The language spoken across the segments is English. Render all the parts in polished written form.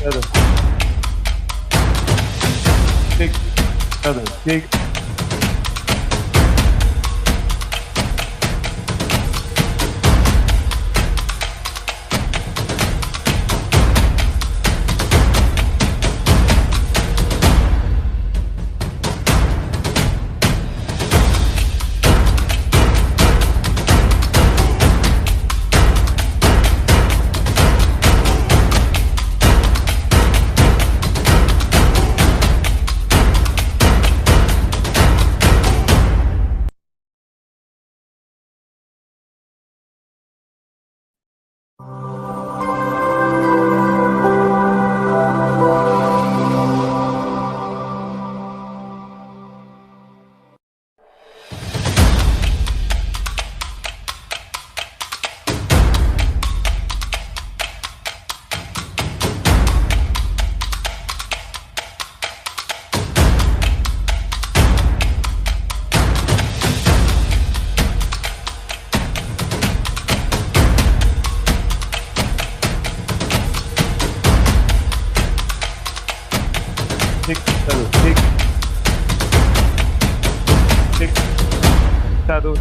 Other. Kick. Other. Kick.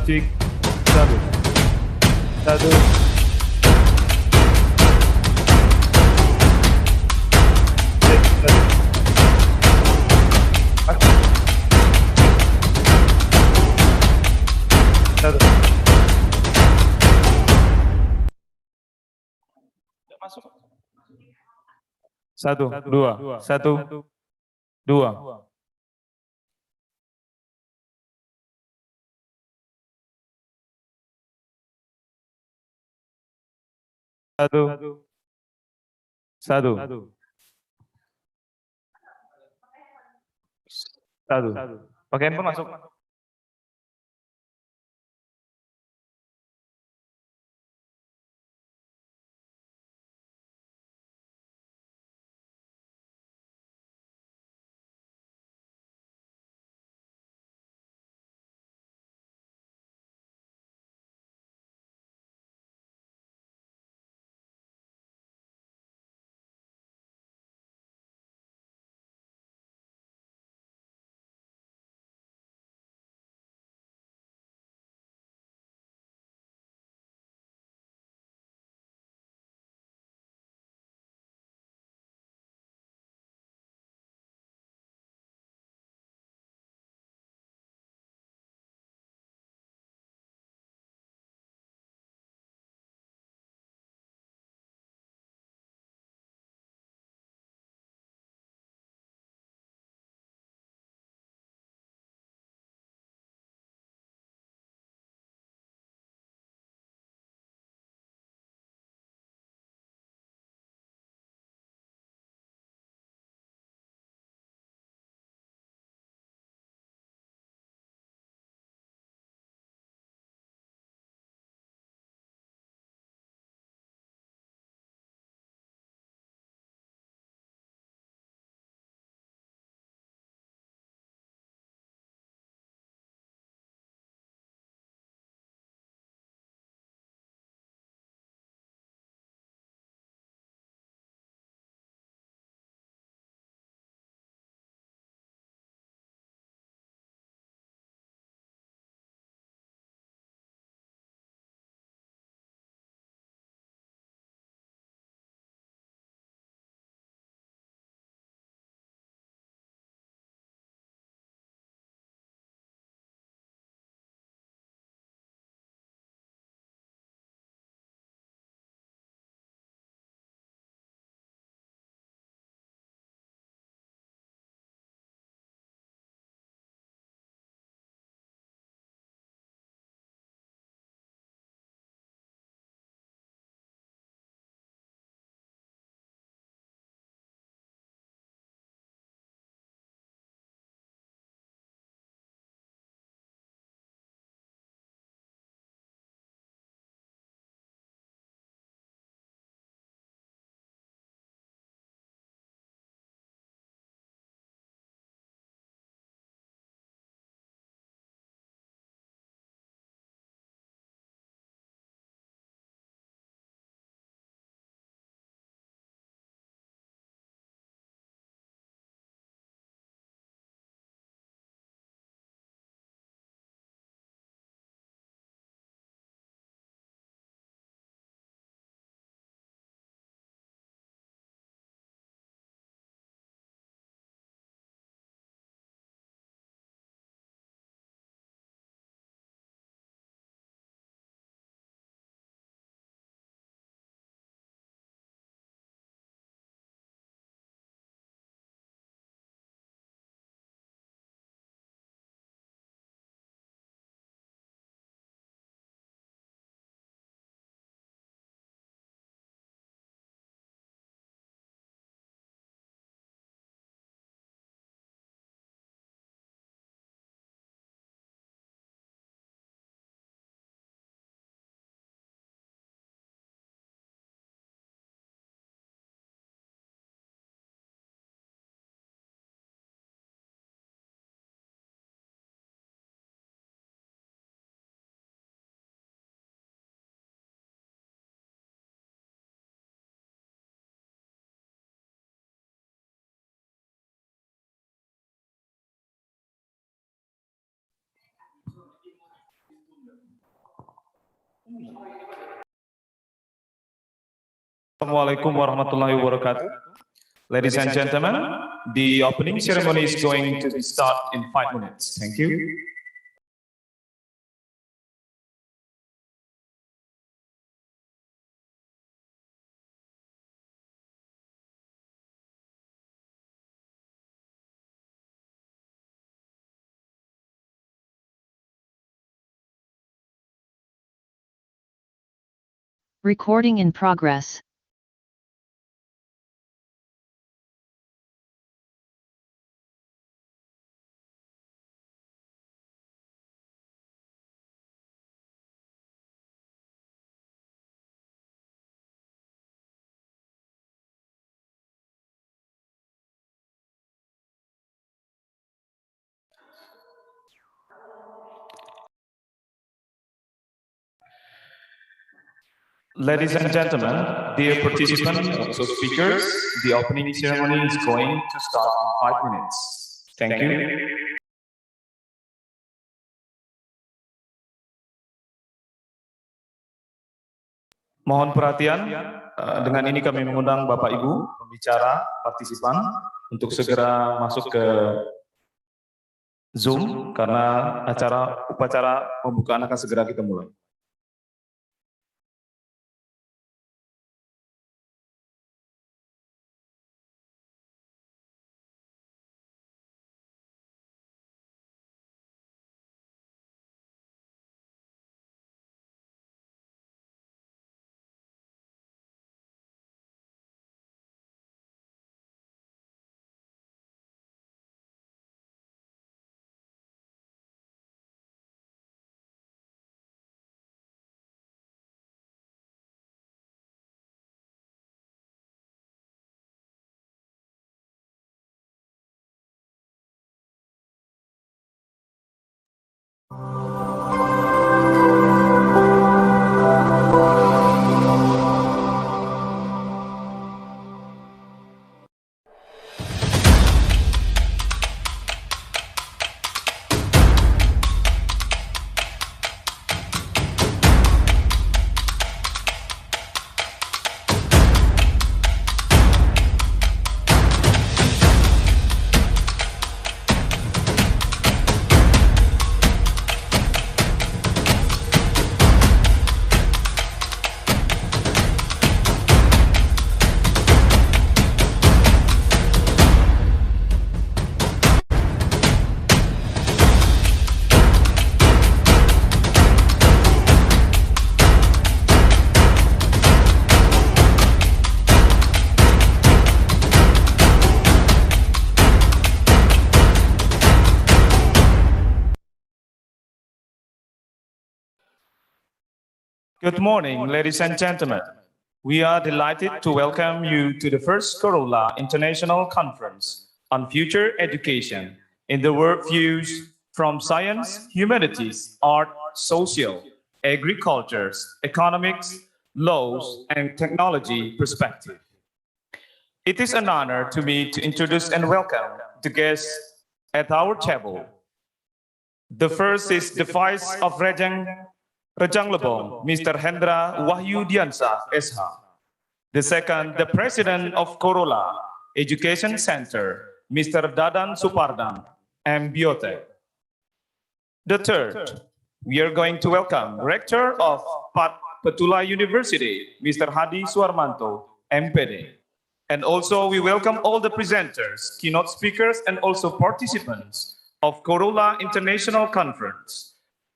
cek, satu, satu, cek, satu, masuk, satu, dua, satu, dua, satu, satu, satu, pakai handphone masuk, Assalamualaikum warahmatullahi wabarakatuh. Ladies and gentlemen, the opening ceremony is going to start in 5 minutes. Thank you. Recording in progress. Ladies and gentlemen, dear participants, also speakers, the opening ceremony is going to start in 5 minutes. Thank you. Mohon perhatian, dengan ini kami mengundang Bapak Ibu, pembicara, partisipan, untuk segera masuk ke Zoom, karena upacara pembukaan akan segera kita mulai. Good morning, ladies and gentlemen. We are delighted to welcome you to the first COROLLA International Conference on Future Education in the worldviews from science, humanities, art, social, agriculture, economics, laws, and technology perspective. It is an honor to me to introduce and welcome the guests at our table. The first is the Vice of Rejang Lebong, Mr. Hendra Wahyudiansa, SH. The second, the President of COROLLA Education Center, Mr. Dadan Supardan, MBiotech. The third, we are going to welcome Rector of Petula University, Mr. Hadi Suarmanto, MPD. And also we welcome all the presenters, keynote speakers, and also participants of COROLLA International Conference.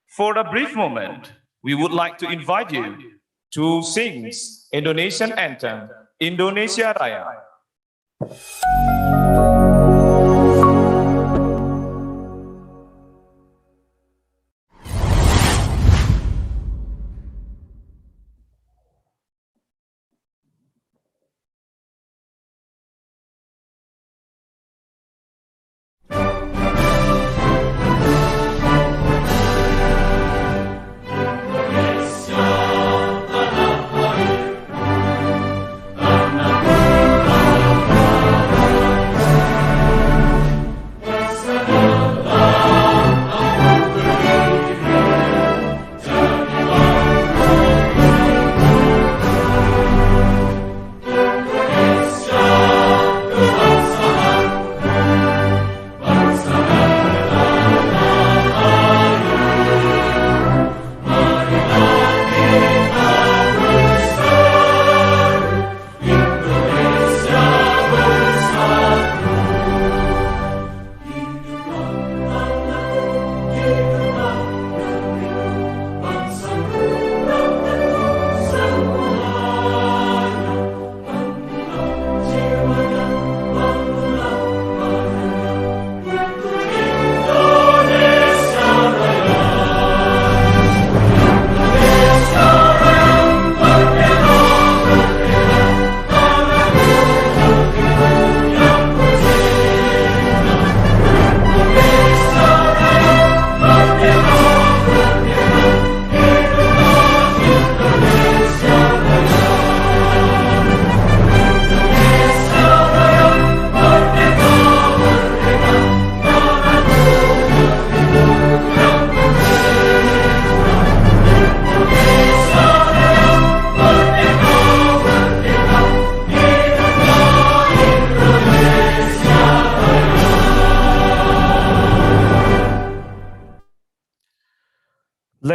For a brief moment, we would like to invite you to sing Indonesian anthem, Indonesia Raya.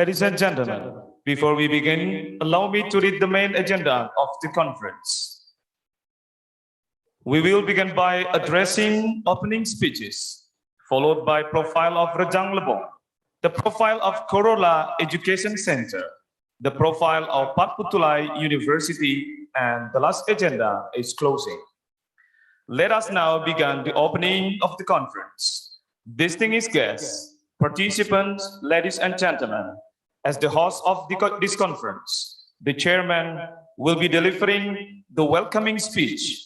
Ladies and gentlemen, before we begin, allow me to read the main agenda of the conference. We will begin by addressing opening speeches, followed by profile of Rejang Lebong, the profile of COROLLA Education Center, the profile of Patputulai University, and the last agenda is closing. Let us now begin the opening of the conference. Distinguished guests, participants, ladies and gentlemen, as the host of this conference, the chairman will be delivering the welcoming speech.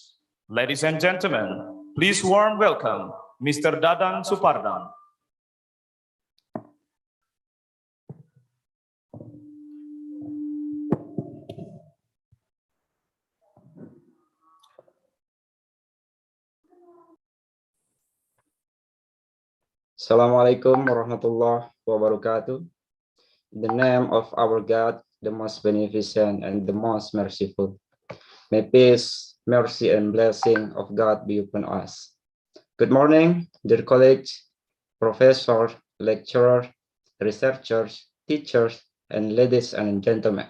Ladies and gentlemen, please warm welcome Mr. Dadan Supardang. Assalamualaikum warahmatullahi wabarakatuh. In the name of our God, the most beneficent and the most merciful. May peace, mercy, and blessing of God be upon us. Good morning, dear colleagues, professors, lecturers, researchers, teachers, and ladies and gentlemen.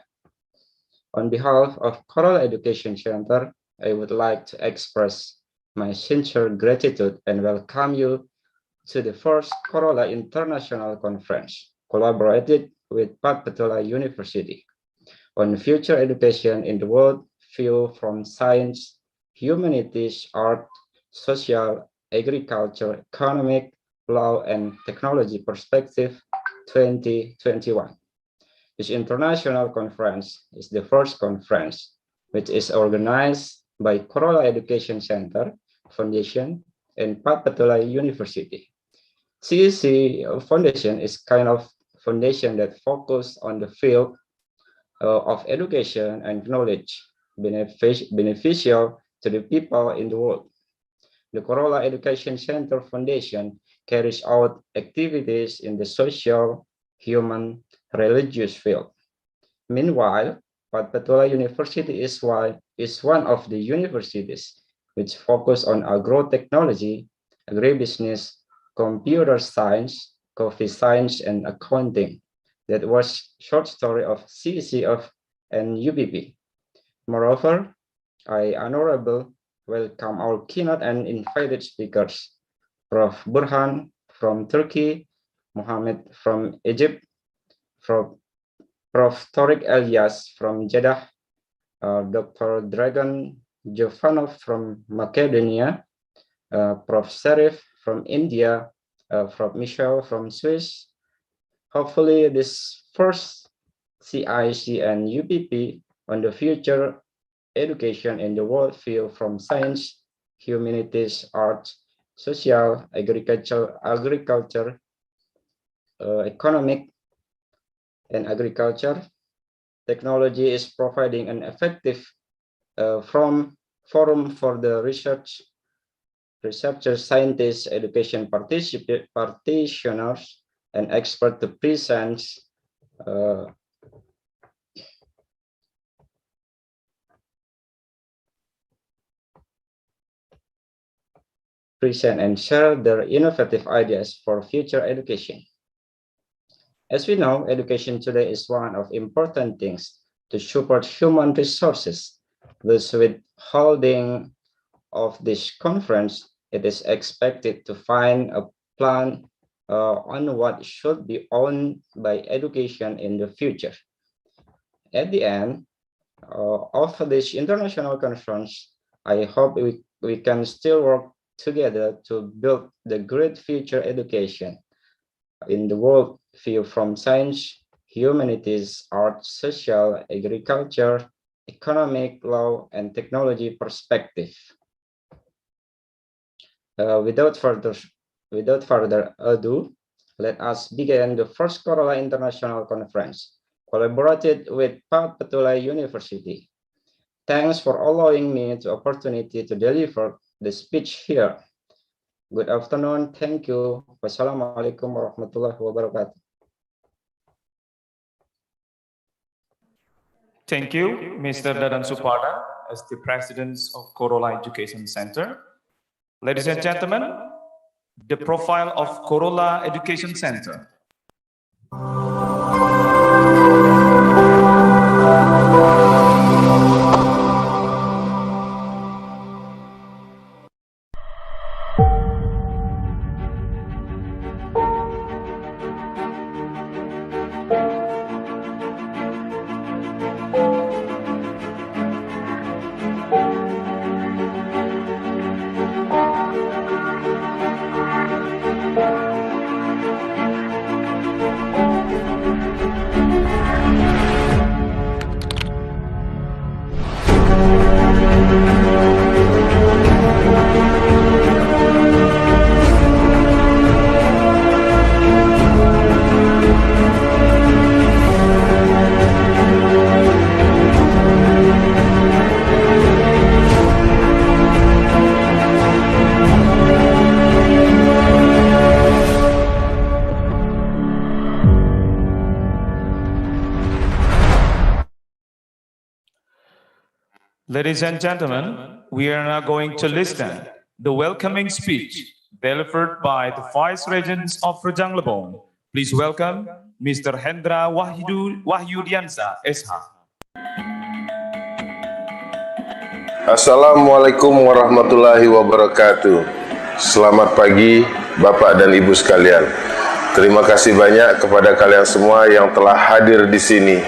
On behalf of COROLLA Education Center, I would like to express my sincere gratitude and welcome you to the first COROLLA International Conference, collaborated with Patputulai University, on future education in the world view from science, humanities, art, social, agriculture, economic, law, and technology perspective 2021. This international conference is the first conference which is organized by COROLLA Education Center Foundation and Patputulai University. CEC Foundation is kind of foundation that focus on the field of education and knowledge beneficial to the people in the world. The COROLLA Education Center Foundation carries out activities in the social, human, religious field. Meanwhile, Patputulai University is one of the universities which focus on agro-technology, agribusiness, computer science, coffee science, and accounting. That was short story of CEC and UPP. Moreover, I honorable welcome our keynote and invited speakers, Prof. Burhan from Turkey, Mohammed from Egypt, Prof. Torik Elias from Jeddah, Dr. Dragan Jovanov from Macedonia, Prof. Sharif from India, Prof. Michelle from Swiss. Hopefully, this first CIC and UPP on the future education in the world field from science, humanities, arts, social, agriculture, economic, and agriculture. Technology is providing an effective forum for the researchers, scientists, education practitioners, and experts to present and share their innovative ideas for future education. As we know, education today is one of important things to support human resources. Thus, with holding of this conference, it is expected to find a plan on what should be owned by education in the future. At the end of this international conference, I hope we can still work together to build the great future education in the world field from science, humanities, art, social, agriculture, economic, law, and technology perspective. Without further ado, let us begin the first COROLLA International Conference, collaborated with Patputulai University. Thanks for allowing me the opportunity to deliver the speech here. Good afternoon. Thank you. Wassalamualaikum warahmatullahi wabarakatuh. Thank you, Mr. Dadan Supardang, as the President of COROLLA Education Center. Ladies and gentlemen, the profile of COROLLA Education Center. Ladies and gentlemen, we are now going to listen the welcoming speech delivered by the Vice Regent of Rejang Lebong. Please welcome Mr. Hendra Wahyudiansa, SH. Assalamualaikum warahmatullahi wabarakatuh. Selamat pagi Bapak dan Ibu sekalian. Terima kasih banyak kepada kalian semua yang telah hadir di sini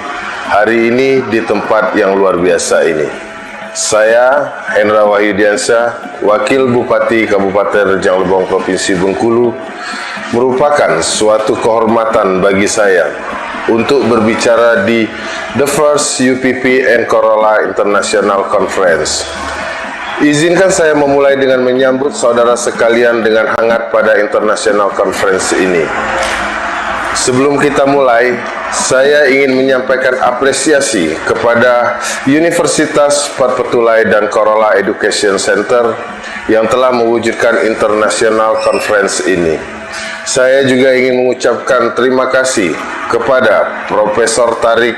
hari ini di tempat yang luar biasa ini. Saya Hendra Wahyudiansa, Wakil Bupati Kabupaten Rejang Lebong Provinsi Bengkulu, merupakan suatu kehormatan bagi saya untuk berbicara di the first UPP and COROLLA International Conference. Izinkan saya memulai dengan menyambut saudara sekalian dengan hangat pada International Conference ini. Sebelum kita mulai, saya ingin menyampaikan apresiasi kepada Universitas Patpetulai dan COROLLA Education Center yang telah mewujudkan International Conference ini. Saya juga ingin mengucapkan terima kasih kepada Profesor Tarik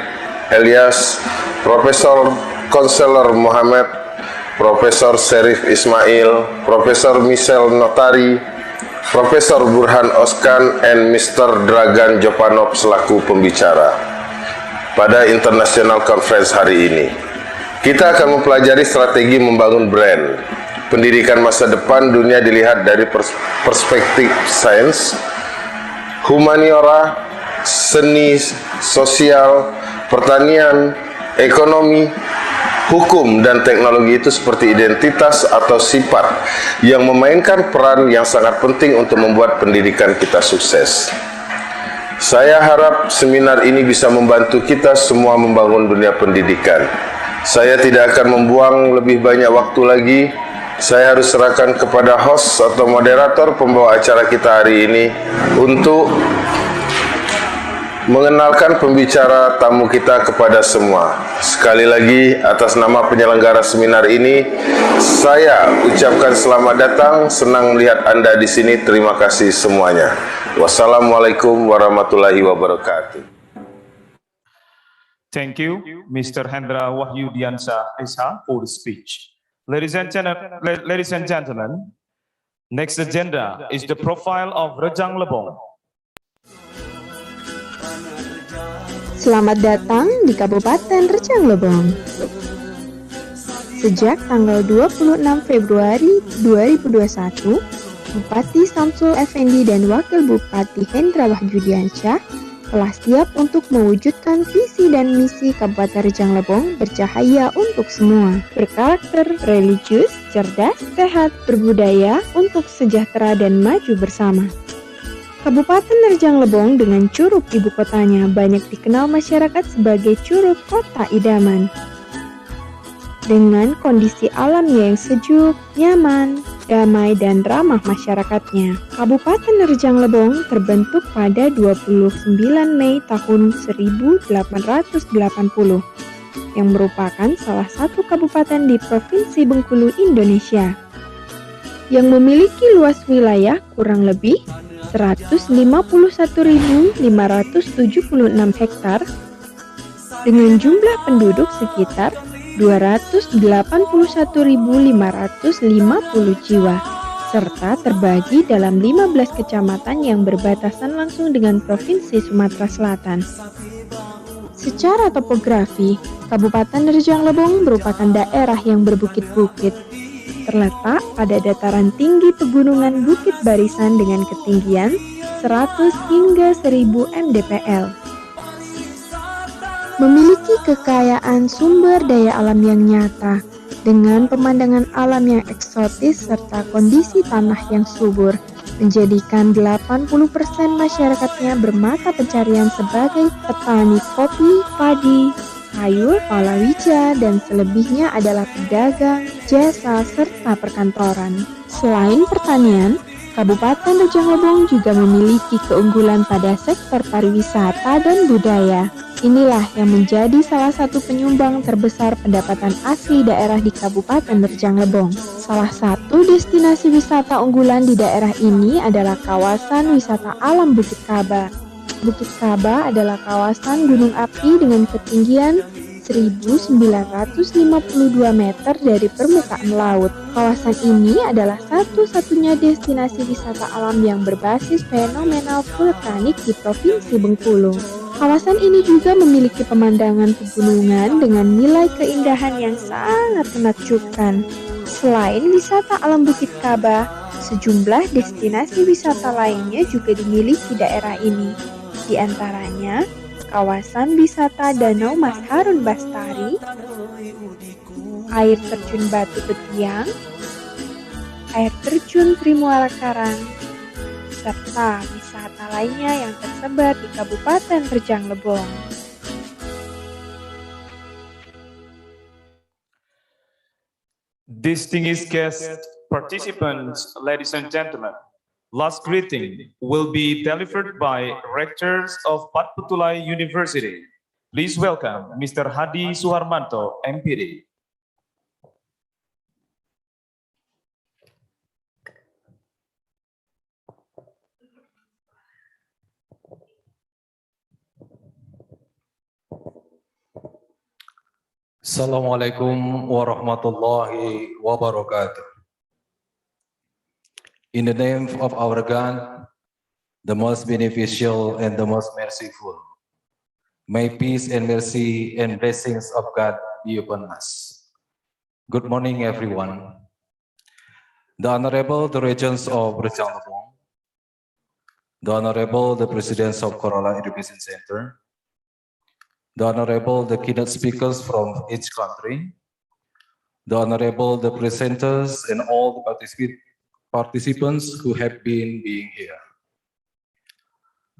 Elias, Profesor Konselor Muhammad, Profesor Serif Ismail, Profesor Michel Notari, Profesor Burhan Oskan, and Mr. Dragan Jopanov selaku pembicara pada International Conference hari ini. Kita akan mempelajari strategi membangun brand. Pendidikan masa depan dunia dilihat dari perspektif sains, humaniora, seni, sosial, pertanian, ekonomi, hukum, dan teknologi itu seperti identitas atau sifat yang memainkan peran yang sangat penting untuk membuat pendidikan kita sukses. Saya harap seminar ini bisa membantu kita semua membangun dunia pendidikan. Saya tidak akan membuang lebih banyak waktu lagi. Saya harus serahkan kepada host atau moderator pembawa acara kita hari ini untuk mengenalkan pembicara tamu kita kepada semua. Sekali lagi, atas nama penyelenggara seminar ini, saya ucapkan selamat datang. Senang melihat Anda di sini. Terima kasih semuanya. Wassalamualaikum warahmatullahi wabarakatuh. Thank you, Mr. Hendra Wahyudiansa, SH, for the speech. Ladies and gentlemen, next agenda is the profile of Rejang Lebong. Selamat datang di Kabupaten Rejang Lebong. Sejak tanggal 26 Februari 2021, Bupati Samsul Effendi dan Wakil Bupati Hendra Wahyudiansyah telah siap untuk mewujudkan visi dan misi Kabupaten Rejang Lebong bercahaya untuk semua, berkarakter religius, cerdas, sehat, berbudaya, untuk sejahtera dan maju bersama. Kabupaten Rejang Lebong dengan Curug ibu kotanya banyak dikenal masyarakat sebagai Curug Kota Idaman. Dengan kondisi alamnya yang sejuk, nyaman, damai, dan ramah masyarakatnya, Kabupaten Rejang Lebong terbentuk pada 29 Mei tahun 1880 yang merupakan salah satu kabupaten di Provinsi Bengkulu, Indonesia yang memiliki luas wilayah kurang lebih 151.576 hektar dengan jumlah penduduk sekitar 281.550 jiwa serta terbagi dalam 15 kecamatan yang berbatasan langsung dengan Provinsi Sumatera Selatan. Secara topografi, Kabupaten Rejang Lebong merupakan daerah yang berbukit-bukit, terletak pada dataran tinggi pegunungan Bukit Barisan dengan ketinggian 100 hingga 1000 mdpl. Memiliki kekayaan sumber daya alam yang nyata, dengan pemandangan alam yang eksotis serta kondisi tanah yang subur, menjadikan 80% masyarakatnya bermata pencarian sebagai petani kopi, padi, sayur, palawija, dan selebihnya adalah pedagang, jasa, serta perkantoran. Selain pertanian, Kabupaten Rejang Lebong juga memiliki keunggulan pada sektor pariwisata dan budaya. Inilah yang menjadi salah satu penyumbang terbesar pendapatan asli daerah di Kabupaten Rejang Lebong. Salah satu destinasi wisata unggulan di daerah ini adalah kawasan wisata alam Bukit Kaba. Bukit Kaba adalah kawasan gunung api dengan ketinggian 1952 meter dari permukaan laut. Kawasan ini adalah satu-satunya destinasi wisata alam yang berbasis fenomenal vulkanik di Provinsi Bengkulu. Kawasan ini juga memiliki pemandangan pegunungan dengan nilai keindahan yang sangat menakjubkan. Selain wisata alam Bukit Kaba, sejumlah destinasi wisata lainnya juga dimiliki daerah ini. Di antaranya, kawasan wisata Danau Mas Harun Bastari, air terjun Batu Betiang, air terjun Trimuara Karang, serta wisata lainnya yang tersebar di Kabupaten Rejang Lebong. Distinguished guest participants, ladies and gentlemen, last greeting will be delivered by rectors of Patputulai University. Please welcome Mr. Hadi Suharmanto, MPD. Assalamualaikum warahmatullahi wabarakatuh. In the name of our God, the most beneficial and the most merciful, may peace and mercy and blessings of God be upon us. Good morning, everyone. The Honorable the Regents of Rejang Lebong, the Honorable the Presidents of COROLLA Education Center, the Honorable the keynote speakers from each country, the Honorable the presenters and all the participants who have been being here.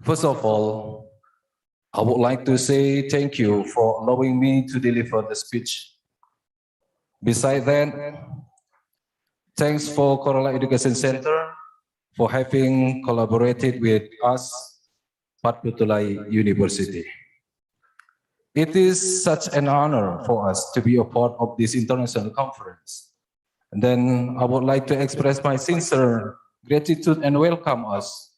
First of all, I would like to say thank you for allowing me to deliver the speech. Besides that, thanks for COROLLA Education Center for having collaborated with us, Patputulai University. It is such an honor for us to be a part of this international conference. And then I would like to express my sincere gratitude and welcome us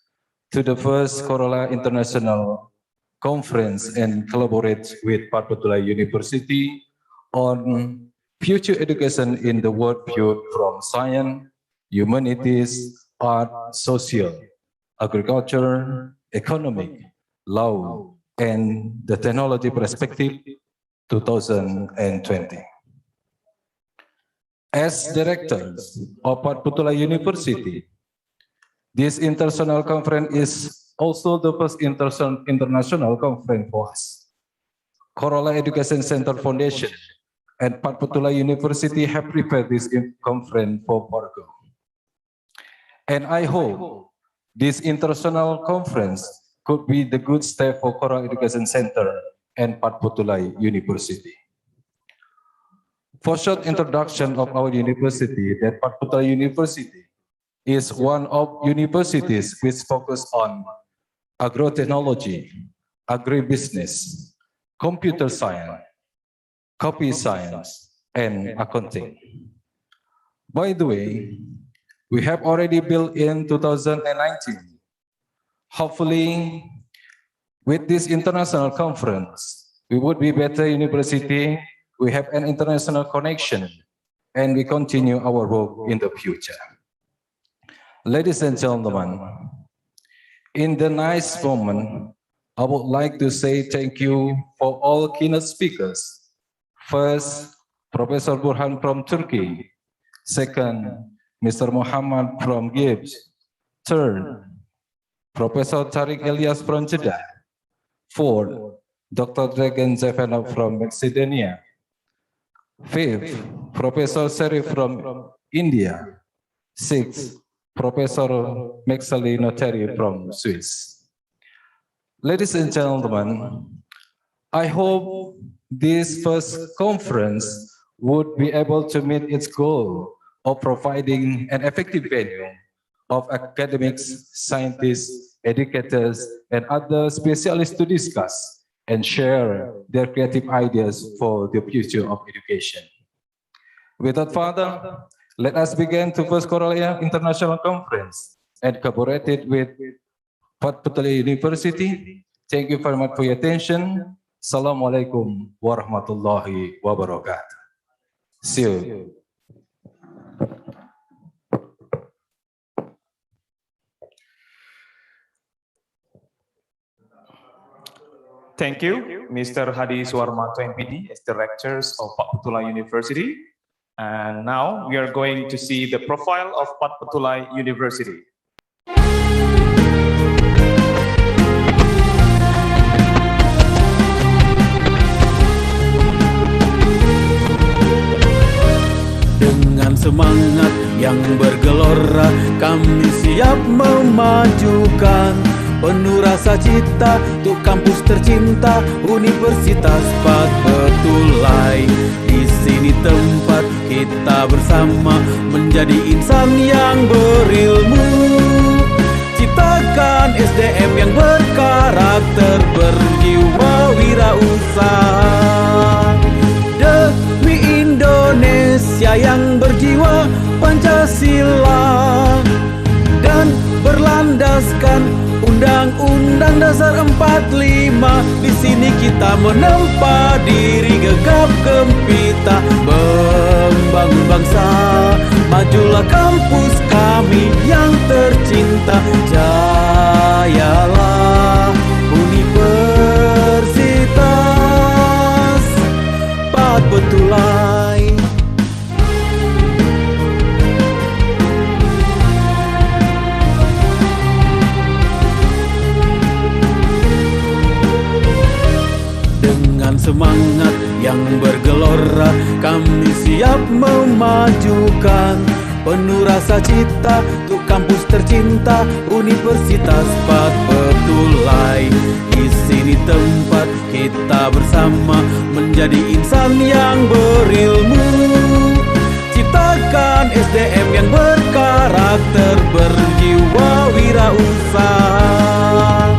to the first COROLLA International Conference and collaborate with Patputulai University on future education in the world viewed from science, humanities, art, social, agriculture, economic, law, and the technology perspective 2020. As directors of Patputulai University, this international conference is also the first international conference for us. COROLLA Education Center Foundation and Patputulai University have prepared this conference for Portugal. And I hope this international conference could be the good step for COROLLA Education Center and Patputulai University. For short introduction of our university, that Patputulai University is one of universities which focus on agrotechnology, agribusiness, computer science, copy science, and accounting. By the way, we have already built in 2019. Hopefully, with this international conference, we would be better university, we have an international connection, and we continue our work in the future. Ladies and gentlemen, in the nice moment, I would like to say thank you for all keynote speakers. First, Professor Burhan from Turkey. Second, Mr. Muhammad from Gibbs. Third, Professor Tariq Elias from Jeddah. Fourth, Dr. Dragan Zefanov from Macedonia. Fifth, Professor Sharif from India. Sixth, Professor Maxali Notary from Swiss. Ladies and gentlemen, I hope this first conference would be able to meet its goal of providing an effective venue of academics, scientists, educators, and other specialists to discuss and share their creative ideas for the future of education. Without further, let us begin to first COROLLA International Conference and collaborated with Patputulai University. Thank you very much for your attention. Assalamualaikum warahmatullahi wabarakatuh. See you. Thank you, Mr. Hadi Suwarmanto, MPD, as the Rectors of Patpetulai University. And now we are going to see the profile of Patpetulai University. Dengan semangat yang bergelora, kami siap memajukan penuh rasa cita untuk kampus tercinta Universitas Patpetulai. Di sini tempat kita bersama menjadi insan yang berilmu, ciptakan SDM yang berkarakter, berjiwa wirausaha. Demi Indonesia yang berjiwa Pancasila dan berlandaskan Undang-Undang Dasar 45. Di sini kita menempa diri gegap gempita membangun bangsa. Majulah kampus kami yang tercinta, jayalah Universitas Patpetulai. Semangat yang bergelora, kami siap memajukan penuh rasa cita untuk kampus tercinta Universitas Patpetulai. Di sini tempat kita bersama menjadi insan yang berilmu, ciptakan SDM yang berkarakter, berjiwa wirausaha.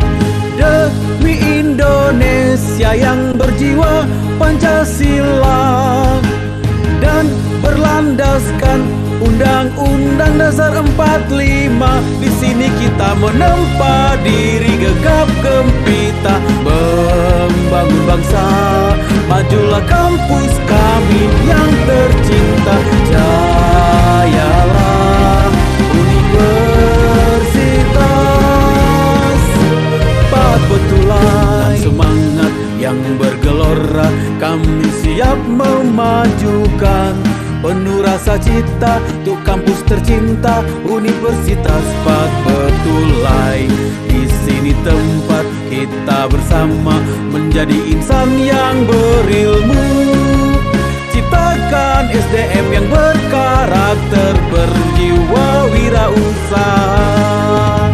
Demi Indonesia yang berjiwa Pancasila dan berlandaskan Undang-Undang Dasar 45. Di sini kita menempa diri gegap gempita membangun bangsa. Majulah kampus kami yang tercinta, jayalah Universitas Patpetulai. Semangat yang bergelora, kami siap memajukan penuh rasa cita untuk kampus tercinta Universitas Patpetulai. Di sini tempat kita bersama menjadi insan yang berilmu, ciptakan SDM yang berkarakter, berjiwa wirausaha.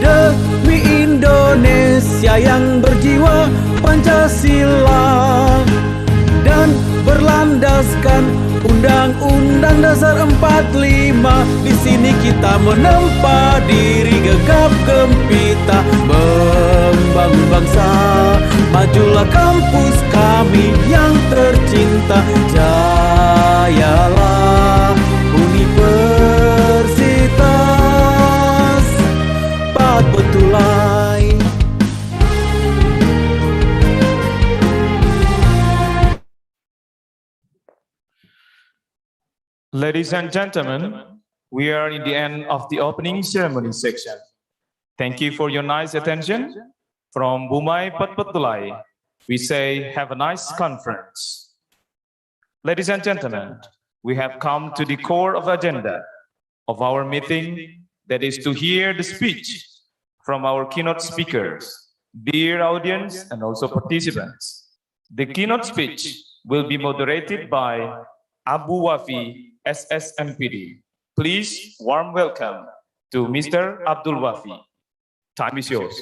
Demi Indonesia yang berjiwa Pancasila dan berlandaskan Undang-Undang Dasar 45. Di sini kita menempa diri gegap gempita membangun bangsa. Majulah kampus kami yang tercinta, jayalah Universitas Patpetulai. Ladies and gentlemen, we are in the end of the opening ceremony section. Thank you for your nice attention. From Bumai Patpetulai, we say have a nice conference. Ladies and gentlemen, we have come to the core of the agenda of our meeting, that is to hear the speech from our keynote speakers, dear audience and also participants. The keynote speech will be moderated by Abu Wafi, SSMPD. Please warm welcome to Mr. Abdul Wafi. Time is yours.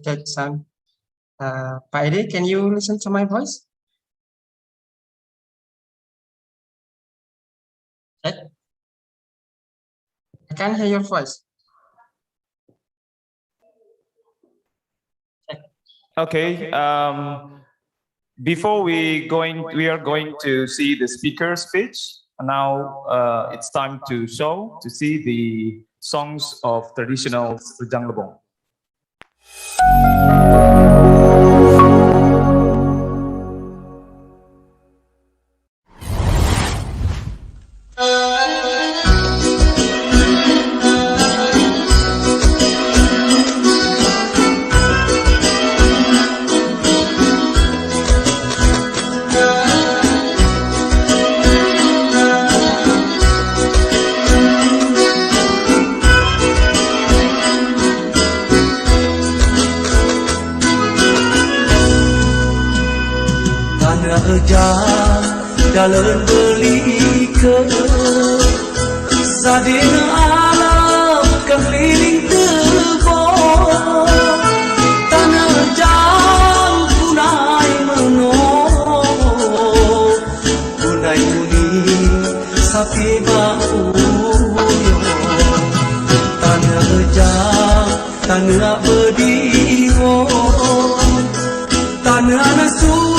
Check sound. Pak Ede, can you listen to my voice? Check. I can't hear your voice. Okay. Before we are going to see the speaker speech. And now it's time to see the songs of traditional Rejang Lebong. Dalam beli ke sadina alam keliling tebon tanah jam punai menong punai kuning sapi bau tanah jam tanah berdiro tanah nasu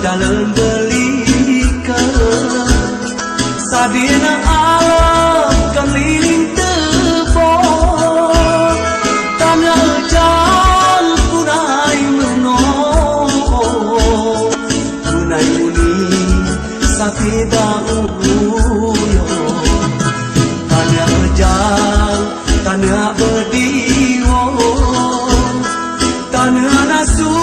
dalam belikan sadina alam keliling tebon tanah jam punai menong punai kuning sapi bau tanah jam tanah berdiro tanah nasu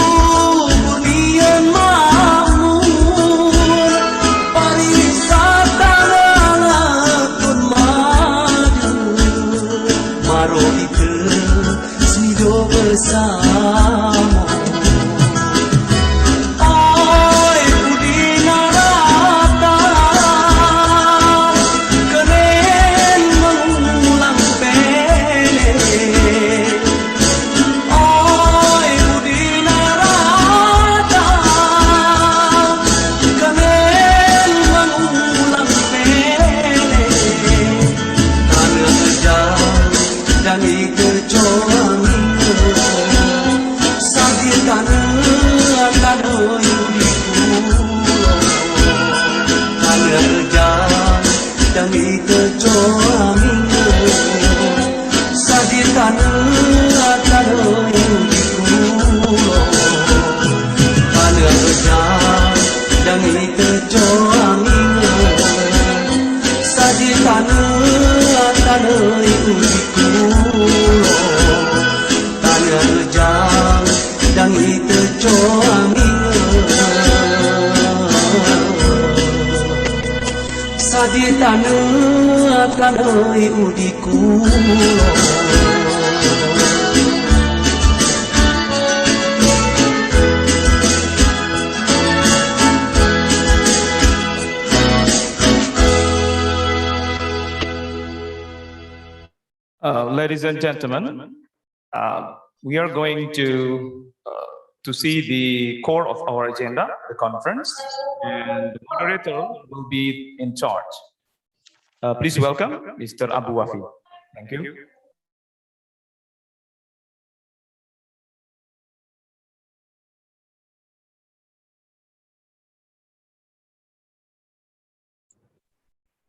di tanah tanah udiku. Ladies and gentlemen, we are going to see the core of our agenda, the conference, and the moderator will be in charge. Please welcome Mr. Abu Wafi. Thank you.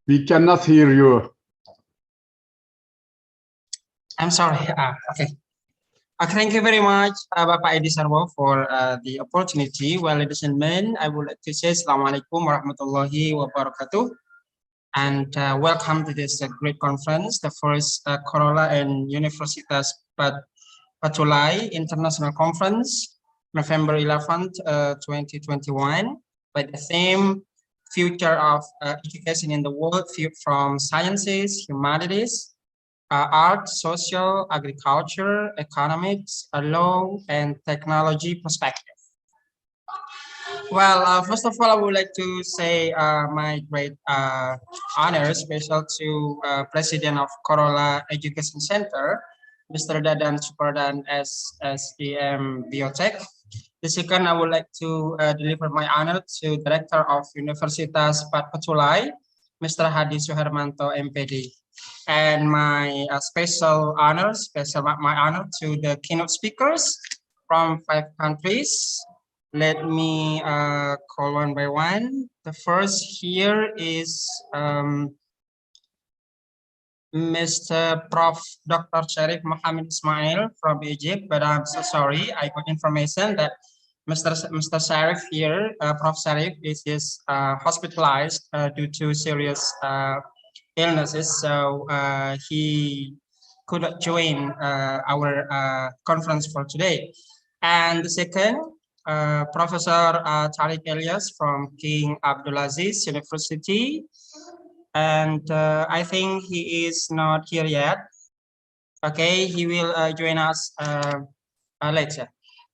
We cannot hear you. I'm sorry. Okay. Thank you very much, Bapak Edi Sarwo, for the opportunity. Well, ladies and gentlemen, I would like to say Assalamualaikum warahmatullahi wabarakatuh. And welcome to this great conference, the first COROLLA and Universitas Patulai International Conference, November 11th, 2021, by the theme Future of Education in the World, from Sciences, Humanities, Art, Social, Agriculture, Economics, Law, and Technology perspective. Well, first of all, I would like to say my great honor, special to President of COROLLA Education Center, Mr. Dadan Supardan SEM Biotech. The second, I would like to deliver my honor to Director of Universitas Patulai, Mr. Hadi Suhermanto, MPD. And my special honor to the keynote speakers from 5 countries. Let me call one by one. The first here is Mr. Prof. Dr. Sharif Mohammed Ismail from Egypt, but I'm so sorry. I got information that Mr. Sharif here, Prof. Sharif is hospitalized due to serious illnesses, so he could not join our conference for today. And the second, Professor Tariq Elias from King Abdulaziz University, and I think he is not here yet. Okay, he will join us later.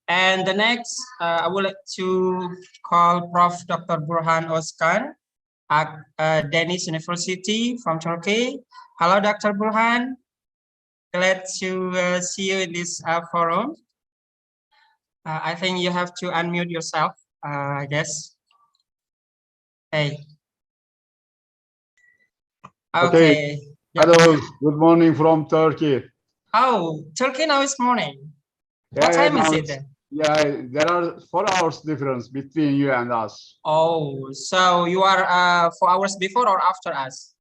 And the next, I would like to call Prof. Dr. Burhan Özkan at Deniz University from Turkey. Hello, Dr. Burhan. Glad to see you in this forum. I think you have to unmute yourself, I guess. Hey. Okay. Hello, good morning from Turkey. Oh, Turkey now is morning. Yeah, what time is it then? Yeah, there are 4 hours difference between you and us. Oh, so you are 4 hours before or after us?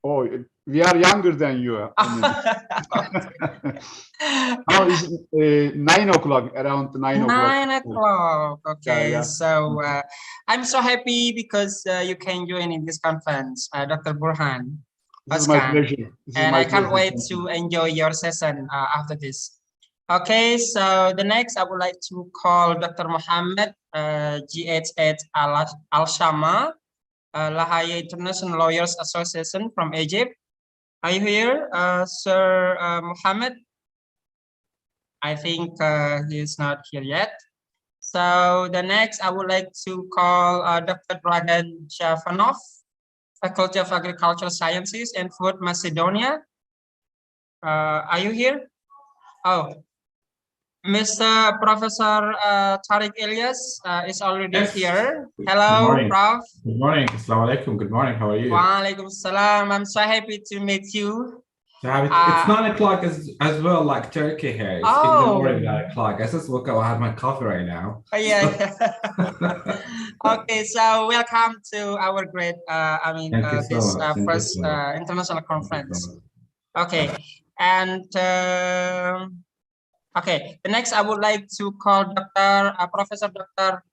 Oh, we are younger than you. Now it's 9 o'clock, around 9 o'clock. 9 o'clock. Okay, Yeah. So I'm so happy because you can join in this conference, Dr. Burhan. This is my pleasure. And I can't wait to enjoy your session after this. Okay, so the next I would like to call Dr. Muhammad GHH Al-Shama, Lahaya International Lawyers Association from Egypt. Are you here, Sir Muhammad? I think he is not here yet. So the next I would like to call Dr. Dragan Shafanov, Faculty of Agricultural Sciences and Food, Macedonia. Are you here? Oh, Mr. Professor Tariq Elias is already here. Hello, Prof. Good morning. Assalamualaikum. Good morning. How are you? Walaikum salam. I'm so happy to meet you. It's 9 o'clock as well, like Turkey here. It's in the morning, 9 o'clock. I just woke up. I have my coffee right now. Yeah. Okay, so welcome to our great, this first international conference. Okay, and okay, the next I would like to call Professor Dr.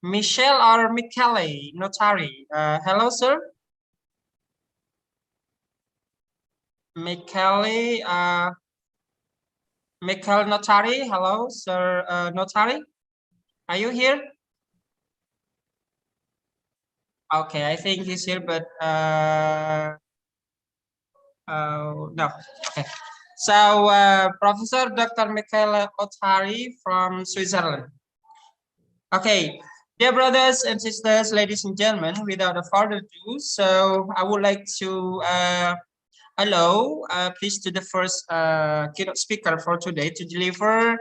Michel or Michele Notari. Hello, sir. Michele Notari. Hello, sir. Notari. Are you here? Okay, I think he's here, but no. Okay. So, Professor Dr. Michele Otari from Switzerland. Okay, dear brothers and sisters, ladies and gentlemen, without further ado, so I would like to allow, please, to the first keynote speaker for today to deliver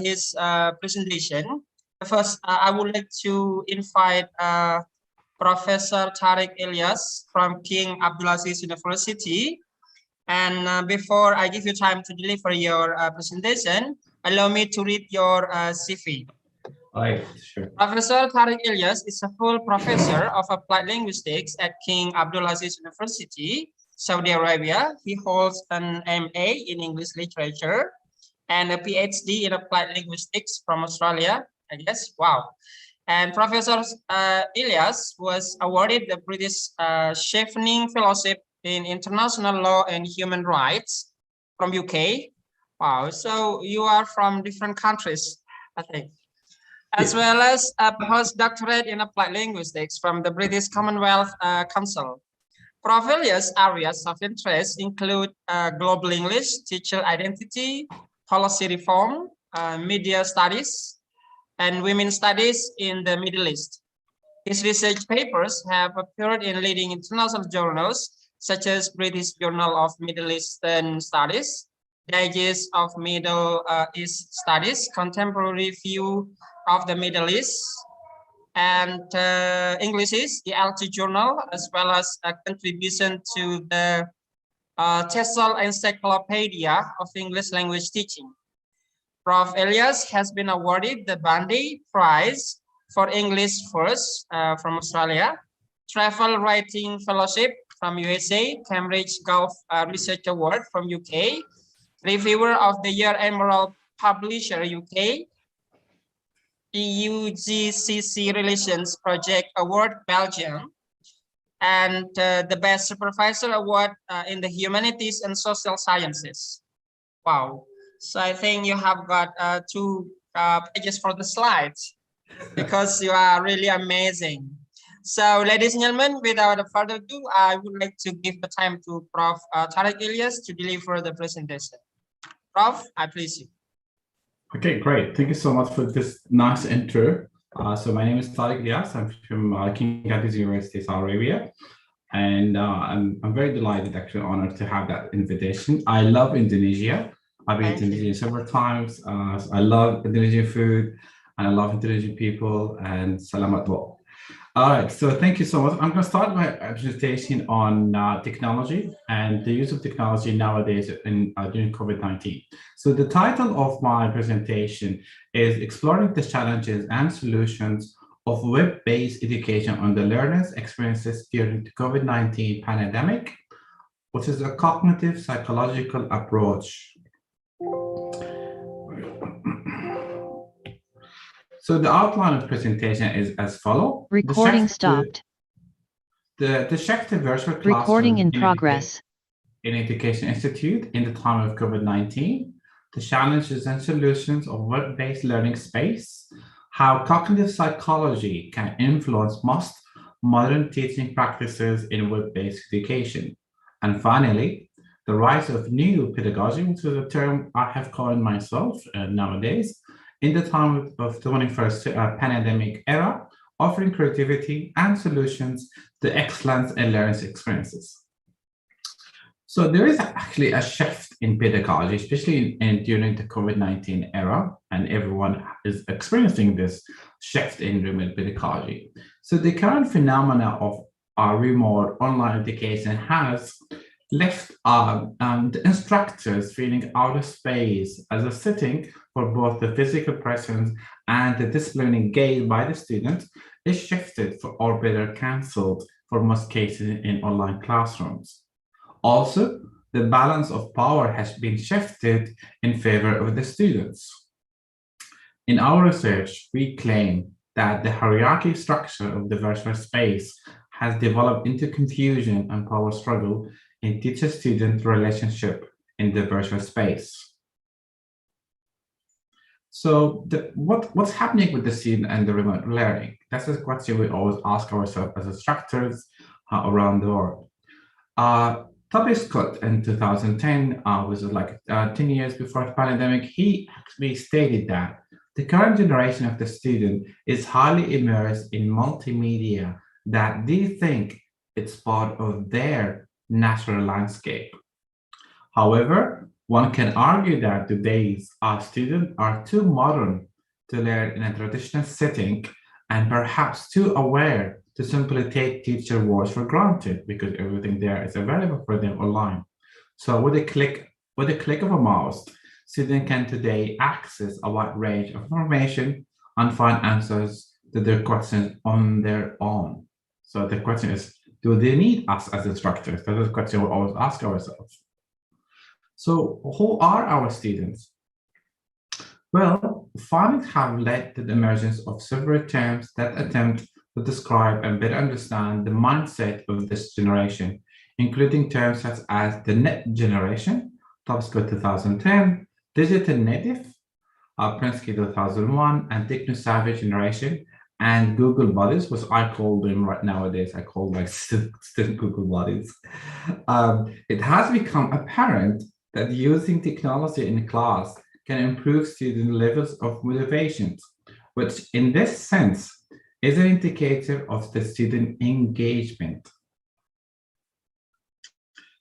his presentation. First, I would like to invite Professor Tariq Ilyas from King Abdulaziz University. And before I give you time to deliver your presentation, allow me to read your CV. Sure. Professor Tariq Ilyas is a full professor of applied linguistics at King Abdulaziz University, Saudi Arabia. He holds an MA in English literature and a PhD in applied linguistics from Australia, I guess. Wow. And Professor Ilyas was awarded the British Chevening Fellowship in International Law and Human Rights from UK. Wow, so you are from different countries, I think. As well as a postdoctorate in applied linguistics from the British Commonwealth Council. Prof. Ilyas' areas of interest include global English, teacher identity, policy reform, media studies, and women's studies in the Middle East. His research papers have appeared in leading international journals such as British Journal of Middle Eastern Studies, Digest of Middle East Studies, Contemporary Review of the Middle East, and English, the LT Journal, as well as a contribution to the TESOL Encyclopedia of English Language Teaching. Prof. Ilyas has been awarded the Bundy Prize for English First from Australia, Travel Writing Fellowship from USA, Cambridge Gulf Research Award from UK, Reviewer of the Year Emerald Publisher UK, EUGCC Relations Project Award Belgium, and the Best Supervisor Award in the Humanities and Social Sciences. Wow. So I think you have got 2 pages for the slides because you are really amazing. So ladies and gentlemen, without further ado, I would like to give the time to Prof. Tariq Ilyas to deliver the presentation. Prof, I please you. Okay, great. Thank you so much for this nice intro. So my name is Tariq Ilyas. I'm from King Abdulaziz University, Saudi Arabia. And I'm very delighted, actually honored to have that invitation. I love Indonesia. I've been to Indonesia several times. I love Indonesian food, and I love Indonesian people, and salamat wa. All right, so thank you so much. I'm going to start my presentation on technology and the use of technology nowadays during COVID-19. So the title of my presentation is Exploring the Challenges and Solutions of Web-Based Education on the Learners' Experiences During the COVID-19 Pandemic, which is a cognitive psychological approach. So the outline of the presentation is as follows. Recording stopped. The Schechter virtual classroom Recording in progress. In Education Institute in the time of COVID-19, the challenges and solutions of web-based learning space, how cognitive psychology can influence most modern teaching practices in web-based education. And finally, the rise of new pedagogy, which is a term I have coined myself nowadays, in the time of the 21st pandemic era, offering creativity and solutions to excellence in learning experiences. So there is actually a shift in pedagogy, especially during the COVID-19 era, and everyone is experiencing this shift in remote pedagogy. So the current phenomena of our remote online education has left the instructors feeling out of space as a setting for both the physical presence and the discipline gained by the students is shifted or better cancelled for most cases in online classrooms. Also, the balance of power has been shifted in favor of the students. In our research, we claim that the hierarchy structure of the virtual space has developed into confusion and power struggle in teacher-student relationship in the virtual space. So what's happening with the student and the remote learning? That's a question we always ask ourselves as instructors around the world. Toby Scott in 2010, was like 10 years before the pandemic, he actually stated that the current generation of the student is highly immersed in multimedia that they think it's part of their natural landscape. However, one can argue that today's students are too modern to learn in a traditional setting and perhaps too aware to simply take teacher words for granted because everything there is available for them online. So with a click of a mouse, students can today access a wide range of information and find answers to their questions on their own. So the question is, do they need us as instructors? That is a question we always ask ourselves. So who are our students? Well, findings have led to the emergence of several terms that attempt to describe and better understand the mindset of this generation, including terms such as the net generation, Top Score 2010, digital native, Prensky 2001, and techno-savvy generation, and Google buddies, which I call them right nowadays. I call like still Google buddies. It has become apparent that using technology in class can improve student levels of motivation, which in this sense is an indicator of the student engagement.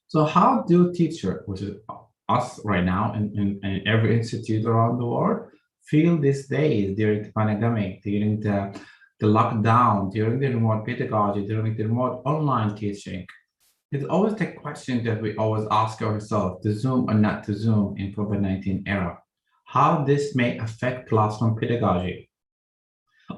So how do teachers, which is us right now in every institute around the world, feel these days during the pandemic, during the lockdown, during the remote pedagogy, during the remote online teaching? It's always the question that we always ask ourselves, to Zoom or not to Zoom in COVID-19 era, how this may affect classroom pedagogy.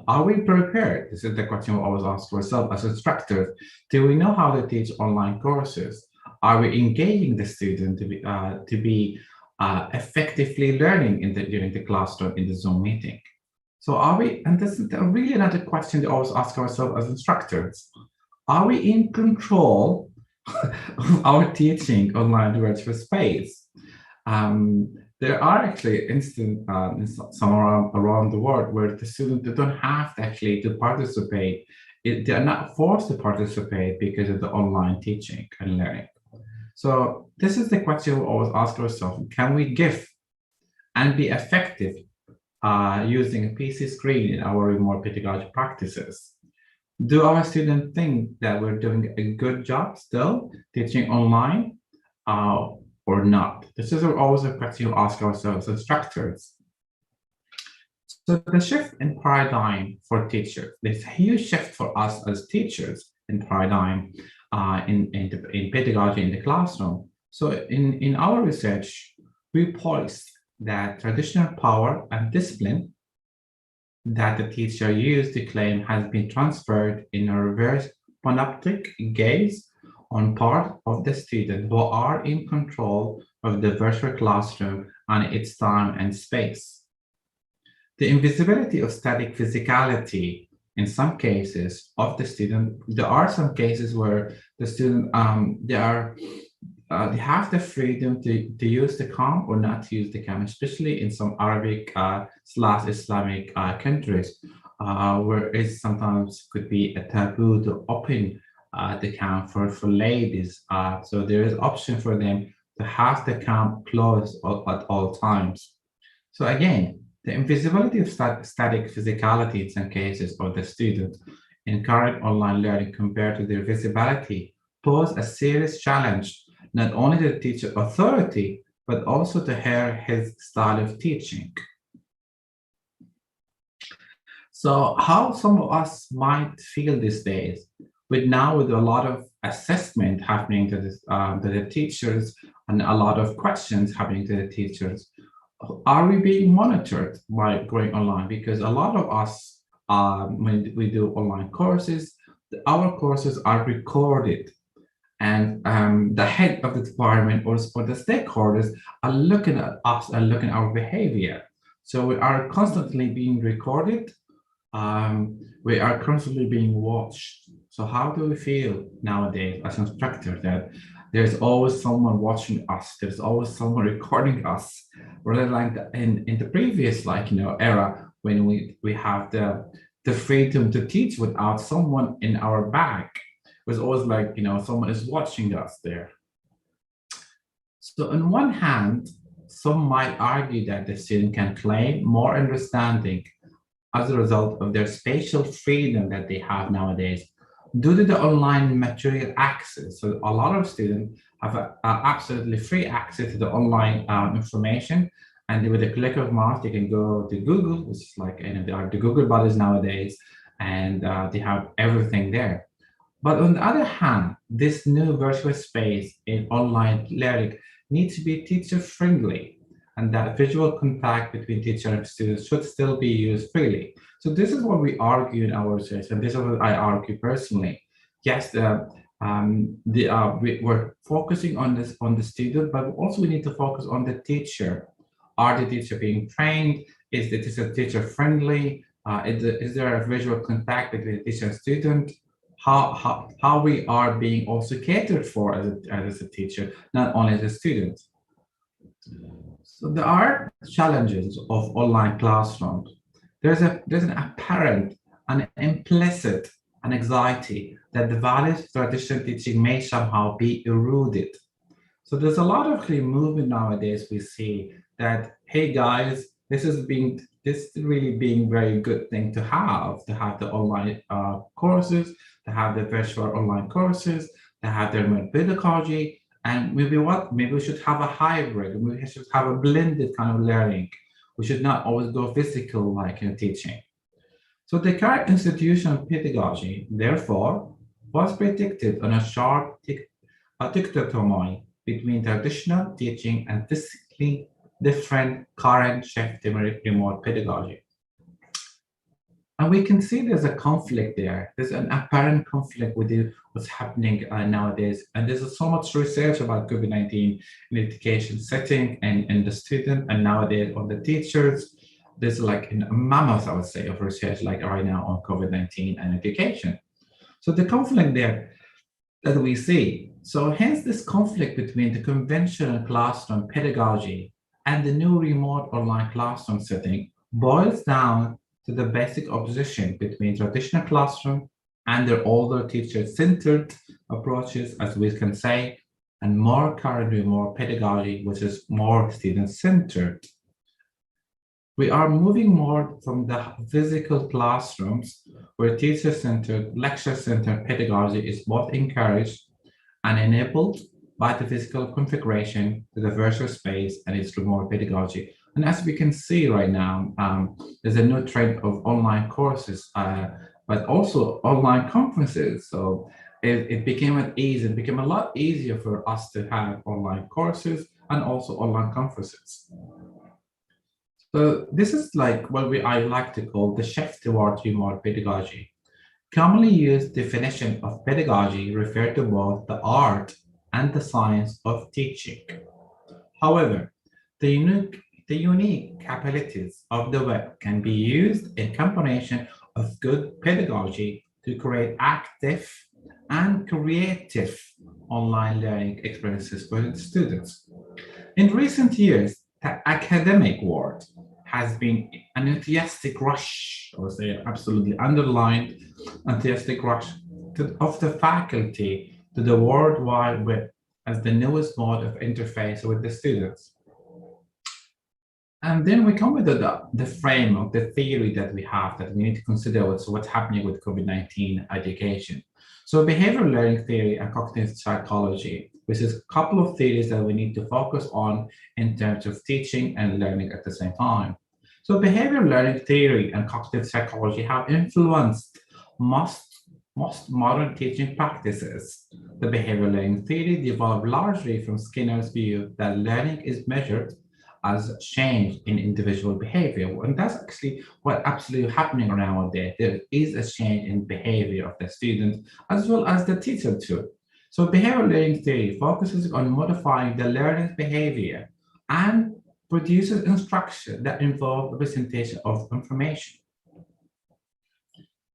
Are we prepared? This is the question we always ask ourselves as instructors. Do we know how to teach online courses? Are we engaging the student to be effectively learning during the classroom in the Zoom meeting? So are we, and this is really another question to always ask ourselves as instructors, are we in control of our teaching online virtual space? There are actually instances somewhere around the world where the students don't have actually to participate. They are not forced to participate because of the online teaching and learning. So this is the question we always ask ourselves: can we give and be effective using a PC screen in our remote pedagogy practices? Do our students think that we're doing a good job still teaching online or not? This is always a question we ask ourselves as instructors. So the shift in paradigm for teachers, this huge shift for us as teachers in paradigm in pedagogy in the classroom. So in our research, we poised that traditional power and discipline that the teacher used to claim has been transferred in a reverse panoptic gaze on part of the student who are in control of the virtual classroom and its time and space. The invisibility of static physicality in some cases of the student, there are some cases where the student, they have the freedom to use the cam or not to use the cam, especially in some Arabic / Islamic countries, where it sometimes could be a taboo to open the cam for ladies. So there is option for them to have the cam closed at all times. So again, the invisibility of static physicality in some cases of the student in current online learning compared to their visibility pose a serious challenge not only to the teacher authority, but also to his style of teaching. So how some of us might feel these days, with a lot of assessment happening to the teachers and a lot of questions happening to the teachers, are we being monitored by going online? Because a lot of us, when we do online courses, our courses are recorded, and the head of the department or the stakeholders are looking at us and looking at our behavior. So we are constantly being recorded. We are constantly being watched. So how do we feel nowadays as instructors that there's always someone watching us, there's always someone recording us, rather like in the previous era when we have the freedom to teach without someone in our back? It was always like someone is watching us there. So on one hand, some might argue that the student can claim more understanding as a result of their spatial freedom that they have nowadays. due to the online material access. So a lot of students have absolutely free access to the online information, and with a click of mouse, they can go to Google, which is like, you know, they are the Google buddies nowadays, and they have everything there. But on the other hand, this new virtual space in online learning needs to be teacher friendly, and that visual contact between teacher and students should still be used freely. So this is what we argue in our research, and this is what I argue personally. Yes, we're focusing on this on the student, but also we need to focus on the teacher. Are the teacher being trained? Is the teacher friendly? Is there a visual contact between teacher and student? How we are being also catered for as a teacher, not only as a student. So there are challenges of online classrooms. There's an apparent and implicit anxiety that the values of traditional teaching may somehow be eroded. So there's a lot of movement nowadays. We see that, hey guys, this is really being very good thing to have the online courses, to have the virtual online courses, to have the remote pedagogy, and maybe we should have a hybrid. We should have a blended kind of learning. We should not always go physical like in teaching. So the current institutional pedagogy, therefore, was predicted on a sharp dichotomy between traditional teaching and physically different current shift to remote pedagogy. And we can see there's a conflict there. There's an apparent conflict with what's happening nowadays. And there's so much research about COVID-19 in education setting and the student, and nowadays on the teachers. There's like a mammoth, I would say, of research like right now on COVID-19 and education. So the conflict there that we see. So hence this conflict between the conventional classroom pedagogy and the new remote online classroom setting boils down to the basic opposition between traditional classroom and their older teacher-centered approaches, as we can say, and more current remote pedagogy, which is more student-centered. We are moving more from the physical classrooms, where teacher-centered, lecture-centered pedagogy is both encouraged and enabled by the physical configuration, to the virtual space and its remote pedagogy. And as we can see right now, there's a new trend of online courses, but also online conferences. So it became a lot easier for us to have online courses and also online conferences. So this is like what I like to call the shift towards remote pedagogy. Commonly used definition of pedagogy refer to both the art and the science of teaching. However, the unique capabilities of the web can be used in combination of good pedagogy to create active and creative online learning experiences for the students. In recent years, the academic world has been an enthusiastic rush, I would say absolutely underlined enthusiastic rush of the faculty to the World Wide Web as the newest mode of interface with the students. And then we come with the frame of the theory that we have that we need to consider what's happening with COVID-19 education. So behavioral learning theory and cognitive psychology, which is a couple of theories that we need to focus on in terms of teaching and learning at the same time. So behavioral learning theory and cognitive psychology have influenced most modern teaching practices. The behavioral learning theory developed largely from Skinner's view that learning is measured as change in individual behavior. And that's actually what's absolutely happening nowadays. There is a change in behavior of the student as well as the teacher too. So behavioral learning theory focuses on modifying the learner's behavior and produces instruction that involve representation of information.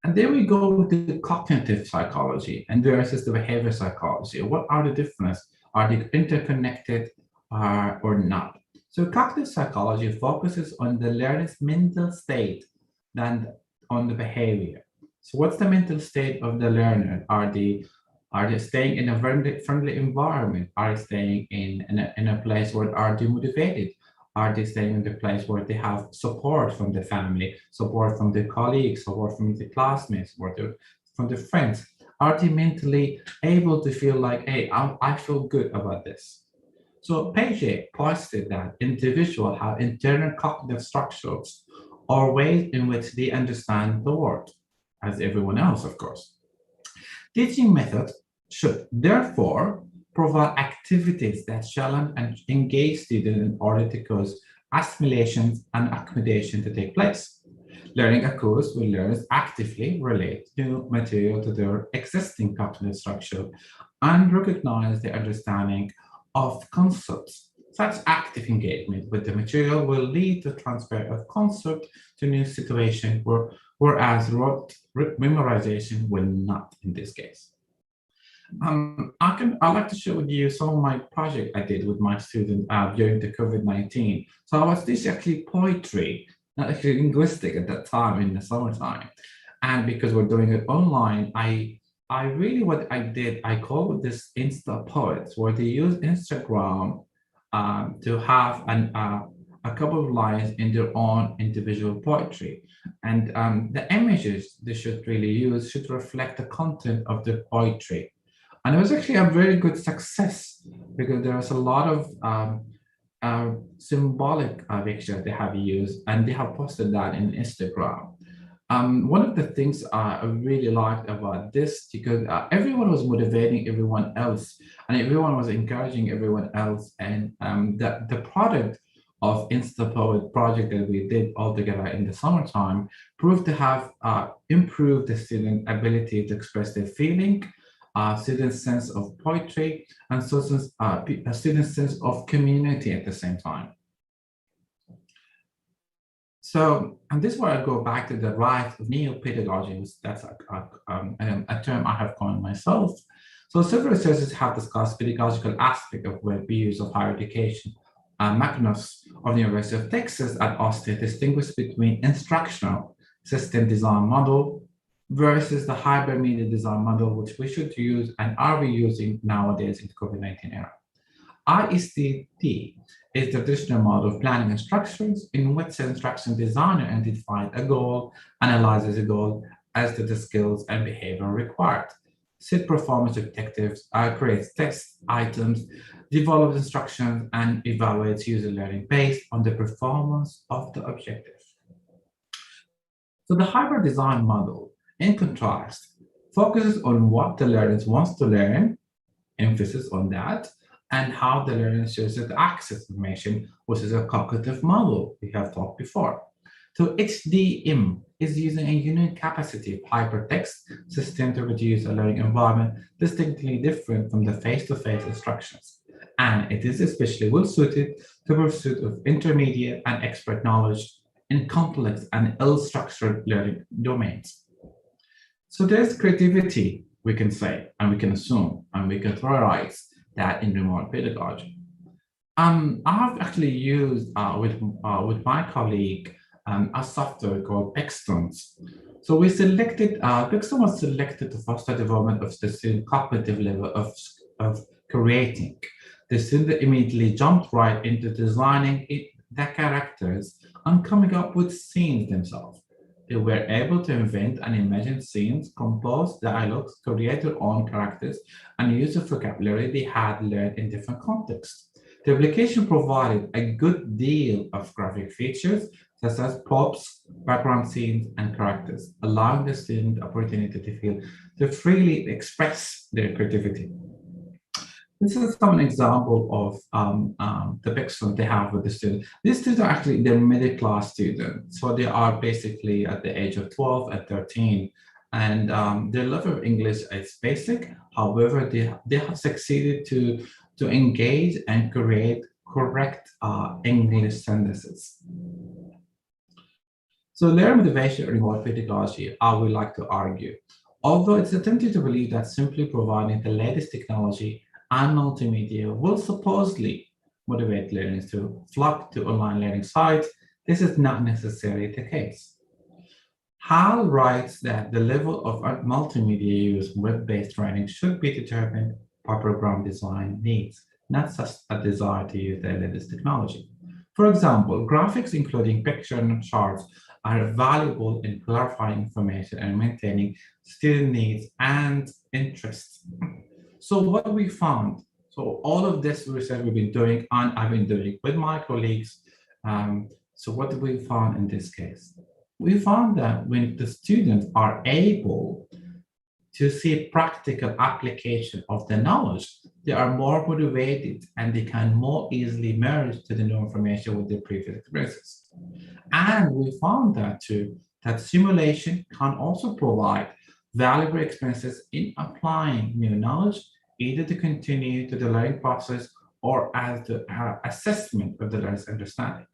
And then we go with the cognitive psychology and versus the behavior psychology. What are the differences? Are they interconnected or not? So cognitive psychology focuses on the learner's mental state than on the behavior. So what's the mental state of the learner? Are they staying in a friendly environment? Are they staying in a place where are they motivated? Are they staying in the place where they have support from the family, support from the colleagues, support from the classmates, support from the friends? Are they mentally able to feel like, hey, I feel good about this? So Piaget posited that individuals have internal cognitive structures or ways in which they understand the world, as everyone else, of course. Teaching methods should therefore provide activities that challenge and engage students in order to cause assimilations and accommodation to take place. Learning occurs when learners actively relate new material to their existing cognitive structure and recognize the understanding of concepts. Such active engagement with the material will lead to transfer of concept to new situation, whereas rote memorization will not in this case. I'd like to share with you some of my project I did with my students during the COVID-19. So I was teaching actually poetry, not actually linguistic at that time in the summertime. And because we're doing it online, I really, what I did, I called this Insta Poets, where they use Instagram to have a couple of lines in their own individual poetry. And the images they should really use should reflect the content of the poetry. And it was actually a very good success because there was a lot of symbolic pictures they have used, and they have posted that in Instagram. One of the things I really liked about this, because everyone was motivating everyone else and everyone was encouraging everyone else, and the product of InstaPoet project that we did all together in the summertime proved to have improved the student ability to express their feeling, students' sense of poetry, and students' sense of community at the same time. So, and this is where I go back to the rise of neo-pedagogy. That's a term I have coined myself. So several researchers have discussed pedagogical aspect of web use of higher education. Magnus of the University of Texas at Austin distinguished between instructional system design model versus the hybrid media design model, which we should use and are we using nowadays in the COVID-19 era. ISTT is the traditional model of planning instructions in which the instruction designer identifies a goal, analyzes a goal as to the skills and behavior required, set performance objectives, creates test items, develops instructions, and evaluates user learning based on the performance of the objective. So the hybrid design model, in contrast, focuses on what the learner wants to learn, emphasis on that, and how the learner chooses to access information, which is a cognitive model we have talked before. So HDM is using a unique capacity hypertext system to produce a learning environment distinctly different from the face-to-face instructions. And it is especially well suited to pursuit of intermediate and expert knowledge in complex and ill-structured learning domains. So there's creativity, we can say, and we can assume, and we can theorize that in remote pedagogy. I have actually used with my colleague a software called Pextons. So we selected, Pexton was selected to foster development of the student cognitive level of creating. The student immediately jumped right into designing the characters and coming up with scenes themselves. They were able to invent and imagine scenes, compose dialogues, create their own characters, and use the vocabulary they had learned in different contexts. The application provided a good deal of graphic features, such as props, background scenes, and characters, allowing the student the opportunity to freely express their creativity. This is some example of the background they have with the students. These students are actually they're middle class students. So they are basically at the age of 12 and 13. And their level of English is basic. However, they have succeeded to engage and create correct English sentences. So learner motivation in remote pedagogy, I would like to argue. Although it's attempted to believe that simply providing the latest technology and multimedia will supposedly motivate learners to flock to online learning sites, this is not necessarily the case. Hal writes that the level of multimedia use in web-based training should be determined by program design needs, not just a desire to use the latest technology. For example, graphics including picture and charts are valuable in clarifying information and maintaining student needs and interests. So what we found, so all of this research we've been doing and I've been doing with my colleagues. So what did we find in this case? We found that when the students are able to see practical application of the knowledge, they are more motivated and they can more easily merge to the new information with their previous experiences. And we found that too, that simulation can also provide valuable experiences in applying new knowledge, either to continue to the learning process or as the assessment of the learner's understanding.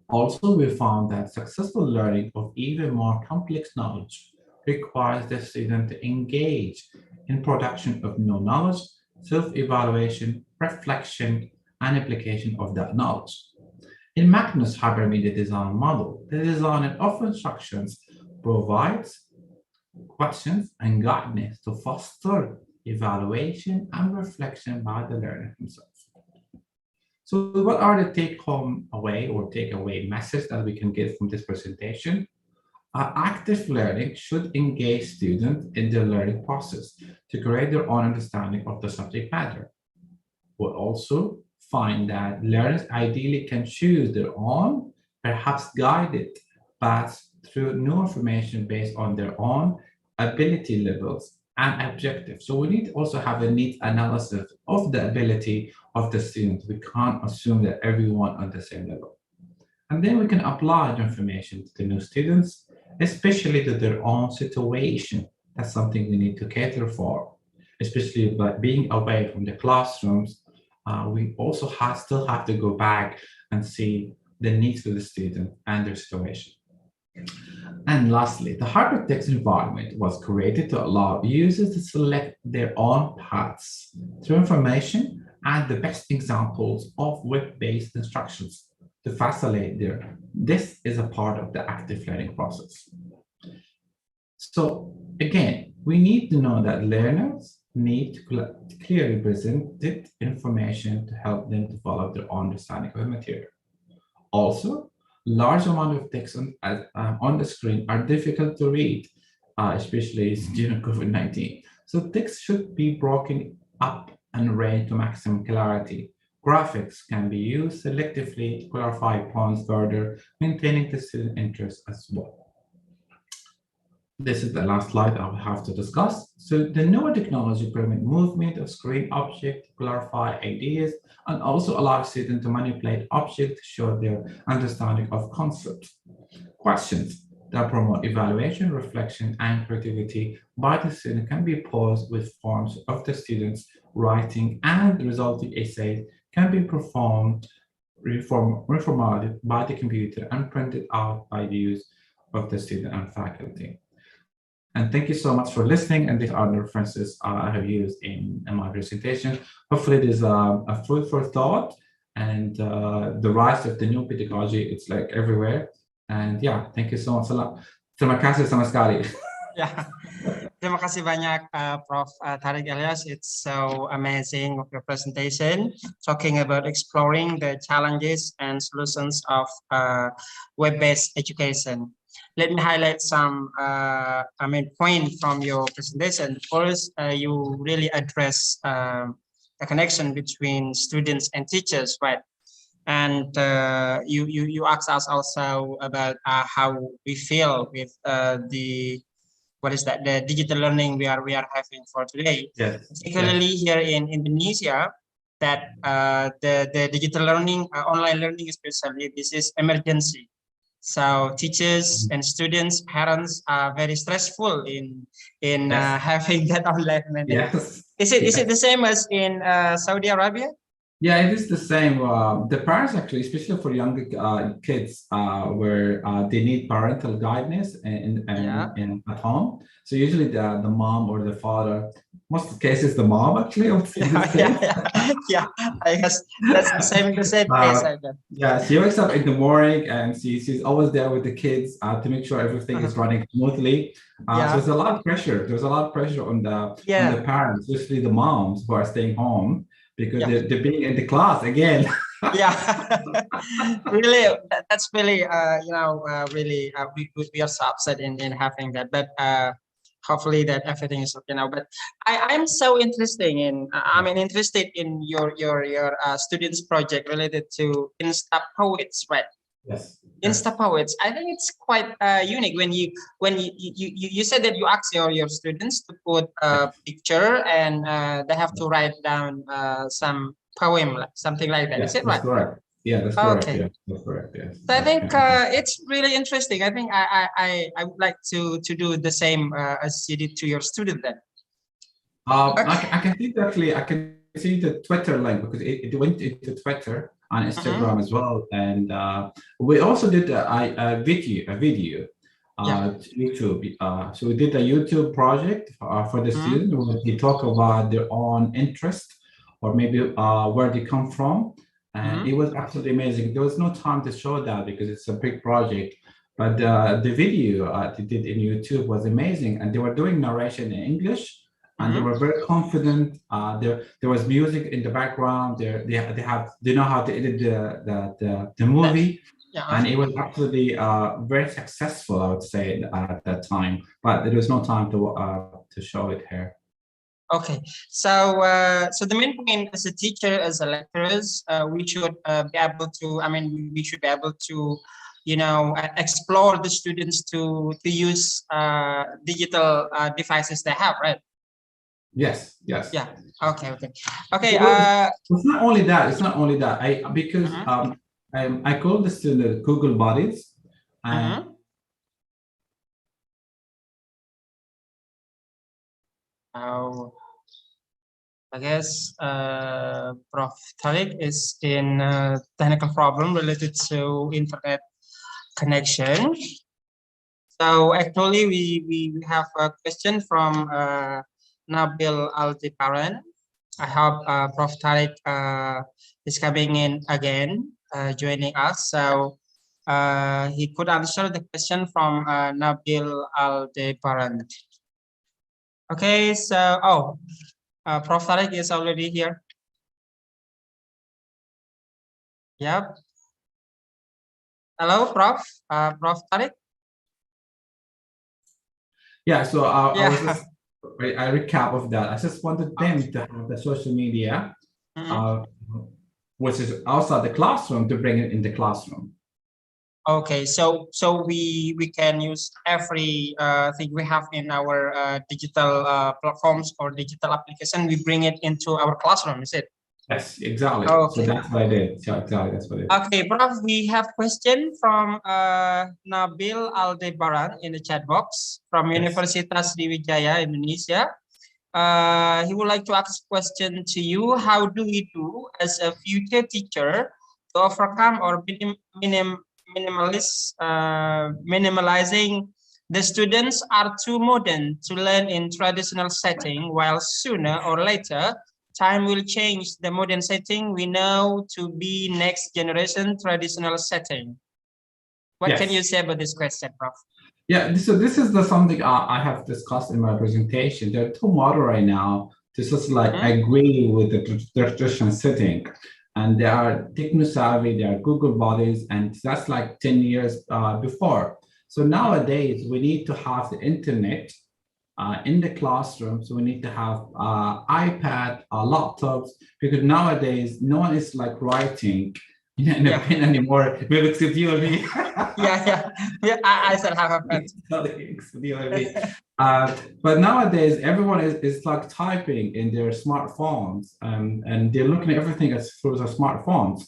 Also, we found that successful learning of even more complex knowledge requires the student to engage in production of new knowledge, self-evaluation, reflection, and application of that knowledge. In Magnus' hypermedia design model, the designer of instructions provides questions and guidance to foster evaluation and reflection by the learner himself. So what are the take-home away or takeaway message that we can get from this presentation? Active learning should engage students in the learning process to create their own understanding of the subject matter. We'll also find that learners ideally can choose their own, perhaps guided paths through new information based on their own ability levels and objectives. So we need to also have a neat analysis of the ability of the students. We can't assume that everyone on the same level. And then we can apply the information to the new students, especially to their own situation. That's something we need to cater for, especially by being away from the classrooms. We also still have to go back and see the needs of the student and their situation. And lastly, the hypertext environment was created to allow users to select their own paths through information and the best examples of web-based instructions to facilitate there. This is a part of the active learning process. So again, we need to know that learners need to clearly presented information to help them develop their own understanding of the material. Also, large amount of text on the screen are difficult to read, especially during COVID-19. So text should be broken up and read to maximum clarity. Graphics can be used selectively to clarify points further, maintaining the student interest as well. This is the last slide I will have to discuss. So the newer technology permit movement of screen object to clarify ideas and also allow students to manipulate objects to show their understanding of concepts. Questions that promote evaluation, reflection, and creativity by the student can be posed with forms of the students writing, and the resulting essays can be reformatted by the computer and printed out by the use of the student and faculty. And thank you so much for listening. And these are the references I have used in my presentation. Hopefully there's a food for thought, and the rise of the new pedagogy, it's like everywhere. And yeah, thank you so much. Terima kasih sama sekali. Yeah. Terima kasih banyak, Prof. Tariq Elias. It's so amazing of your presentation, talking about exploring the challenges and solutions of web-based education. Let me highlight some point from your presentation. First, you really address the connection between students and teachers, right? And you asked us also about how we feel with the digital learning we are having for today. Yes. Particularly here in Indonesia, that the digital learning, online learning especially, this is emergency. So teachers and students, parents are very stressful in having that online learning. Yes. Is it the same as in Saudi Arabia? Yeah, it is the same. The parents actually, especially for younger kids, where they need parental guidance at home. So usually the mom or the father, most of the cases the mom actually. Yeah, I guess that's the same case. Yeah, she wakes up in the morning and she's always there with the kids to make sure everything is running smoothly. So there's a lot of pressure. There's a lot of pressure on the parents, especially the moms who are staying home, because they're being in the class again. Yeah, really, that's really, really, we are so upset in having that, but hopefully that everything is okay now. But I'm so interested in your students project related to Insta Poets, right? Yes. Insta Poets. I think it's quite unique when you said that you ask your students to put a picture and they have to write down some poem, like something like that. Yes, Is it that's right? correct. Yeah, that's correct. Okay. Yeah, that's correct. Yes. So I think it's really interesting. I think I would like to do the same as you did to your student then. I can see actually. I can see the Twitter link because it went into Twitter and Instagram as well, and we also did a video to YouTube. So we did a YouTube project for the students where they talk about their own interest or maybe where they come from, and it was absolutely amazing. There was no time to show that because it's a big project, but the video they did in YouTube was amazing, and they were doing narration in English. And they were very confident. There was music in the background. They know how to edit the movie, and it was absolutely very successful, I would say, at that time. But there was no time to show it here. Okay, so so the main point as a teacher, as a lecturers, we should be able to. I mean, we should be able to, explore the students to use digital devices they have, right? Yes. Yes. Yeah. Okay. Okay. It's not only that. It's not only that. I call the student Google buddies. I guess Prof. Tariq is in a technical problem related to internet connection. So actually, we have a question from Nabil Aldebaran. I hope Prof. Tariq is coming in again, joining us. So he could answer the question from Nabil Aldebaran. Okay, so Prof. Tariq is already here. Yep. Hello, Prof. Prof. Tariq. Yeah. So I recap of that. I just wanted them to have the social media, which is outside the classroom, to bring it in the classroom. Okay, so we can use every thing we have in our digital platforms or digital application. We bring it into our classroom, is it? Yes, exactly. Okay. So that's what I did. So exactly, that's what I did. Okay, Prof, we have question from Nabil Aldebaran in the chat box from Universitas Sriwijaya, Indonesia. He would like to ask a question to you. How do we do as a future teacher to overcome or minimalizing the students are too modern to learn in traditional setting, while sooner or later time will change the modern setting we know to be next generation traditional setting? What can you say about this question, Prof? Yeah, so this is something I have discussed in my presentation. They're too modern right now to just like agree with the traditional setting. And they are techno-savvy, they are Google buddies, and that's like 10 years before. So nowadays, we need to have the internet in the classroom. So we need to have iPad, laptops, because nowadays, no one is like writing in a pen anymore, maybe except you and me. yeah, I still have a pen. But nowadays, everyone is like typing in their smartphones, and they're looking at everything through their smartphones.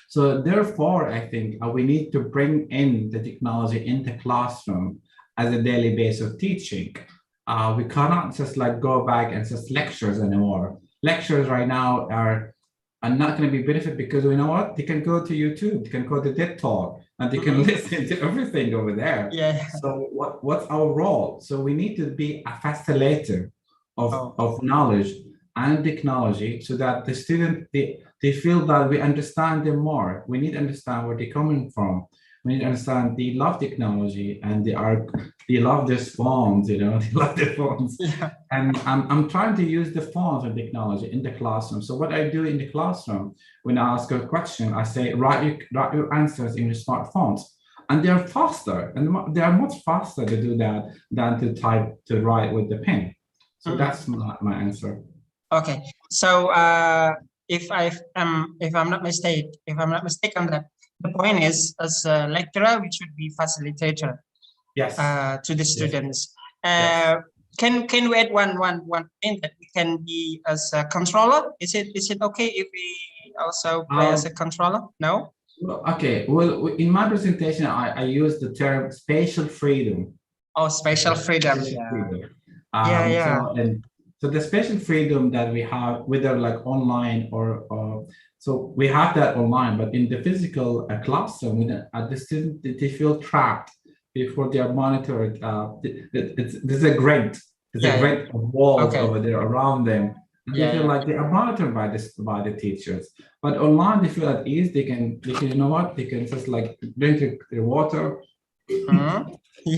So therefore, I think we need to bring in the technology in the classroom as a daily base of teaching. We cannot just like go back and just lectures anymore. Lectures right now are not going to be benefit because you know what? They can go to YouTube, they can go to TED Talk, and they can listen to everything over there. Yeah. So what's our role? So we need to be a facilitator of knowledge and technology so that the student, they feel that we understand them more. We need to understand where they're coming from. we need to understand they love technology and they love their phones, they love their phones. Yeah. And I'm trying to use the phones and technology in the classroom. So what I do in the classroom, when I ask a question, I say, write your answers in your smartphones. And they're faster, and they are much faster to do that than to write with the pen. So that's my answer. Okay. So if I'm not mistaken, that the point is, as a lecturer, we should be facilitator. Yes. To the students. Yes. Can we add one thing that we can be as a controller? Is it okay if we also play as a controller? No. Okay. Well, in my presentation, I use the term spatial freedom. Oh, spatial freedom. So the spatial freedom that we have, whether like online or so we have that online, but in the physical classroom, the student they feel trapped before they are monitored. There's a great walls over there around them. And they feel like they are monitored by the teachers. But online, they feel at ease. They can you know what? They can just like drink their water. They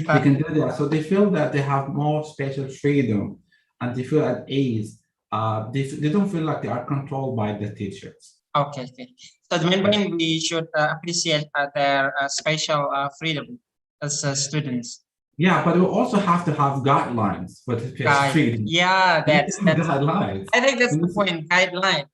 can do that. So they feel that they have more spatial freedom, and they feel at ease. They don't feel like they are controlled by the teachers. Okay. So the main point, we should appreciate their spatial freedom as students. Yeah, but we also have to have guidelines for the spatial freedom. Yeah, that's guidelines. I think that's the point. Guideline.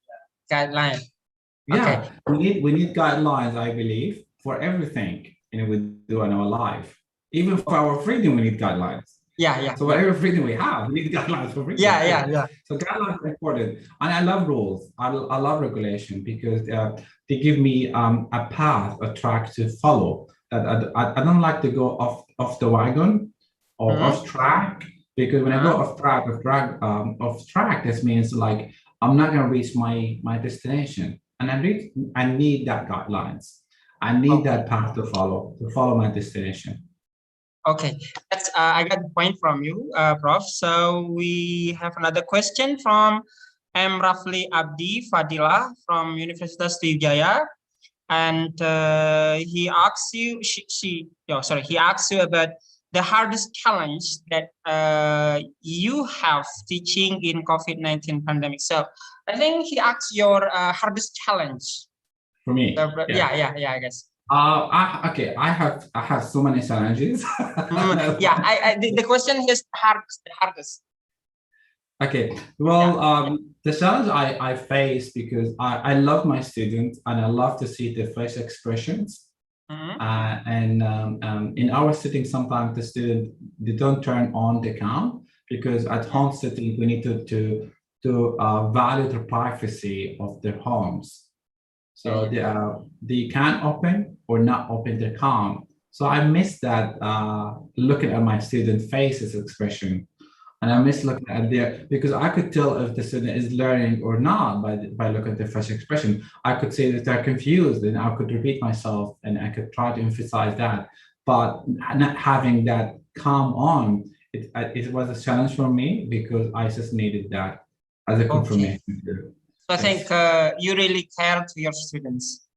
Yeah, okay. we need guidelines, I believe, for everything we do in our life. Even for our freedom, we need guidelines. Yeah. So whatever freedom we have, we need guidelines for freedom. Yeah. So guidelines are important, and I love rules. I love regulation because they give me a path, a track to follow. That I don't like to go off the wagon or off track, because when I go off track, this means like I'm not going to reach my destination, and I need that guidelines. I need that path to follow my destination. Okay, that's I got the point from you, Prof. So we have another question from M. Rafli Abdi Fadila from Universitas Sriwijaya, and he asks you, he asks you about the hardest challenge that you have teaching in COVID-19 pandemic. So I think he asks your hardest challenge. For me? Yeah, I guess. Okay, I have so many challenges. The question is the hardest. Okay, well, the challenge I face, because I love my students and I love to see their face expressions. And in our setting, sometimes the student, they don't turn on the cam, because at home setting we need to value the privacy of their homes. So they can open or not open the cam. So I miss that looking at my student faces expression. And I miss looking at because I could tell if the student is learning or not by looking at their facial expression. I could say that they're confused, and I could repeat myself, and I could try to emphasize that. But not having that calm on, it was a challenge for me, because I just needed that as a confirmation. So I think you really care to your students.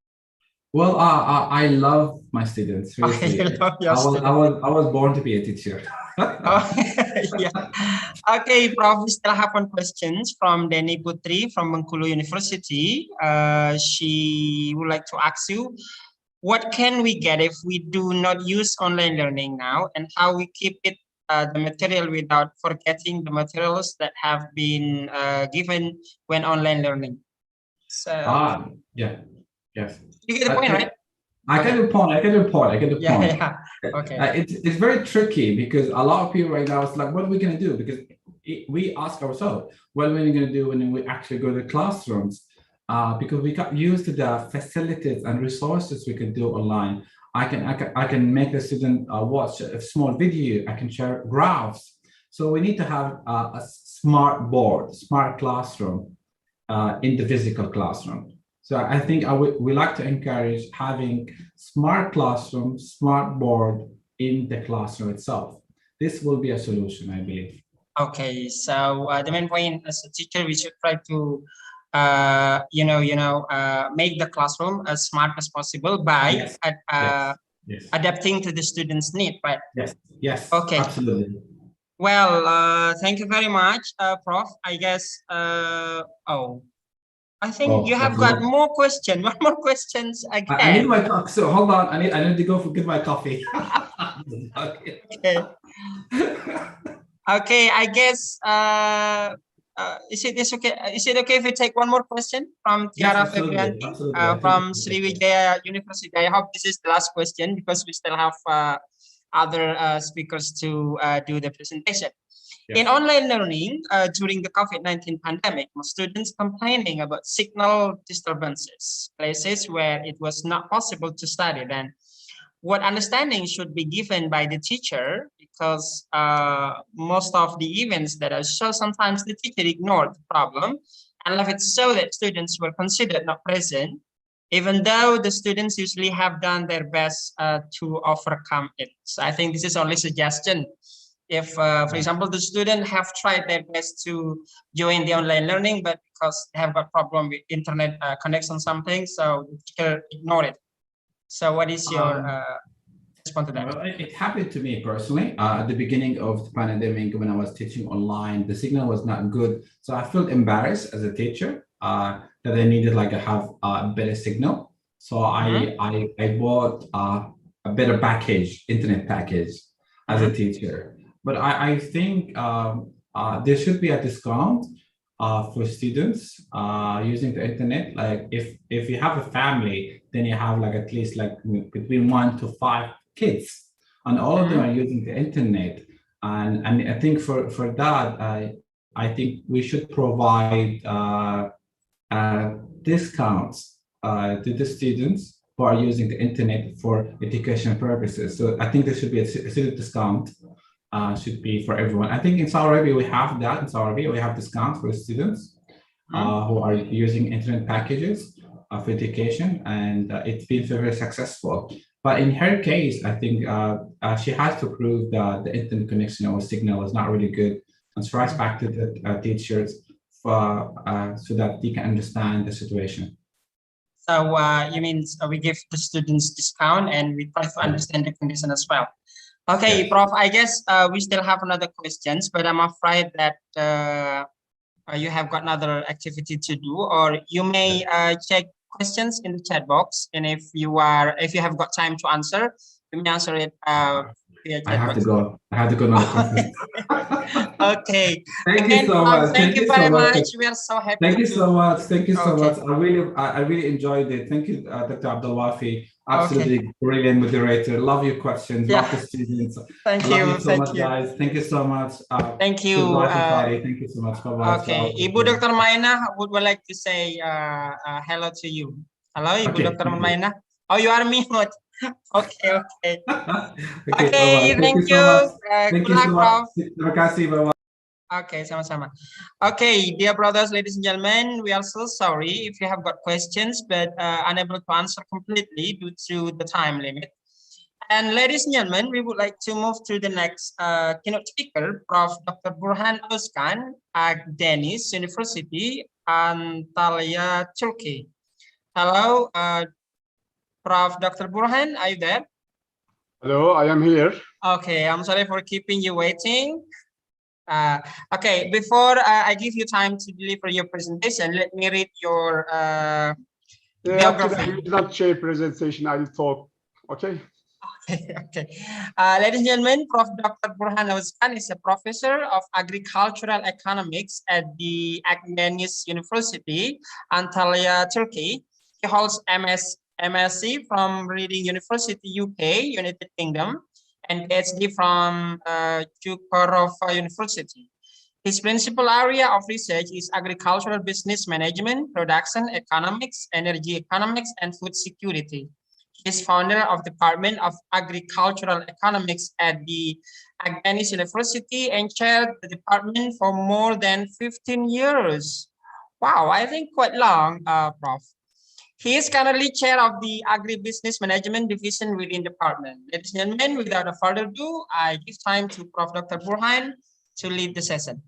Well, I love my students. Seriously. I was born to be a teacher. Okay, Prof. We still have one question from Denny Putri from Bengkulu University. She would like to ask you, what can we get if we do not use online learning now, and how we keep it the material without forgetting the materials that have been given when online learning? So yes. You get the point, right? I get the point. Yeah. Okay. It's very tricky, because a lot of people right now is like, what are we going to do? Because we ask ourselves, what are we going to do when we actually go to the classrooms? Because we got used to the facilities and resources we can do online. I can make the student watch a small video. I can share graphs. So we need to have a smart board, smart classroom in the physical classroom. So I think we like to encourage having smart classroom, smart board in the classroom itself. This will be a solution, I believe. Okay, so the main point as a teacher, we should try to make the classroom as smart as possible by Yes. adapting to the students' need, right? Yes. Yes. Okay. Absolutely. Well, thank you very much, Prof. I guess, I think you have got more questions. One more questions I need again. my coffee. So hold on. I need to go get my coffee. Okay. Okay. Okay, I guess, is it okay? Is it okay if we take one more question from Tiara Febrianti from Sriwijaya University? I hope this is the last question because we still have other speakers to do the presentation. Yes. In online learning during the COVID-19 pandemic, students complaining about signal disturbances, places where it was not possible to study. Then, what understanding should be given by the teacher? Because most of the events that I show, sometimes the teacher ignored the problem and left it so that students were considered not present, even though the students usually have done their best to overcome it. So I think this is only suggestion. If, for example, the student have tried their best to join the online learning, but because they have got problem with internet connection something, so the teacher ignored it. So what is your response to that? Well, it happened to me personally at the beginning of the pandemic when I was teaching online. The signal was not good, so I felt embarrassed as a teacher that I needed like to have a better signal. So I bought a better package, internet package, as a teacher. But I think there should be a discount for students using the internet. Like if you have a family, then you have like at least like between 1 to 5 kids, and all of them are using the internet. And I think for that, I think we should provide discounts to the students who are using the internet for education purposes. So I think there should be a student discount. Should be for everyone. I think in Saudi Arabia we have that. In Saudi Arabia we have discounts for students who are using internet packages for education, and it's been very successful. But in her case, I think she has to prove that the internet connection or signal is not really good, and she writes back to the teachers so that they can understand the situation. So you mean we give the students discount and we try to understand the condition as well. Okay, yes. Prof, I guess we still have another questions, but I'm afraid that you have got another activity to do, or you may check questions in the chat box, and if you have got time to answer, you may answer it via chat box. I have to go now. Okay. Thank you so much. Thank you very much. We are so happy. Thank you so much. Thank you so much. I really enjoyed it. Thank you, Dr. Abdul Wafi. Absolutely brilliant moderator. Love your questions. Love the students. Thank you so much, guys. Thank you so much. Thank you. Thank you so much. Bye-bye. Okay. Ibu Dr. Maina would like to say hello to you. Hello, Ibu Dr. Maina. Oh, you are mute. Okay. Okay, thank you. Good luck, Prof. Terima kasih. Bye-bye. Okay, sama-sama. Okay, dear brothers, ladies and gentlemen, we are so sorry if you have got questions, but unable to answer completely due to the time limit. And ladies and gentlemen, we would like to move to the next keynote speaker, Prof. Dr. Burhan Özkan, Akdeniz University, Antalya, Turkey. Hello, Prof. Dr. Burhan, are you there? Hello, I am here. Okay, I'm sorry for keeping you waiting. Okay, before I give you time to deliver your presentation, let me read your biography. I will not share presentation, I will talk. Okay. Okay. Ladies and gentlemen, Prof. Dr. Burhan Özkan is a professor of agricultural economics at the Akdeniz University, Antalya, Turkey. He holds MSc from Reading University, UK, United Kingdom, and PhD from COROLLA University. His principal area of research is agricultural business management, production economics, energy economics, and food security. He is founder of the Department of Agricultural Economics at the Akdeniz University and chaired the department for more than 15 years. Wow, I think quite long, Prof. He is currently chair of the Agribusiness Management Division within the department. Ladies and gentlemen, without further ado, I give time to Prof. Dr. Burhan to lead the session.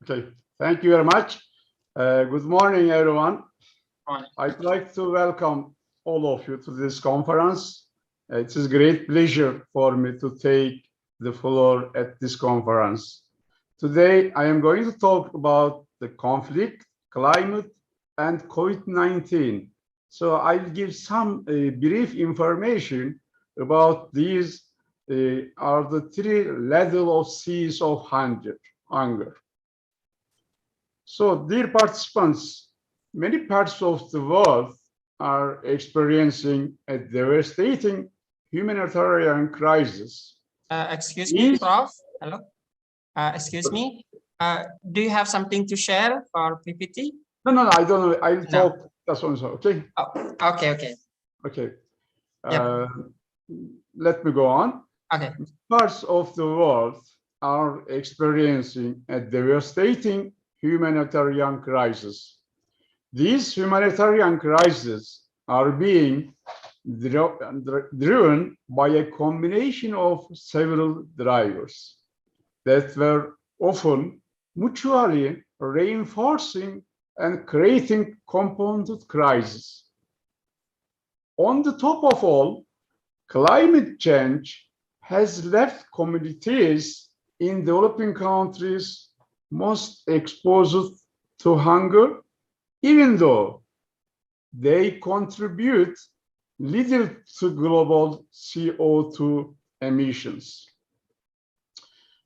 Okay, thank you very much. Good morning, everyone. Morning. I'd like to welcome all of you to this conference. It is a great pleasure for me to take the floor at this conference. Today, I am going to talk about the conflict, climate, and COVID-19. So I'll give some brief information about these are the three levels of C's of hunger. So, dear participants, many parts of the world are experiencing a devastating humanitarian crisis. Excuse me, Prof. Hello. Excuse me. Do you have something to share for PPT? No, I don't know. I'll talk. That's one. Okay. Oh, okay. Okay. Yep. Let me go on. Okay. Parts of the world are experiencing a devastating humanitarian crisis. These humanitarian crises are being driven by a combination of several drivers that were often mutually reinforcing and creating compounded crises. On the top of all, climate change has left communities in developing countries most exposed to hunger, even though they contribute little to global CO2 emissions.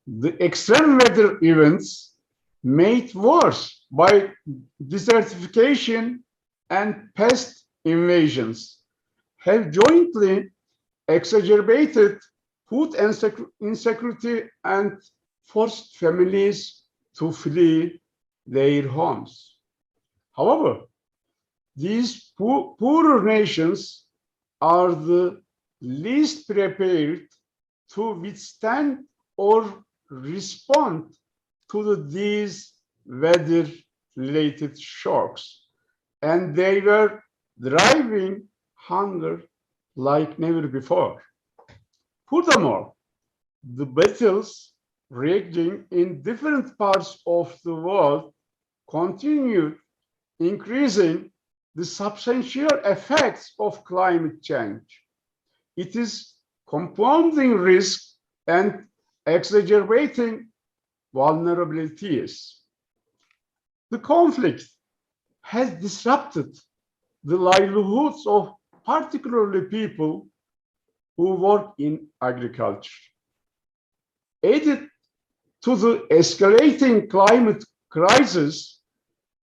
The extreme weather events made worse by desertification and pest invasions have jointly exacerbated food insecurity and forced families to flee their homes. However, these poorer nations are the least prepared to withstand or respond to these weather-related shocks, and they were driving hunger like never before. Furthermore, the battles raging in different parts of the world continued increasing the substantial effects of climate change. It is compounding risk and exacerbating vulnerabilities. The conflict has disrupted the livelihoods of particularly people who work in agriculture. Added to the escalating climate crisis,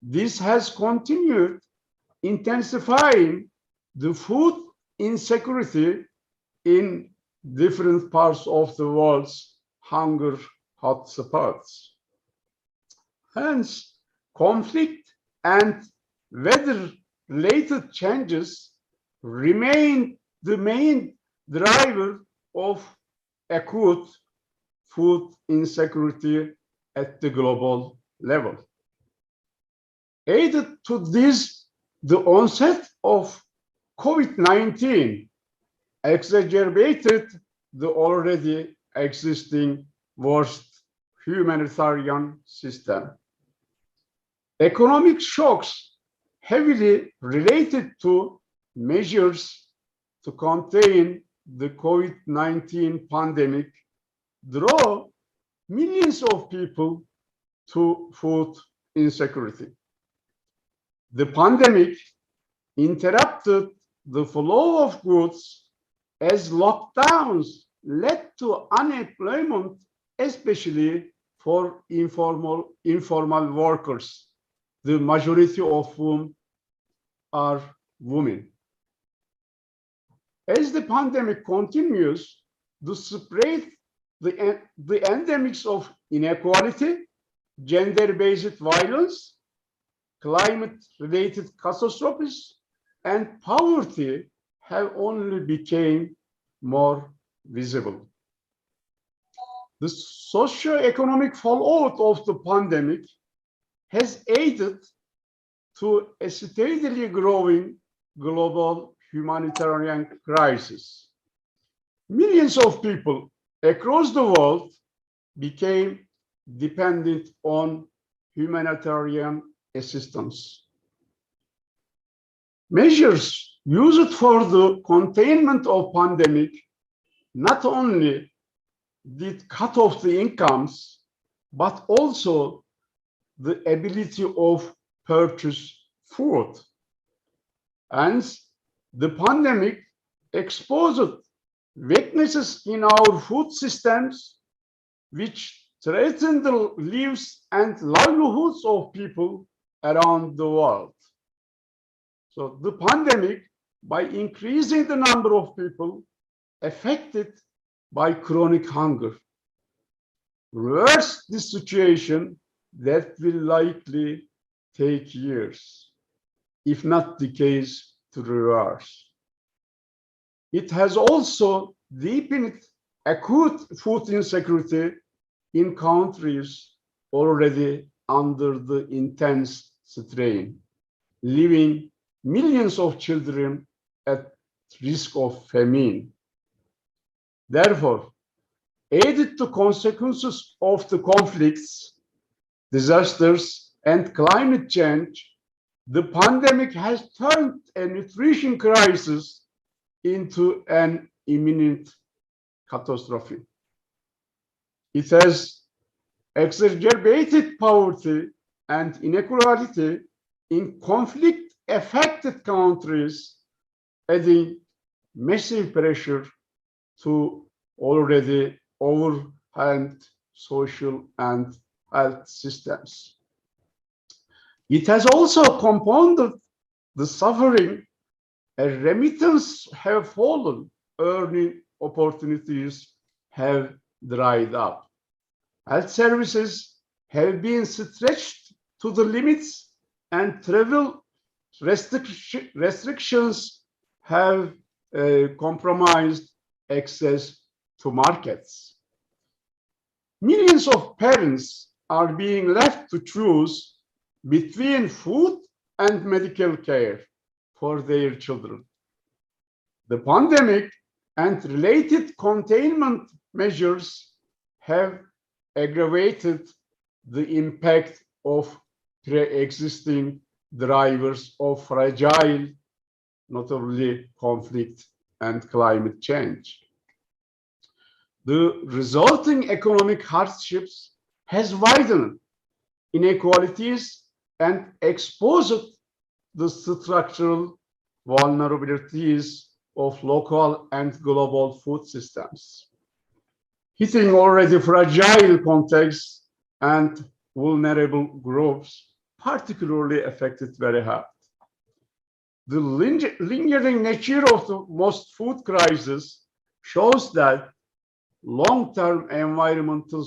this has continued intensifying the food insecurity in different parts of the world's hunger hotspots. Hence, conflict and weather-related changes remain the main driver of acute food insecurity at the global level. Added to this, the onset of COVID-19 exacerbated the already existing worst humanitarian system. Economic shocks heavily related to measures to contain the COVID-19 pandemic draw millions of people to food insecurity. The pandemic interrupted the flow of goods as lockdowns led to unemployment, especially for informal workers, the majority of whom are women. As the pandemic continues to spread, the endemics of inequality, gender-based violence, climate-related catastrophes, and poverty have only become more visible. The socio-economic fallout of the pandemic has aided to a steadily growing global humanitarian crisis. Millions of people across the world became dependent on humanitarian assistance. Measures used for the containment of pandemic not only did cut off the incomes, but also the ability of purchase food. And the pandemic exposed weaknesses in our food systems, which threaten the lives and livelihoods of people around the world. So the pandemic, by increasing the number of people affected by chronic hunger, reverse this situation that will likely take years, if not decades, to reverse. It has also deepened acute food insecurity in countries already under the intense strain, leaving millions of children at risk of famine. Therefore, added to consequences of the conflicts, disasters, and climate change, the pandemic has turned a nutrition crisis into an imminent catastrophe. It has exacerbated poverty and inequality in conflict-affected countries, adding massive pressure to already overwhelmed social and health systems. It has also compounded the suffering as remittances have fallen, earning opportunities have dried up. Health services have been stretched to the limits, and travel restrictions have compromised access to markets. Millions of parents are being left to choose between food and medical care for their children. The pandemic and related containment measures have aggravated the impact of pre-existing drivers of fragile, notably conflict and climate change. The resulting economic hardships has widened inequalities and exposed the structural vulnerabilities of local and global food systems, hitting already fragile contexts and vulnerable groups, particularly affected very hard. The lingering nature of the most food crisis shows that long-term environmental,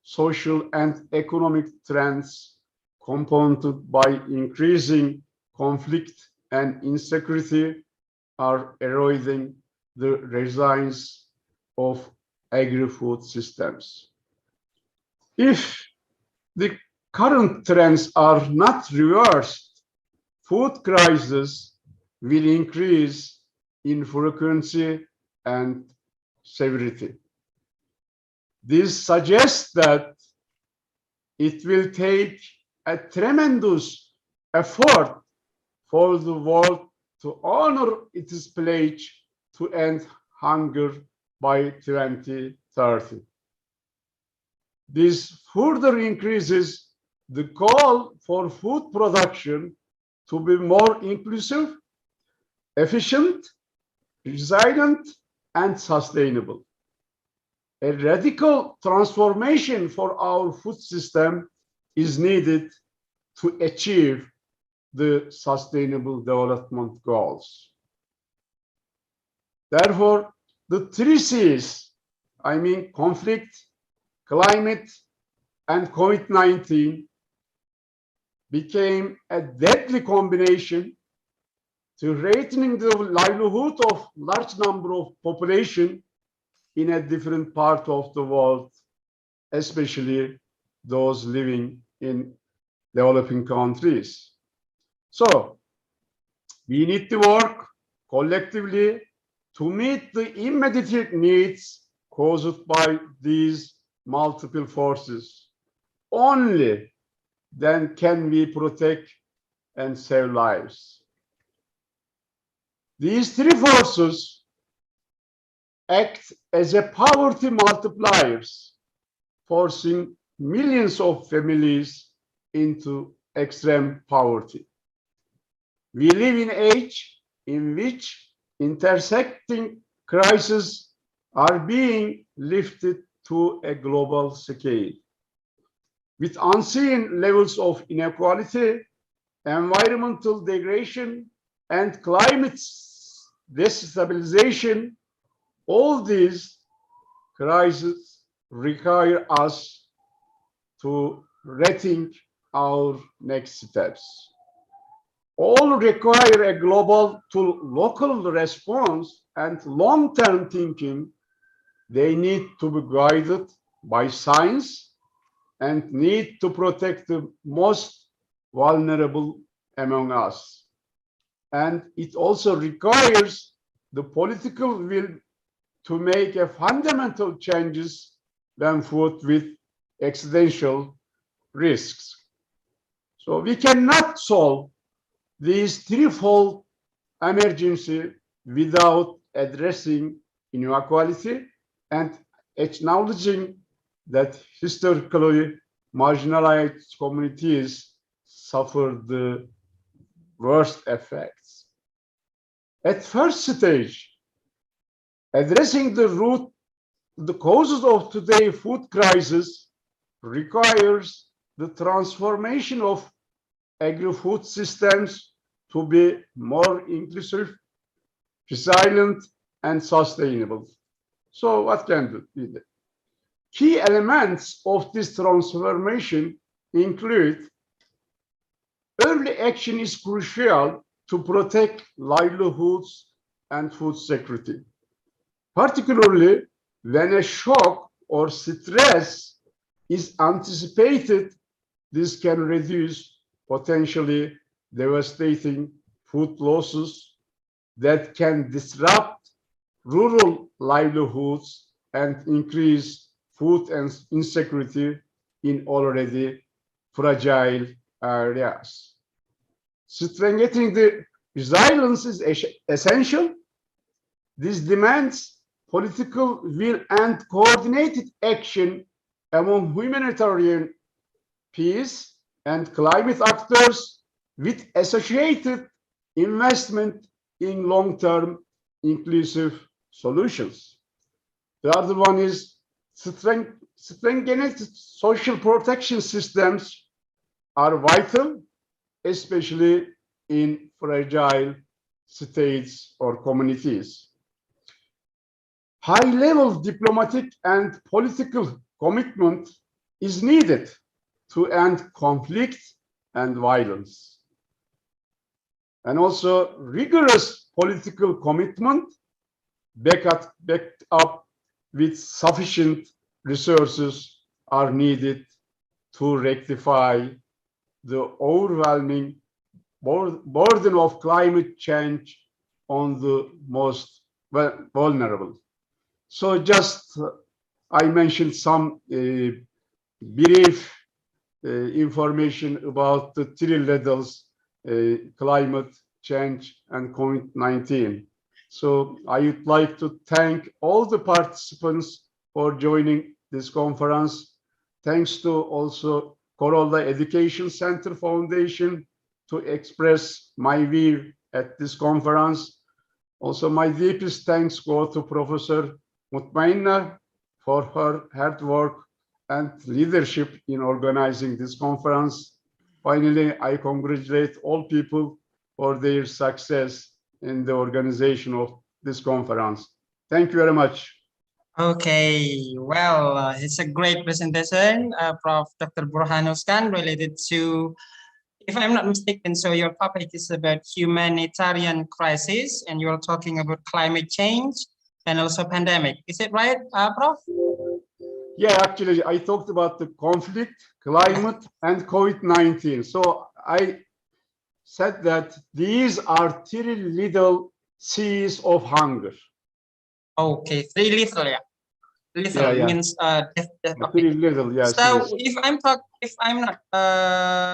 social, and economic trends compounded by increasing conflict and insecurity are eroding the resilience of agri-food systems. If the current trends are not reversed, food crises will increase in frequency and severity. This suggests that it will take a tremendous effort for the world to honor its pledge to end hunger by 2030. This further increases the call for food production to be more inclusive, efficient, resilient, and sustainable. A radical transformation for our food system is needed to achieve the Sustainable Development Goals. Therefore, the three C's, I mean conflict, climate, and COVID-19, became a deadly combination, threatening the livelihood of large number of population in a different part of the world, especially those living in developing countries. So we need to work collectively to meet the immediate needs caused by these multiple forces. Only then can we protect and save lives. These three forces act as a poverty multipliers, forcing millions of families into extreme poverty. We live in an age in which intersecting crises are being lifted to a global scale. With unseen levels of inequality, environmental degradation, and climate destabilization, all these crises require us to rethink our next steps. All require a global to local response and long-term thinking. They need to be guided by science and need to protect the most vulnerable among us. And it also requires the political will to make a fundamental changes when fought with existential risks. So we cannot solve these threefold emergency without addressing inequality and acknowledging that historically marginalized communities suffer the worst effects. At first stage, addressing the causes of today's food crisis requires the transformation of agri-food systems to be more inclusive, resilient, and sustainable. So what can be the key elements of this transformation include early action is crucial to protect livelihoods and food security, particularly when a shock or stress is anticipated. This can reduce potentially devastating food losses that can disrupt rural livelihoods and increase food insecurity in already fragile areas. Strengthening the resilience is essential. This demands political will and coordinated action among humanitarian, peace, and climate actors with associated investment in long-term inclusive solutions. The other one is strengthening social protection systems are vital, especially in fragile states or communities. High-level diplomatic and political commitment is needed to end conflict and violence. And also rigorous political commitment backed up with sufficient resources are needed to rectify the overwhelming burden of climate change on the most vulnerable. So just I mentioned some brief information about the three levels, climate change and COVID-19. So I would like to thank all the participants for joining this conference. Thanks to also COROLLA Education Center Foundation to express my view at this conference. Also, my deepest thanks go to Professor Mutmainna for her hard work and leadership in organizing this conference. Finally, I congratulate all people for their success in the organization of this conference. Thank you very much. Okay, well, it's a great presentation, Prof. Dr. Burhanus Khan, related to, if I'm not mistaken, so your topic is about humanitarian crisis, and you're talking about climate change and also pandemic. Is it right, Prof? Yeah, actually, I talked about the conflict, climate, and COVID-19. So I said that these are three little C's of hunger. Okay, three little, yeah. Little means okay. Three little, yes. So if I'm not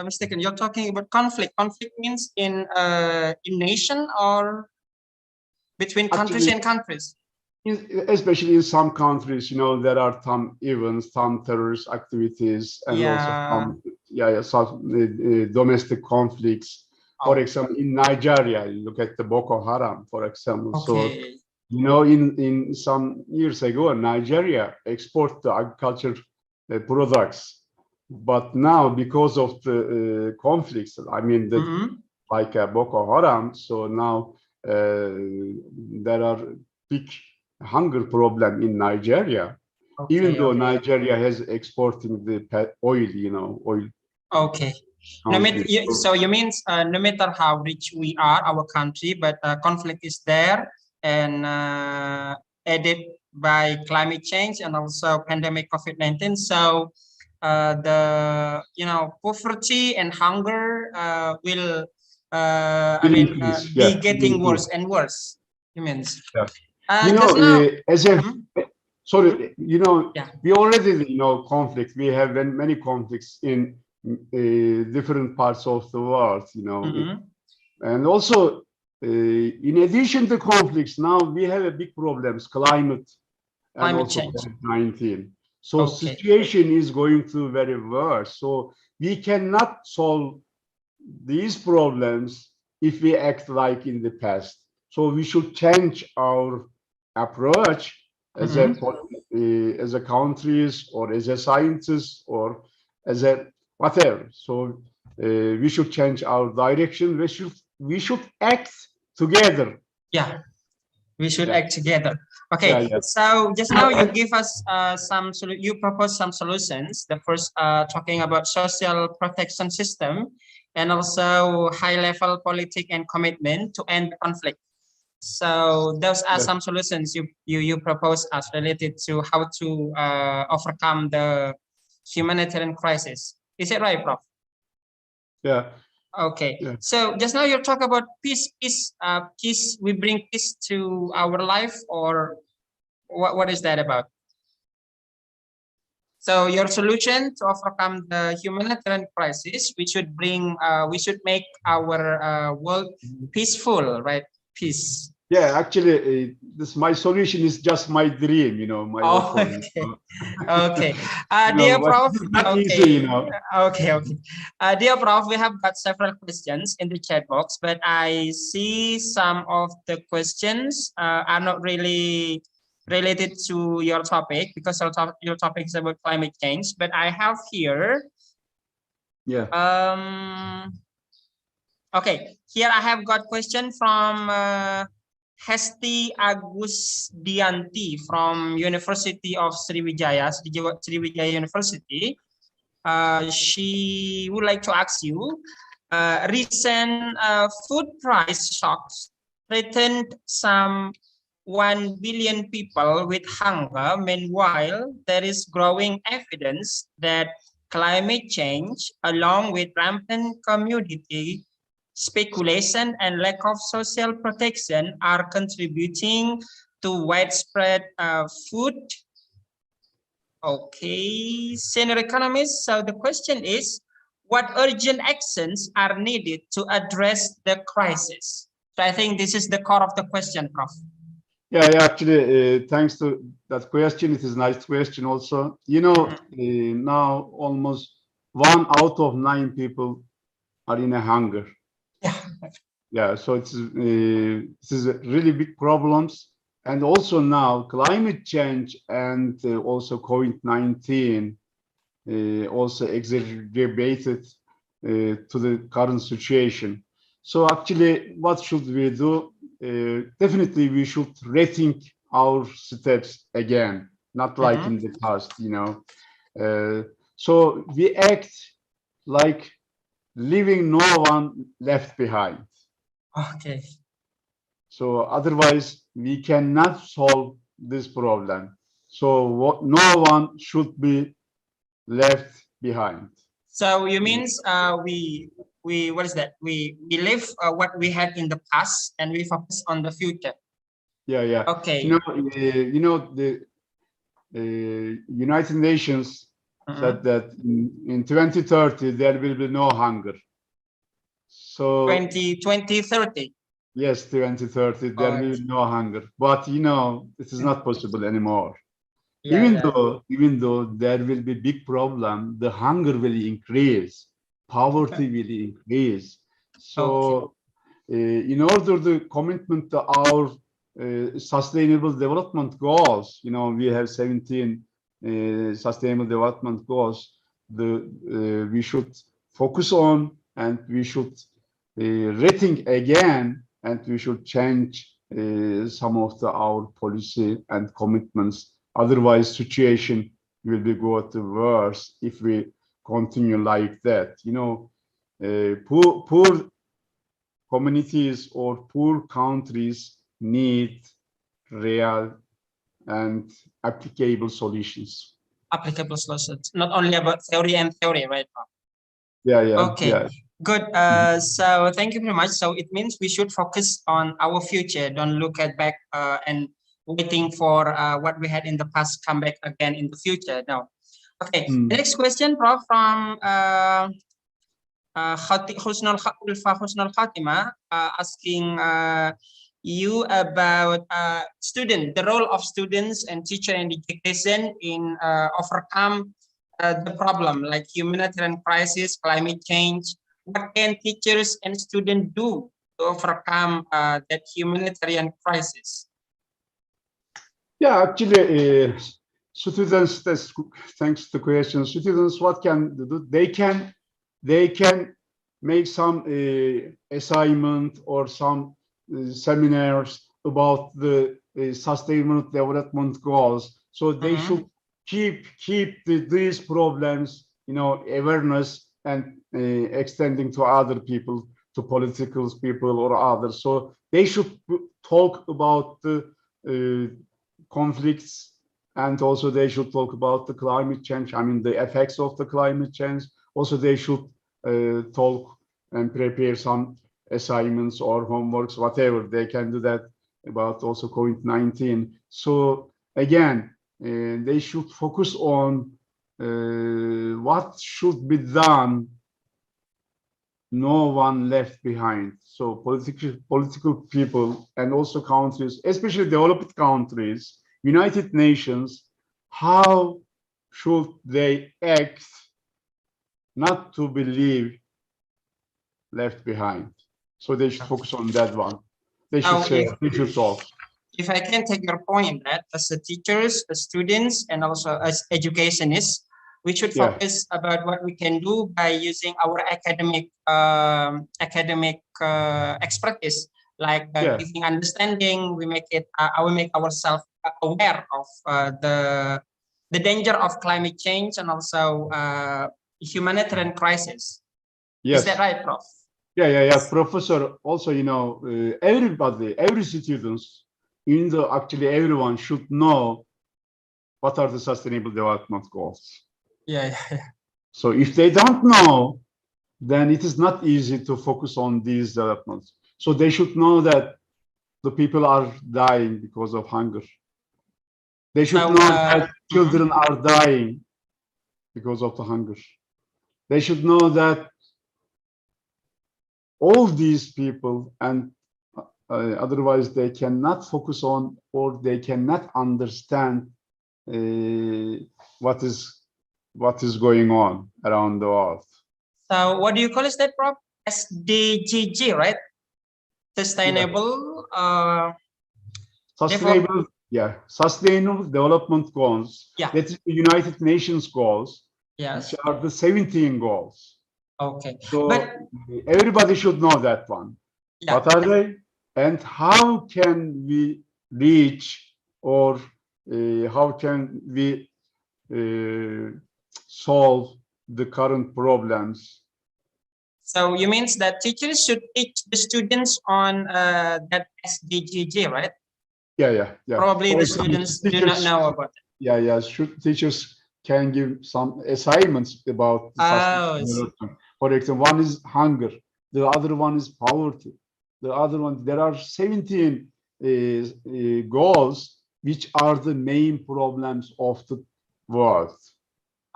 mistaken, you're talking about conflict. Conflict means in nation or between countries Actually, and countries? Especially in some countries, there are some events, some terrorist activities, and also some domestic conflicts. For example, in Nigeria, you look at the Boko Haram, for example. Okay. So, in some years ago, Nigeria export the agriculture products, but now because of the conflicts, I mean, like Boko Haram, so now there are big hunger problem in Nigeria, even though Nigeria has exporting the oil, oil. Okay. So you means no matter how rich we are, our country, but conflict is there, and added by climate change and also pandemic COVID-19. So the poverty and hunger will be getting worse and worse. You means. As a sorry, we already conflict. We have many conflicts in different parts of the world, and also in addition to conflicts, now we have a big problems, climate and also COVID-19. So situation is going to very worse. So we cannot solve these problems if we act like in the past. So we should change our approach as a countries, or as a scientists, or as a whatever. So we should change our direction. We should act together. Yeah, we should act together. Okay, so just now you give us you propose some solutions. The first talking about social protection system, and also high level politics and commitment to end conflict. So those are some solutions you propose as related to how to overcome the humanitarian crisis. Is it right, Prof? Yeah. Okay. Yeah. So just now you talk about peace. Peace. We bring peace to our life, or what is that about? So your solution to overcome the humanitarian crisis, we should make our world peaceful, right? Peace. Yeah, actually, my solution is just my dream, Okay. Dear Prof. Okay. Dear Prof, we have got several questions in the chat box, but I see some of the questions are not really related to your topic, because your topic is about climate change. But I have here. Yeah. Okay, here I have got question from Hesti Agusdianti from University of Sriwijaya University. She would like to ask you, recent food price shocks threatened some 1 billion people with hunger. Meanwhile, there is growing evidence that climate change, along with rampant commodity speculation and lack of social protection, are contributing to widespread food. Okay, senior economist. So the question is, what urgent actions are needed to address the crisis? So I think this is the core of the question, Prof. Yeah, actually, thanks to that question. It is a nice question also. Now almost 1 out of 9 people are in a hunger. Yeah, so it is really big problems. And also now climate change and also COVID-19 also exacerbated to the current situation. So actually, what should we do? Definitely we should rethink our steps again, not like in the past, so we act like leaving no one left behind. Okay. So otherwise we cannot solve this problem. So no one should be left behind. So you means we what is that? We live what we had in the past and we focus on the future. Yeah. Okay. The United Nations said that in 2030 there will be no hunger. So 2030. Yes, 2030, there Oh, will be no hunger. But you know, it is not possible anymore. yeah, Even though there will be big problem, the hunger will increase, poverty will increase. So, in order to commitment to our sustainable development goals, you know, we have 17 sustainable development goals. We should focus on, and we should rethink again, and we should change some of our policy and commitments. Otherwise, situation will be go to worse if we continue like that. You know, poor communities or poor countries need real and applicable solutions. applicable solutions, not only about theory, right? Yeah, Okay, yeah. good. So thank you very much. So it means we should focus on our future. Don't look at back and waiting for what we had in the past come back again in the future. No. Okay. The next question, Prof, from Husnul Khatima, asking you about the role of students and teacher in education in overcome the problem like humanitarian crisis, climate change. What can teachers and students do to overcome that humanitarian crisis? Yeah, actually, students, thanks to question, students, what can they do? They can make some assignment or some seminars about the sustainable development goals. So they should keep these problems, you know, awareness and extending to other people, to political people or others. So they should talk about the conflicts, and also they should talk about the climate change. I mean, the effects of the climate change. Also, they should talk and prepare some assignments or homeworks, whatever they can do that about also COVID-19. So again, they should focus on what should be done. No one left behind. So political people and also countries, especially developed countries, United Nations, how should they act not to believe left behind? So they should focus on that one. They should share, they should talk. If I can take your point that as a teachers, as students, and also as educationists, we should focus about what we can do by using our academic expertise, like giving understanding. We make ourselves aware of the danger of climate change and also humanitarian crisis. Yes. Is that right, Prof? Yeah, Professor. Also, you know, every students, actually everyone should know what are the sustainable development goals. Yeah. So if they don't know, then it is not easy to focus on these developments. So they should know that the people are dying because of hunger. They should know that children are dying because of the hunger. They should know that all these people, and otherwise they cannot focus on, or they cannot understand what is going on around the world. So what do you call that, Prof? SDGG, right? Sustainable. Sustainable development goals. Yeah. That is the United Nations goals. Yes. Which are the 17 goals. Okay. So everybody should know that one. Yeah. What are they? And how can we reach, or how can we solve the current problems? So you means that teachers should teach the students on that SDGG, right? Yeah. Probably the students do not know about it. Yeah. Teachers can give some assignments about the for example, one is hunger, the other one is poverty, the other one, there are 17 goals which are the main problems of the world.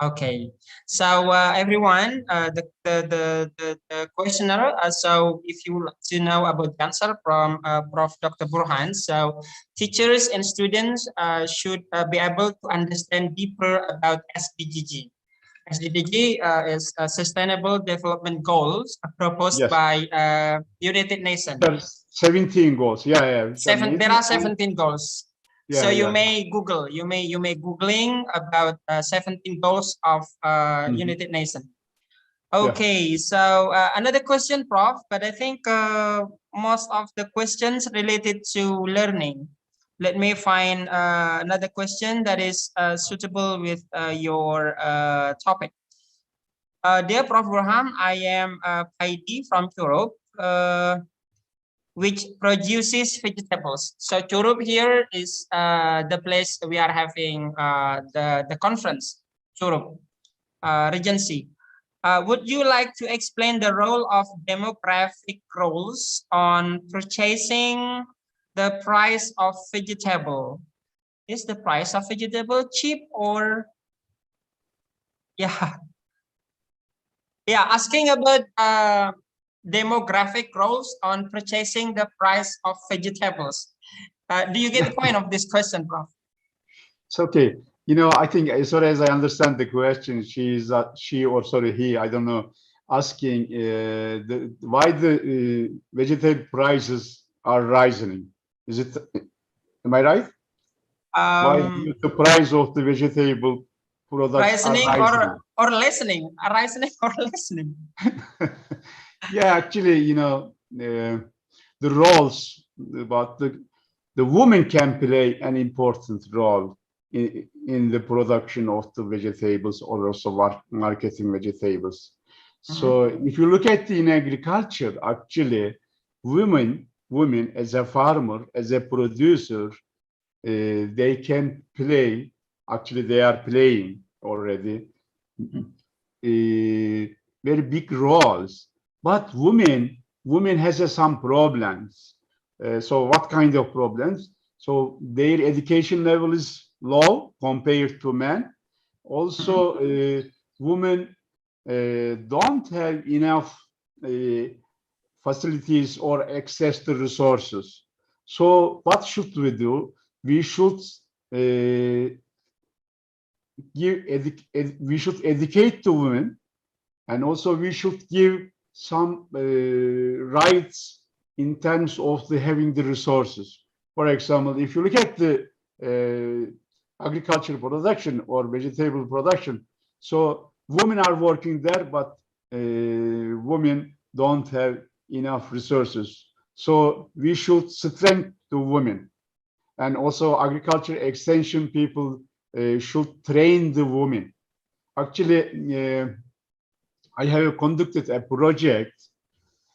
Okay, so everyone, the questioner. So if you want to know about the answer from Prof. Dr. Burhan, so teachers and students should be able to understand deeper about SDGs. SDG is Sustainable Development Goals proposed Yes. by United Nations. There's 17 goals. Yeah, yeah. There are 17 goals. Yeah, So you yeah. may Google, you may Googling about 17 goals of United Nations. Okay, so another question, Prof, but I think most of the questions related to learning. Let me find another question that is suitable with your topic. Dear Prof. Burhan, I am Paidi from Europe, which produces vegetables. So Churup here is the place we are having the conference, Churup, Regency. Would you like to explain the role of demographic roles on purchasing the price of vegetable? Is the price of vegetable cheap or? Yeah. Yeah, asking about demographic roles on purchasing the price of vegetables. Do you get the point of this question, Prof? It's okay. You know, I think as far as I understand the question, she or sorry, he, I don't know, asking why the vegetable prices are rising. Is it? Am I right? Why the price of the vegetable products are rising? or lessening? Rising or lessening? Yeah, actually, you know, the roles, but the woman can play an important role in the production of the vegetables or also marketing vegetables. So if you look at in agriculture, actually, women as a farmer, as a producer, they can play, actually they are playing already, very big roles. But women has some problems. So what kind of problems? So their education level is low compared to men. Also, women don't have enough facilities or access to resources. So what should we do? We should we should educate the women, and also we should give some rights in terms of having the resources. For example, if you look at the agricultural production or vegetable production, so women are working there, but women don't have enough resources. So we should strengthen the women, and also agriculture extension people should train the women. Actually, I have conducted a project,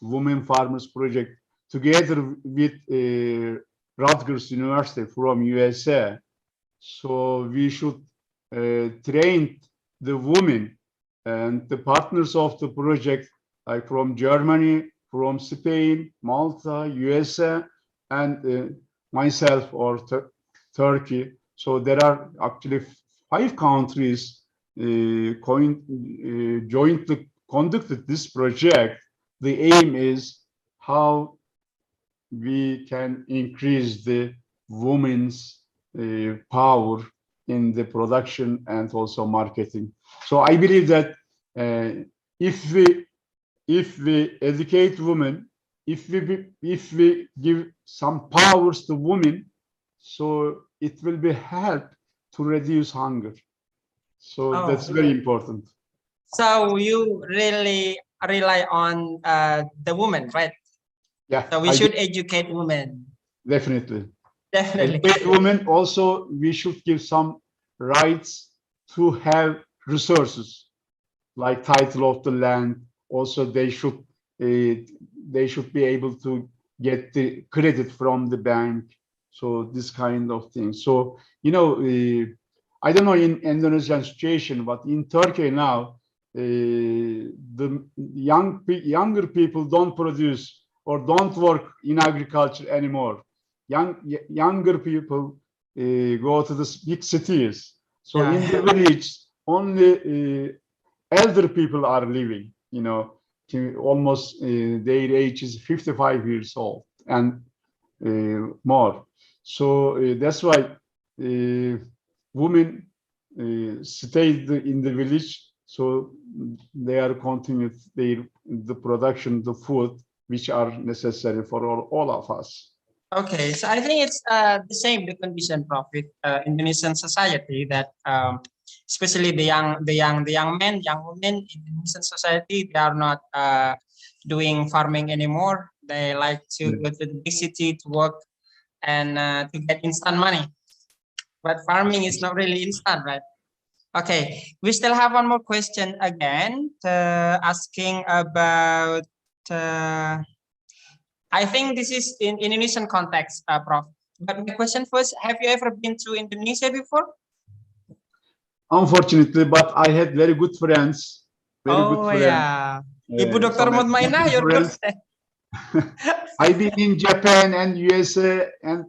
Women Farmers Project, together with Rutgers University from USA. So we should train the women, and the partners of the project, like from Germany, from Spain, Malta, USA, and myself or Turkey. So there are actually 5 countries jointly conducted this project. The aim is how we can increase the women's power in the production and also marketing. So I believe that if we educate women, if we give some powers to women, so it will be help to reduce hunger. So that's very important. So you really rely on the women, right? Yeah. So we should educate women. Definitely. Definitely. Educate women. Also, we should give some rights to have resources, like title of the land. Also, they should be able to get the credit from the bank. So this kind of thing. So you know, I don't know in Indonesian situation, but in Turkey now, the younger people don't produce or don't work in agriculture anymore. Younger people go to the big cities. So in the village, only elder people are living, you know, almost their age is 55 years old and more. So that's why women stayed in the village, so they are continued the production, the food which are necessary for all of us. Okay, so I think it's the same the condition, Prof, with Indonesian society that especially the young men, young women in Indonesian society, they are not doing farming anymore. They like to go to the big city to work and to get instant money. But farming is not really instant, right? Okay, we still have one more question again, asking about. I think this is in Indonesian context, Prof. But my question first, have you ever been to Indonesia before? Unfortunately, but I had very good friends. Very good friends. Yeah. Ibu Dr. Mutmainah, your good friend. I've been in Japan and USA and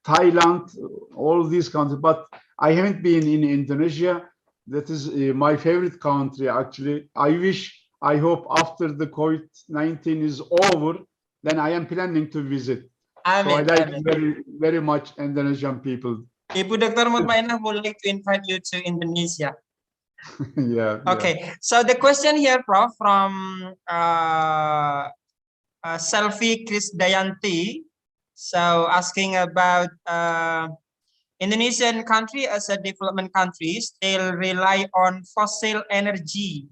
Thailand, all these countries, but I haven't been in Indonesia. That is my favorite country, actually. I hope after the COVID-19 is over, then I am planning to visit. Amen, so I like amen. very much Indonesian people. Ibu Dr. Mutmainah would like to invite you to Indonesia. Yeah. Okay, so the question here, Prof, from Selvi Krisdayanti, so asking about Indonesian country as a development country still rely on fossil energy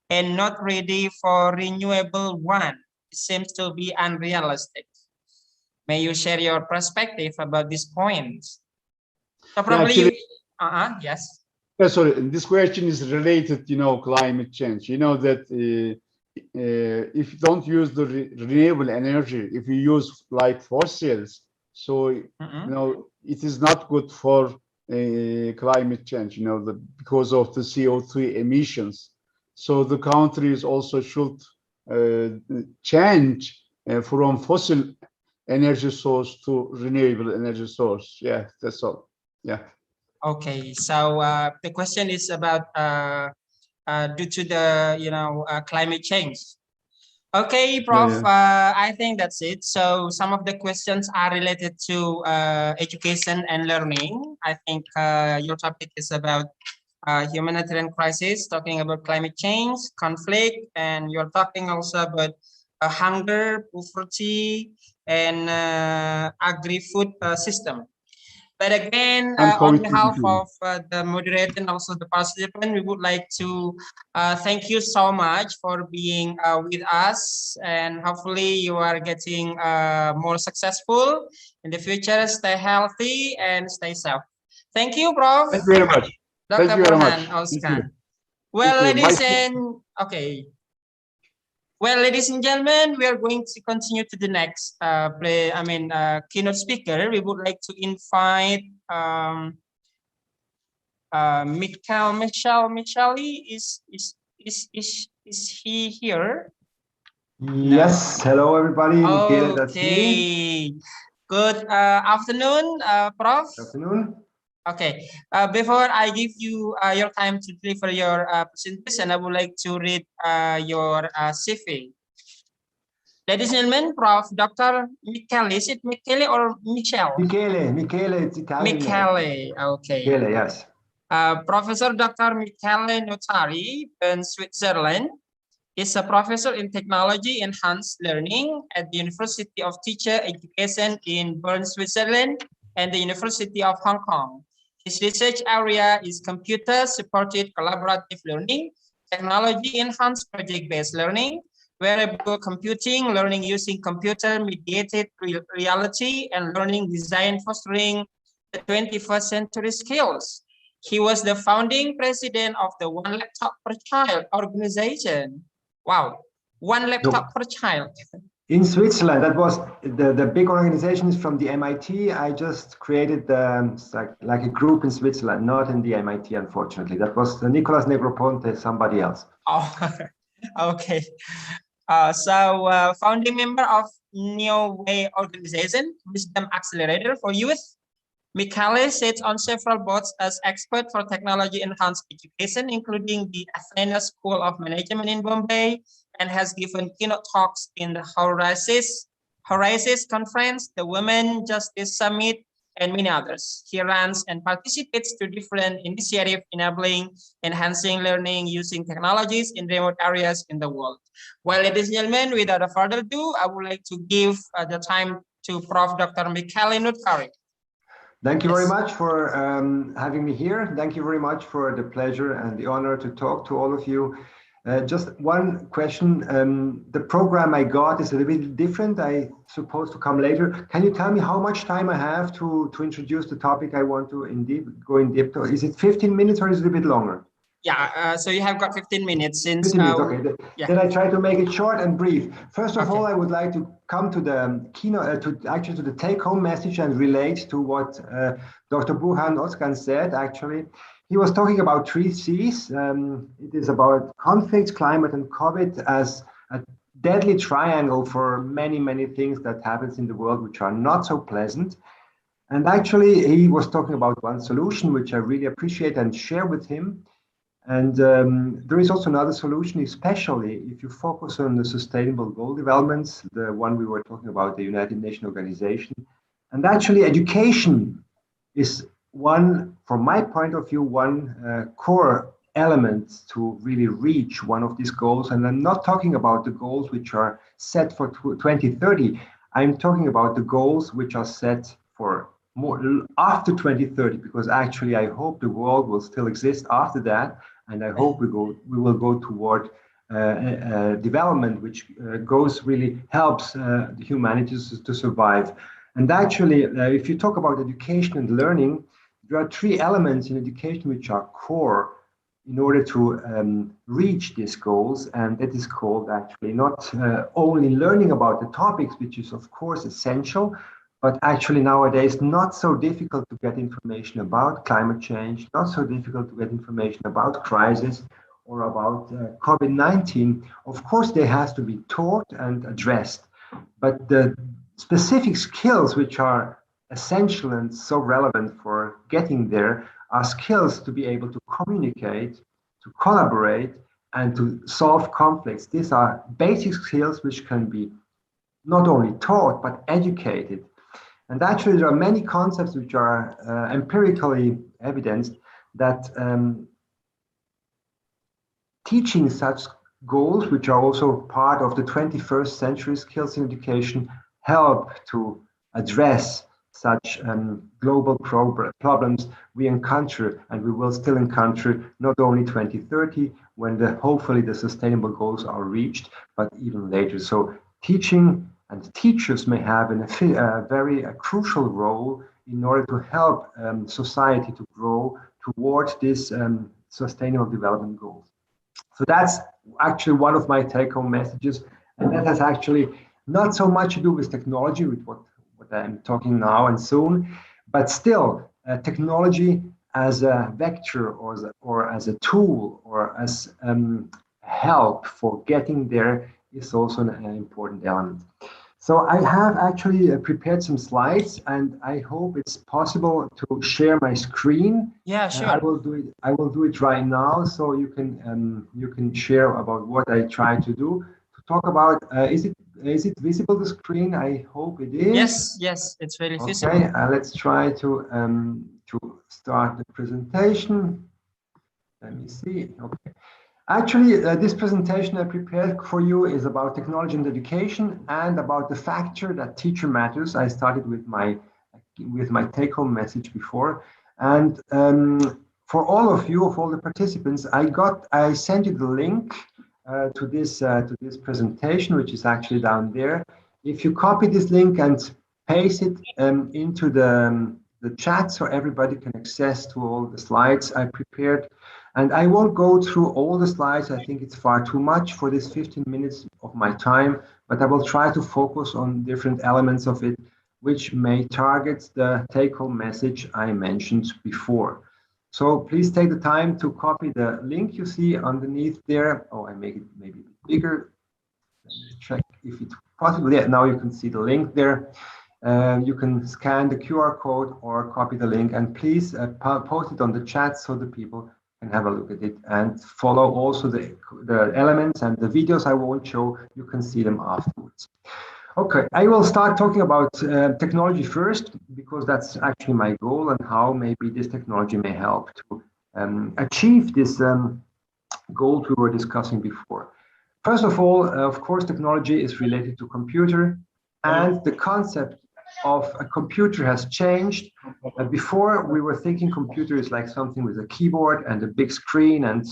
and not ready for renewable one. It seems to be unrealistic. May you share your perspective about this point? So probably, actually, yes. Sorry, this question is related, climate change. You know that if you don't use the renewable energy, if you use like fossils, so it is not good for climate change. Because of the CO2 emissions. So the countries also should change from fossil energy source to renewable energy source. Yeah, that's all. Yeah. Okay, so the question is about due to the climate change. Okay, Prof. I think that's it. So some of the questions are related to education and learning. I think your topic is about humanitarian crisis, talking about climate change, conflict, and you're talking also about hunger, poverty, and agri-food system. But again, on behalf of the moderator and also the participant, we would like to thank you so much for being with us, and hopefully you are getting more successful in the future. Stay healthy and stay safe. Thank you, Prof. Thank you very much. Dr. Thank you very much. Oskan. Well, ladies and well, ladies and gentlemen, we are going to continue to the next keynote speaker. We would like to invite Micheli. Is he here? Yes. Hello, everybody. Okay. Good afternoon, Prof. Good afternoon. Okay, before I give you your time to deliver your presentation, I would like to read your CV. Ladies and gentlemen, Prof. Dr. Michele, is it Michele or Michelle? Michele, it's Italian. Michele, okay. Michele, yes. Professor Dr. Michele Notari in Switzerland is a professor in technology enhanced learning at the University of Teacher Education in Bern, Switzerland, and the University of Hong Kong. His research area is computer-supported collaborative learning, technology-enhanced project-based learning, wearable computing, learning using computer-mediated reality, and learning design fostering the 21st century skills. He was the founding president of the One Laptop per Child organization. Wow, one laptop per child. In Switzerland, that was the big organization is from the MIT. I just created like a group in Switzerland, not in the MIT, unfortunately. That was Nicolas Negroponte, somebody else. Oh, okay. So founding member of New Way organization, Wisdom Accelerator for Youth, Michele sits on several boards as expert for technology-enhanced education, including the Athena School of Management in Bombay, and has given keynote talks in the Horizons Conference, the Women Justice Summit, and many others. He runs and participates to different initiatives enabling enhancing learning using technologies in remote areas in the world. Well, ladies and gentlemen, without further ado, I would like to give the time to Prof. Dr. Michele Nutkari. Thank you very much for having me here. Thank you very much for the pleasure and the honor to talk to all of you. Just one question. The program I got is a little bit different. I supposed to come later. Can you tell me how much time I have to introduce the topic I want to go in depth? Is it 15 minutes or is it a bit longer? Yeah, so you have got 15 minutes since 15 minutes, okay. Then I try to make it short and brief. First of all, I would like to come to the keynote, to the take-home message and relate to what Dr. Burhan Özkan said. Actually, he was talking about 3 C's. It is about conflicts, climate, and COVID as a deadly triangle for many, many things that happens in the world which are not so pleasant. And actually, he was talking about one solution which I really appreciate and share with him. And there is also another solution, especially if you focus on the sustainable goal developments, the one we were talking about, the United Nations organization. And actually education is one, from my point of view, one core element to really reach one of these goals. And I'm not talking about the goals which are set for 2030. I'm talking about the goals which are set for more after 2030, because actually I hope the world will still exist after that, and I hope we will go toward development which really helps the humanities to survive. And actually, if you talk about education and learning, there are 3 elements in education which are core in order to reach these goals, and that is called actually not only learning about the topics, which is of course essential, but actually nowadays not so difficult to get information about climate change, not so difficult to get information about crisis or about COVID-19. Of course, they have to be taught and addressed, but the specific skills which are essential and so relevant for getting there are skills to be able to communicate, to collaborate, and to solve conflicts. These are basic skills which can be not only taught, but educated. And actually, there are many concepts which are empirically evidenced that teaching such goals, which are also part of the 21st century skills in education, help to address such global problems we encounter, and we will still encounter not only 2030, when hopefully the sustainable goals are reached, but even later. So teaching and teachers may have a very crucial role in order to help society to grow towards this sustainable development goals. So that's actually one of my take-home messages, and that has actually not so much to do with technology, with what I'm talking now and soon, but still technology as a vector or as a tool or as help for getting there is also an important element. So I have actually prepared some slides, and I hope it's possible to share my screen. Yeah, sure. I will do it right now, so you can share about what I try to do. To talk about, is it visible, the screen? I hope it is. Yes, it's very visible. Okay, let's try to start the presentation. Let me see. Okay. Actually, this presentation I prepared for you is about technology and education and about the factor that teacher matters. I started with my take-home message before, and for all of you, of all the participants, I sent you the link to this presentation, which is actually down there. If you copy this link and paste it into the chat, so everybody can access to all the slides I prepared. And I won't go through all the slides. I think it's far too much for this 15 minutes of my time, but I will try to focus on different elements of it, which may target the take-home message I mentioned before. So please take the time to copy the link you see underneath there. Oh, I make it maybe a bit bigger. Let me check if it's possible. Yeah, now you can see the link there. You can scan the QR code or copy the link, and please post it on the chat so the people can have a look at it and follow also the elements and the videos I won't show. You can see them afterwards. Okay, I will start talking about technology first, because that's actually my goal and how maybe this technology may help to achieve this goal we were discussing before. First of all, of course, technology is related to computer, and the concept of a computer has changed. Before, we were thinking computer is like something with a keyboard and a big screen and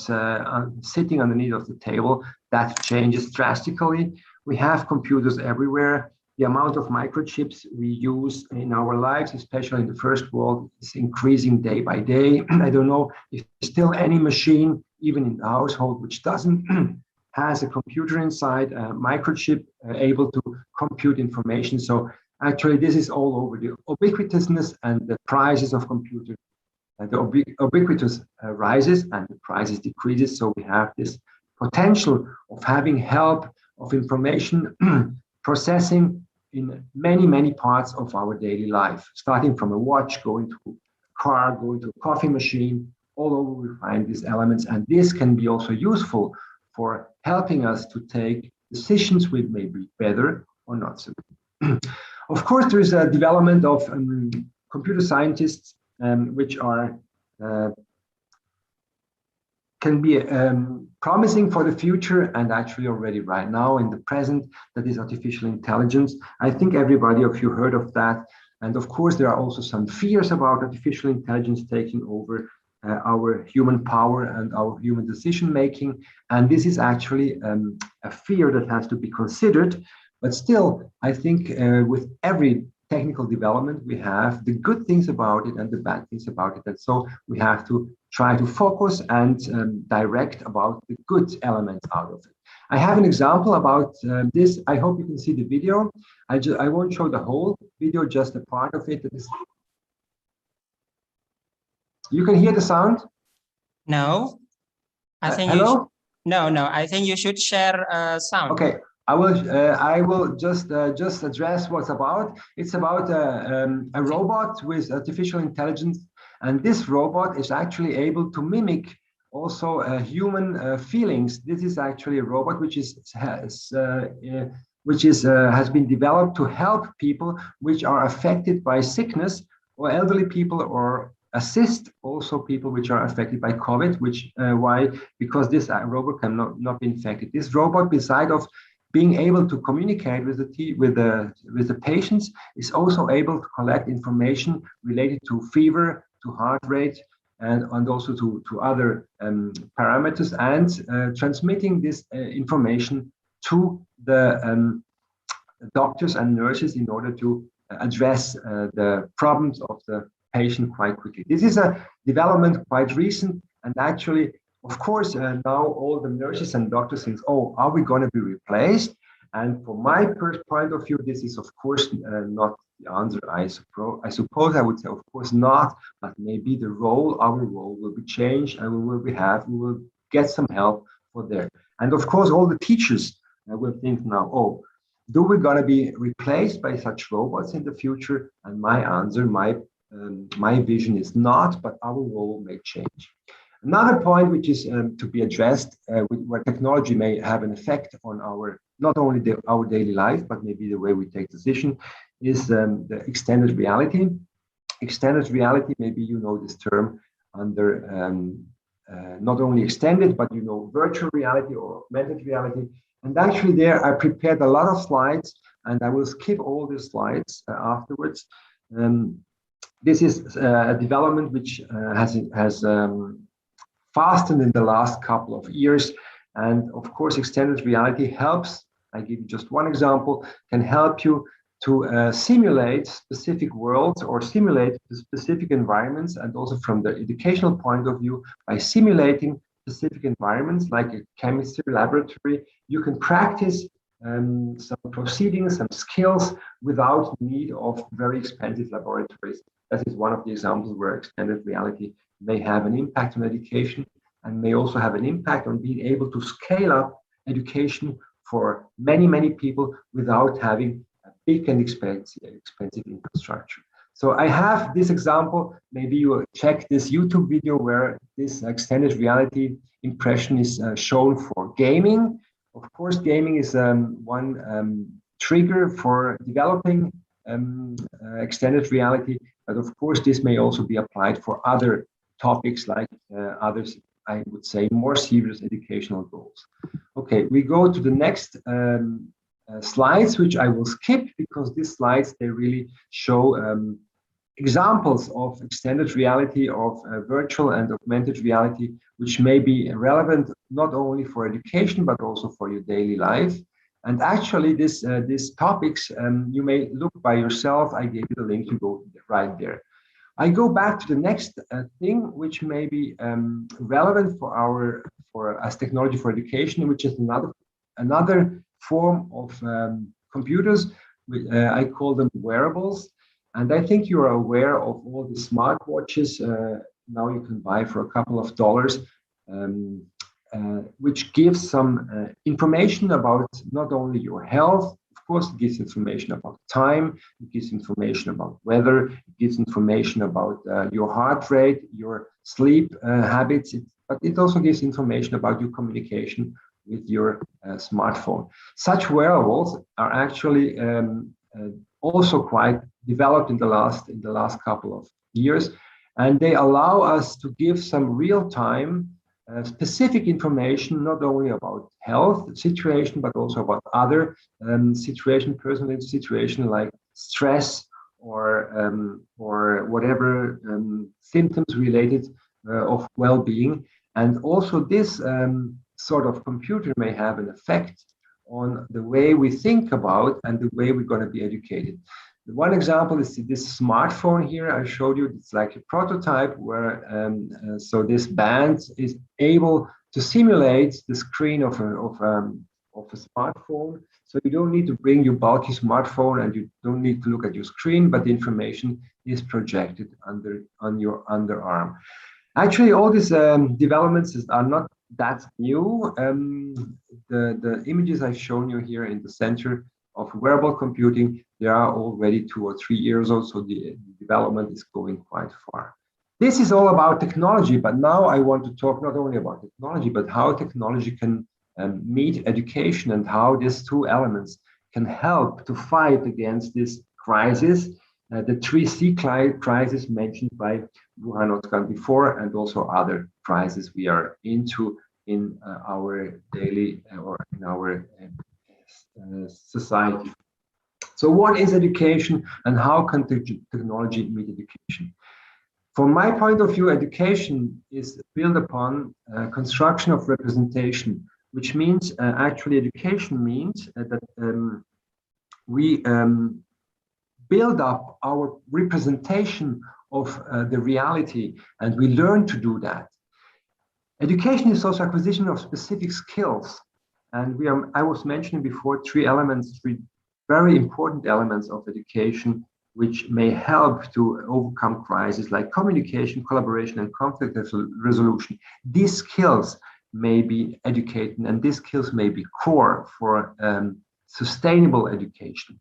sitting underneath of the table. That changes drastically. We have computers everywhere. The amount of microchips we use in our lives, especially in the first world, is increasing day by day. I don't know if there's still any machine, even in the household, which doesn't has a computer inside, a microchip able to compute information. So actually, this is all over. The ubiquitousness and the prices of computer, the ubiquitous rises and the prices decreases. So we have this potential of having help of information processing in many, many parts of our daily life, starting from a watch, going to a car, going to a coffee machine. All over we find these elements, and this can be also useful for helping us to take decisions which may be better or not so good. Of course, there is a development of computer scientists, which are can be promising for the future, and actually already right now in the present, that is artificial intelligence. I think everybody of you heard of that. And of course, there are also some fears about artificial intelligence taking over our human power and our human decision making. And this is actually a fear that has to be considered. But still, I think with every technical development, we have the good things about it and the bad things about it. And so we have to try to focus and direct about the good elements out of it. I have an example about this. I hope you can see the video. I won't show the whole video, just a part of it. You can hear the sound? No, I think hello? No, I think you should share sound. Okay. I will just address what's about. It's about a robot with artificial intelligence, and this robot is actually able to mimic also human feelings. This is actually a robot which has been developed to help people which are affected by sickness, or elderly people, or assist also people which are affected by COVID. Why? Because this robot cannot be infected. This robot, beside of being able to communicate with the patients, is also able to collect information related to fever, to heart rate, and also to other parameters, and transmitting this information to the doctors and nurses in order to address the problems of the patient quite quickly. This is a development quite recent, and actually, of course, now all the nurses and doctors think, oh, are we going to be replaced? And from my first point of view, this is, of course, not the answer. I suppose I would say, of course not, but maybe our role will be changed, and we will get some help for there. And of course, all the teachers will think now, oh, do we going to be replaced by such robots in the future? And my answer, my vision is not, but our role may change. Another point which is to be addressed, where technology may have an effect on not only our daily life, but maybe the way we take decisions, is the extended reality. Extended reality, maybe you know this term under not only extended, but virtual reality or augmented reality. And actually there I prepared a lot of slides, and I will skip all the slides afterwards. This is a development which has fastened in the last couple of years. And of course, extended reality helps. I give you just one example, can help you to simulate specific worlds or simulate specific environments. And also from the educational point of view, by simulating specific environments like a chemistry laboratory, you can practice some proceedings, some skills without need of very expensive laboratories. That is one of the examples where extended reality may have an impact on education, and may also have an impact on being able to scale up education for many, many people without having a big and expensive infrastructure. So I have this example. Maybe you check this YouTube video where this extended reality impression is shown for gaming. Of course, gaming is one trigger for developing extended reality, but of course, this may also be applied for other topics like others, I would say, more serious educational goals. Okay, we go to the next slides, which I will skip because these slides, they really show examples of extended reality, of virtual and augmented reality, which may be relevant not only for education, but also for your daily life. And actually, these topics, you may look by yourself. I gave you the link to go right there. I go back to the next thing, which may be relevant for as technology for education, which is another form of computers. I call them wearables. And I think you're aware of all the smartwatches now you can buy for a couple of dollars, which gives some information about not only your health. Of course, it gives information about time, it gives information about weather, it gives information about your heart rate, your sleep habits, but it also gives information about your communication with your smartphone. Such wearables are actually also quite developed in the last couple of years, and they allow us to give some real-time specific information, not only about health situation, but also about other personal situation like stress or whatever symptoms related of well-being. And also this sort of computer may have an effect on the way we think about and the way we're going to be educated. One example is this smartphone here I showed you. It's like a prototype where so this band is able to simulate the screen of a smartphone. So you don't need to bring your bulky smartphone and you don't need to look at your screen, but the information is projected on your underarm. Actually, all these developments are not that new. The images I've shown you here in the center of wearable computing, they are already 2 or 3 years old, so the development is going quite far. This is all about technology, but now I want to talk not only about technology, but how technology can meet education and how these two elements can help to fight against this crisis, the 3C crisis mentioned by Burhan Özkan before, and also other crises we are into in our daily or in our society. So what is education and how can technology meet education? From my point of view, education is built upon construction of representation, which means actually education means that we build up our representation of the reality, and we learn to do that. Education is also acquisition of specific skills. And I was mentioning before three very important elements of education, which may help to overcome crises like communication, collaboration, and conflict resolution. These skills may be educated, and these skills may be core for sustainable education.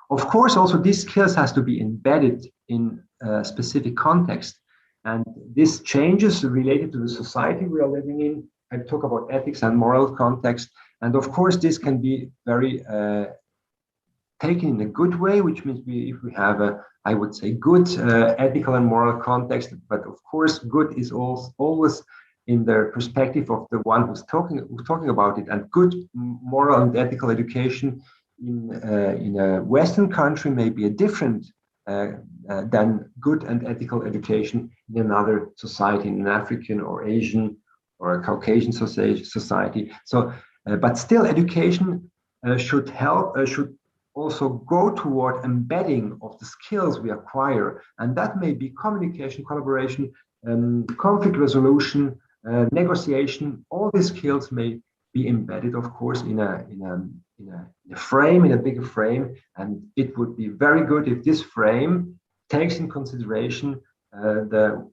Of course, also these skills has to be embedded in a specific context. And this changes related to the society we are living in. I talk about ethics and moral context. And of course, this can be very taken in a good way, which means if we have I would say, good ethical and moral context. But of course, good is always in the perspective of the one who's talking about it. And good moral and ethical education in a Western country may be a different than good and ethical education in another society, in an African or Asian or a Caucasian society. So, but still, education should also go toward embedding of the skills we acquire, and that may be communication, collaboration, conflict resolution, negotiation. All these skills may be embedded, of course, in a frame, in a bigger frame, and it would be very good if this frame takes in consideration the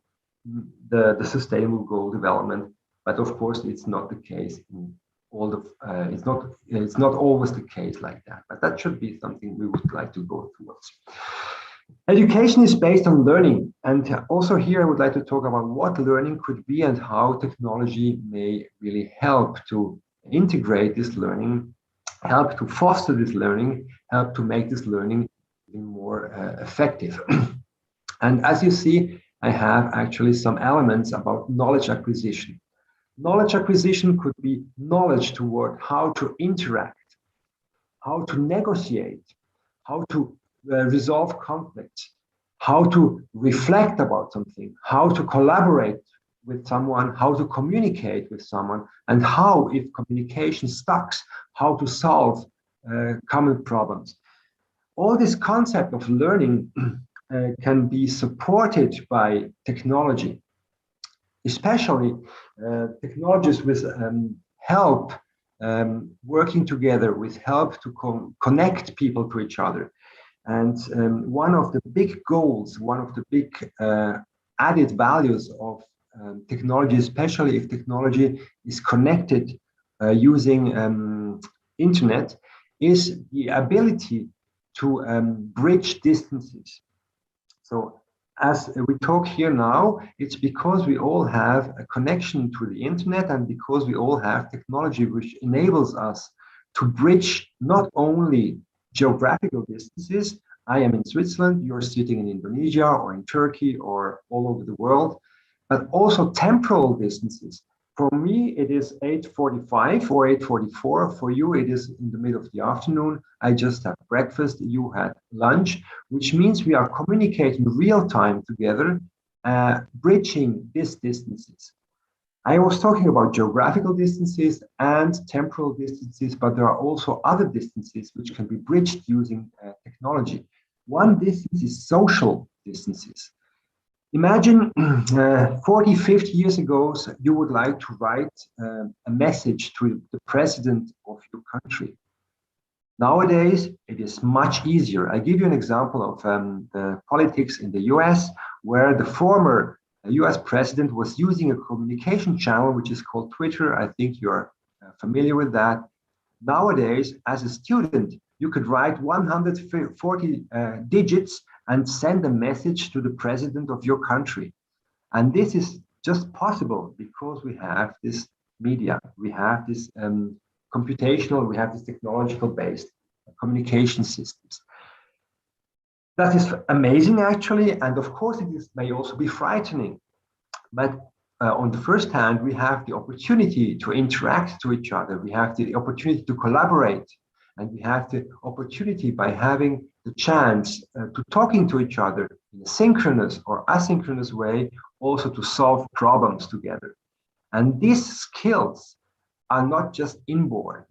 sustainable goal development. But of course, it's not the case in all the it's not always the case like that, but that should be something we would like to go towards. Education is based on learning, and also here I would like to talk about what learning could be and how technology may really help to integrate this learning, help to foster this learning, help to make this learning even more effective. And as you see, I have actually some elements about knowledge acquisition. Knowledge acquisition could be knowledge toward how to interact, how to negotiate, how to resolve conflicts, how to reflect about something, how to collaborate with someone, how to communicate with someone, and how, if communication sucks, how to solve common problems. All this concept of learning can be supported by technology, especially technologies with help working together, with help to connect people to each other. And one of the big goals, one of the big added values of technology, especially if technology is connected using internet, is the ability to bridge distances. So as we talk here now, it's because we all have a connection to the internet and because we all have technology which enables us to bridge not only geographical distances. I am in Switzerland, you're sitting in Indonesia or in Turkey or all over the world, but also temporal distances. For me, it is 8:45 or 8:44. For you, it is in the middle of the afternoon. I just had breakfast, you had lunch, which means we are communicating real time together, bridging these distances. I was talking about geographical distances and temporal distances, but there are also other distances which can be bridged using technology. One distance is social distances. Imagine 40, 50 years ago, you would like to write a message to the president of your country. Nowadays, it is much easier. I give you an example of the politics in the US, where the former US president was using a communication channel, which is called Twitter. I think you're familiar with that. Nowadays, as a student, you could write 140 digits and send a message to the president of your country. And this is just possible because we have this media, we have this computational, we have this technological based communication systems. That is amazing, actually, and of course it may also be frightening. But on the first hand, we have the opportunity to interact to each other. We have the opportunity to collaborate, and we have the opportunity by having the chance to talking to each other in a synchronous or asynchronous way, also to solve problems together. And these skills are not just inborn.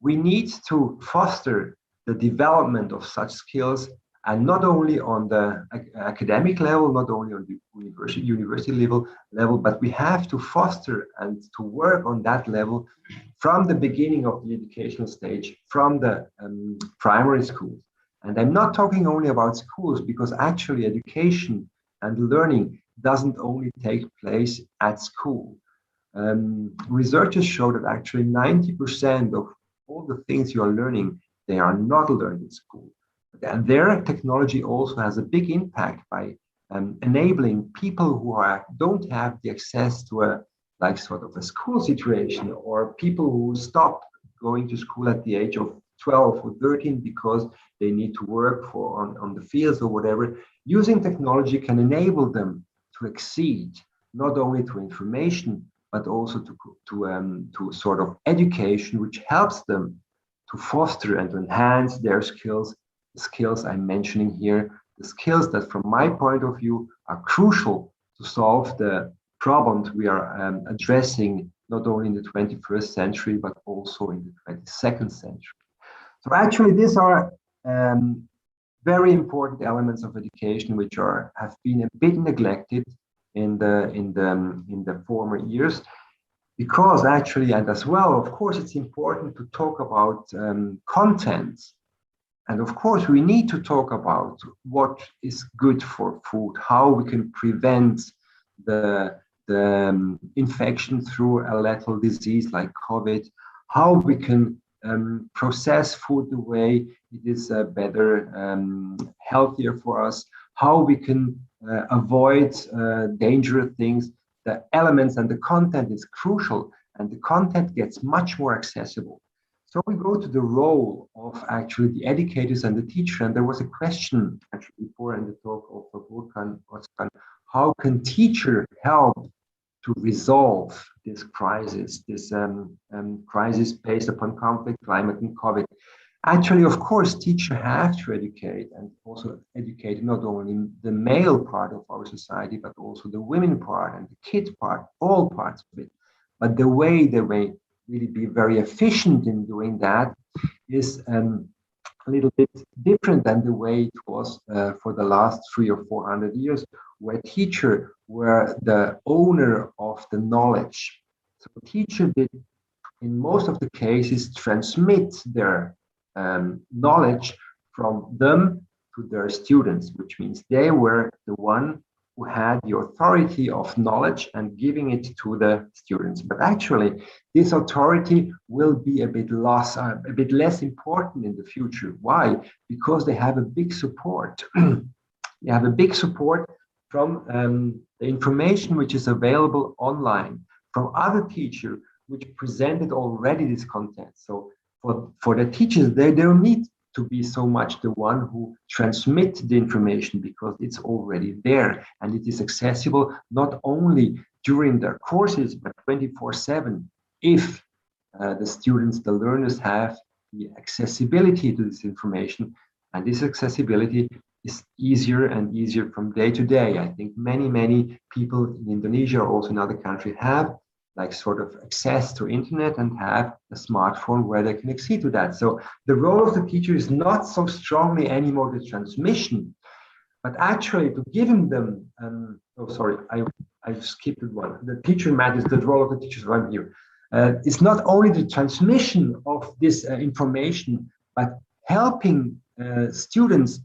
We need to foster the development of such skills, and not only on the academic level, not only on the university level, but we have to foster and to work on that level from the beginning of the educational stage, from the primary schools. And I'm not talking only about schools, because actually education and learning doesn't only take place at school. Researchers show that actually 90% of all the things you are learning, they are not learned in school. And their technology also has a big impact by enabling people who don't have the access to a sort of a school situation, or people who stop going to school at the age of 12 or 13 because they need to work on the fields or whatever. Using technology can enable them to exceed not only to information, but also to sort of education, which helps them to foster and to enhance their skills. The skills I'm mentioning here, the skills that from my point of view are crucial to solve the problems we are addressing, not only in the 21st century, but also in the 22nd century. So actually, these are very important elements of education which have been a bit neglected in the former years, because actually, and as well, of course, it's important to talk about contents. And of course, we need to talk about what is good for food, how we can prevent the infection through a lethal disease like COVID, how we can process food the way it is better, healthier for us, how we can avoid dangerous things. The elements and the content is crucial, and the content gets much more accessible. So we go to the role of actually the educators and the teacher. And there was a question actually before in the talk of Volkan, how can teacher help to resolve this crisis, this crisis based upon conflict, climate, and COVID? Actually, of course, teachers have to educate, and also educate not only the male part of our society, but also the women part and the kid part, all parts of it. But the way they may really be very efficient in doing that is a little bit different than the way it was for the last 300 or 400 years, where teachers were the owner of the knowledge. So teachers did, in most of the cases, transmit their knowledge from them to their students, which means they were the one who had the authority of knowledge and giving it to the students. But actually, this authority will be a bit less important in the future. Why? Because they have a big support. They have a big support from the information which is available online, from other teachers which presented already this content. So for the teachers, they don't need to be so much the one who transmit the information, because it's already there and it is accessible not only during their courses, but 24/7 if the students, the learners, have the accessibility to this information. And this accessibility is easier and easier from day to day. I think many people in Indonesia or also in other countries have like sort of access to internet and have a smartphone where they can accede to that. So the role of the teacher is not so strongly anymore the transmission, but actually to giving them, I skipped one. The teacher matters, the role of the teachers right here. It's not only the transmission of this information, but helping students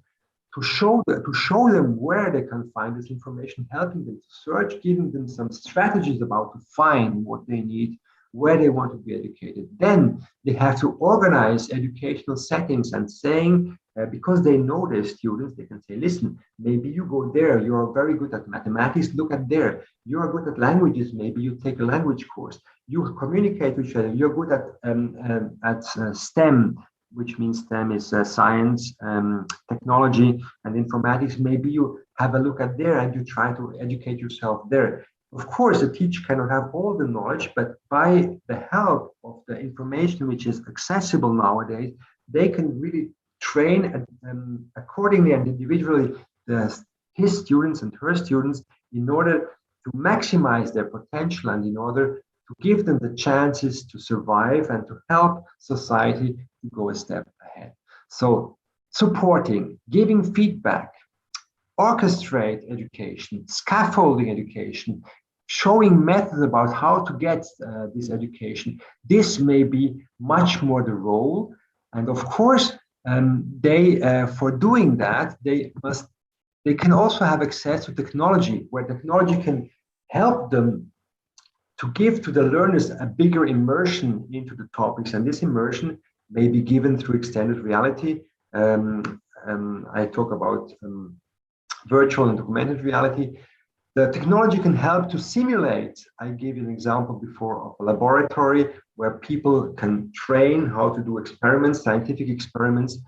to show them where they can find this information, helping them to search, giving them some strategies about to find what they need, where they want to be educated. Then they have to organize educational settings and saying, because they know their students, they can say, listen, maybe you go there, you're very good at mathematics, look at there. You're good at languages, maybe you take a language course. You communicate with each other, you're good at STEM, which means STEM is science, technology, and informatics. Maybe you have a look at there and you try to educate yourself there. Of course, a teacher cannot have all the knowledge, but by the help of the information which is accessible nowadays, they can really train accordingly and individually his students and her students in order to maximize their potential and in order to give them the chances to survive and to help society to go a step ahead. So supporting, giving feedback, orchestrate education, scaffolding education, showing methods about how to get this education. This may be much more the role. And of course, for doing that, they can also have access to technology, where technology can help them to give to the learners a bigger immersion into the topics. And this immersion may be given through extended reality. I talk about virtual and augmented reality. The technology can help to simulate. I gave you an example before of a laboratory where people can train how to do experiments, scientific experiments.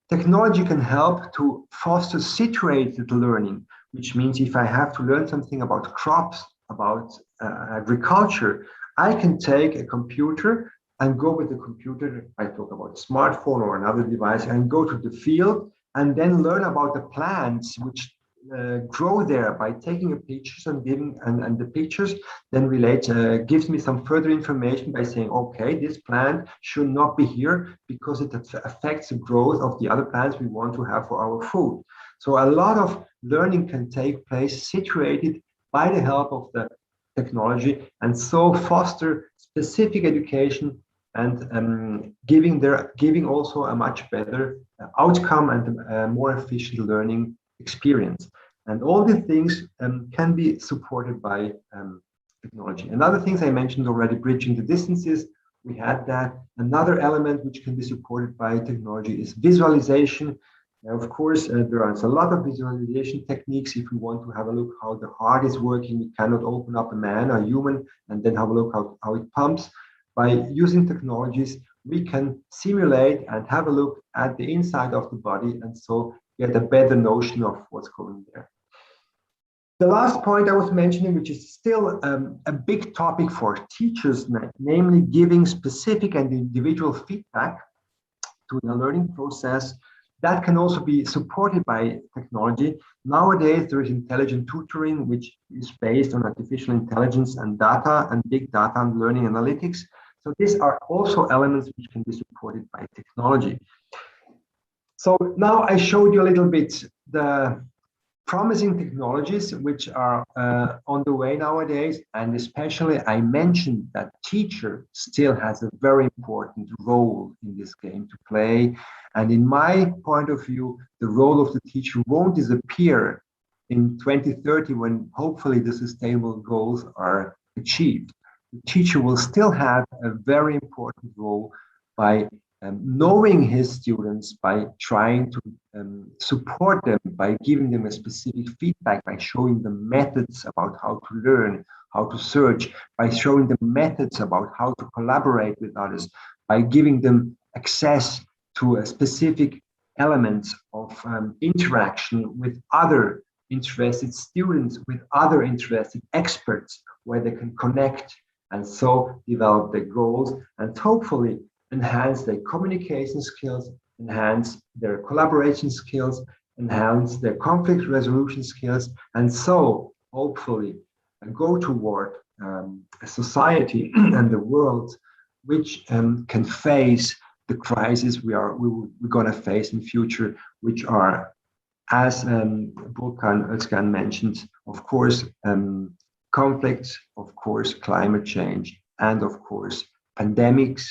Technology can help to foster situated learning, which means if I have to learn something about crops, about agriculture, I can take a computer and go with the computer. I talk about smartphone or another device and go to the field and then learn about the plants which grow there by taking pictures and giving and the pictures then gives me some further information by saying, okay, this plant should not be here because it affects the growth of the other plants we want to have for our food. So a lot of learning can take place situated by the help of the technology, and so foster specific education and giving also a much better outcome and a more efficient learning experience. And all these things can be supported by technology. Another things I mentioned already, bridging the distances, we had that. Another element which can be supported by technology is visualization. Now, of course, there are a lot of visualization techniques. If we want to have a look how the heart is working, we cannot open up a man, a human, and then have a look how it pumps. By using technologies, we can simulate and have a look at the inside of the body, and so get a better notion of what's going there. The last point I was mentioning, which is still a big topic for teachers, namely giving specific and individual feedback to the learning process, that can also be supported by technology. Nowadays, there is intelligent tutoring, which is based on artificial intelligence and data and big data and learning analytics. So these are also elements which can be supported by technology. So now I showed you a little bit the promising technologies which are on the way nowadays, and especially I mentioned that teacher still has a very important role in this game to play. And in my point of view, the role of the teacher won't disappear in 2030 when hopefully the sustainable goals are achieved. The teacher will still have a very important role by knowing his students, by trying to support them, by giving them a specific feedback, by showing them methods about how to learn, how to search, by showing them methods about how to collaborate with others, by giving them access to a specific elements of interaction with other interested students, with other interested experts, where they can connect and so develop their goals and hopefully enhance their communication skills, enhance their collaboration skills, enhance their conflict resolution skills, and so hopefully go toward a society and the world which can face the crisis we're going to face in future, which are, as Burkan Özkan mentioned, of course, conflicts, of course, climate change, and of course, pandemics.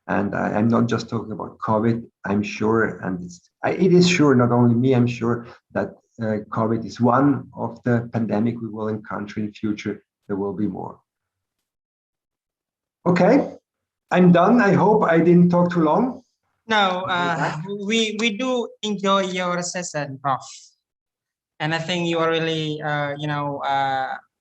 And I'm not just talking about COVID, I'm sure, and it is sure, not only me, I'm sure that COVID is one of the pandemic we will encounter in the future. There will be more. Okay, I'm done. I hope I didn't talk too long. No, we do enjoy your session, Prof. And I think you are really,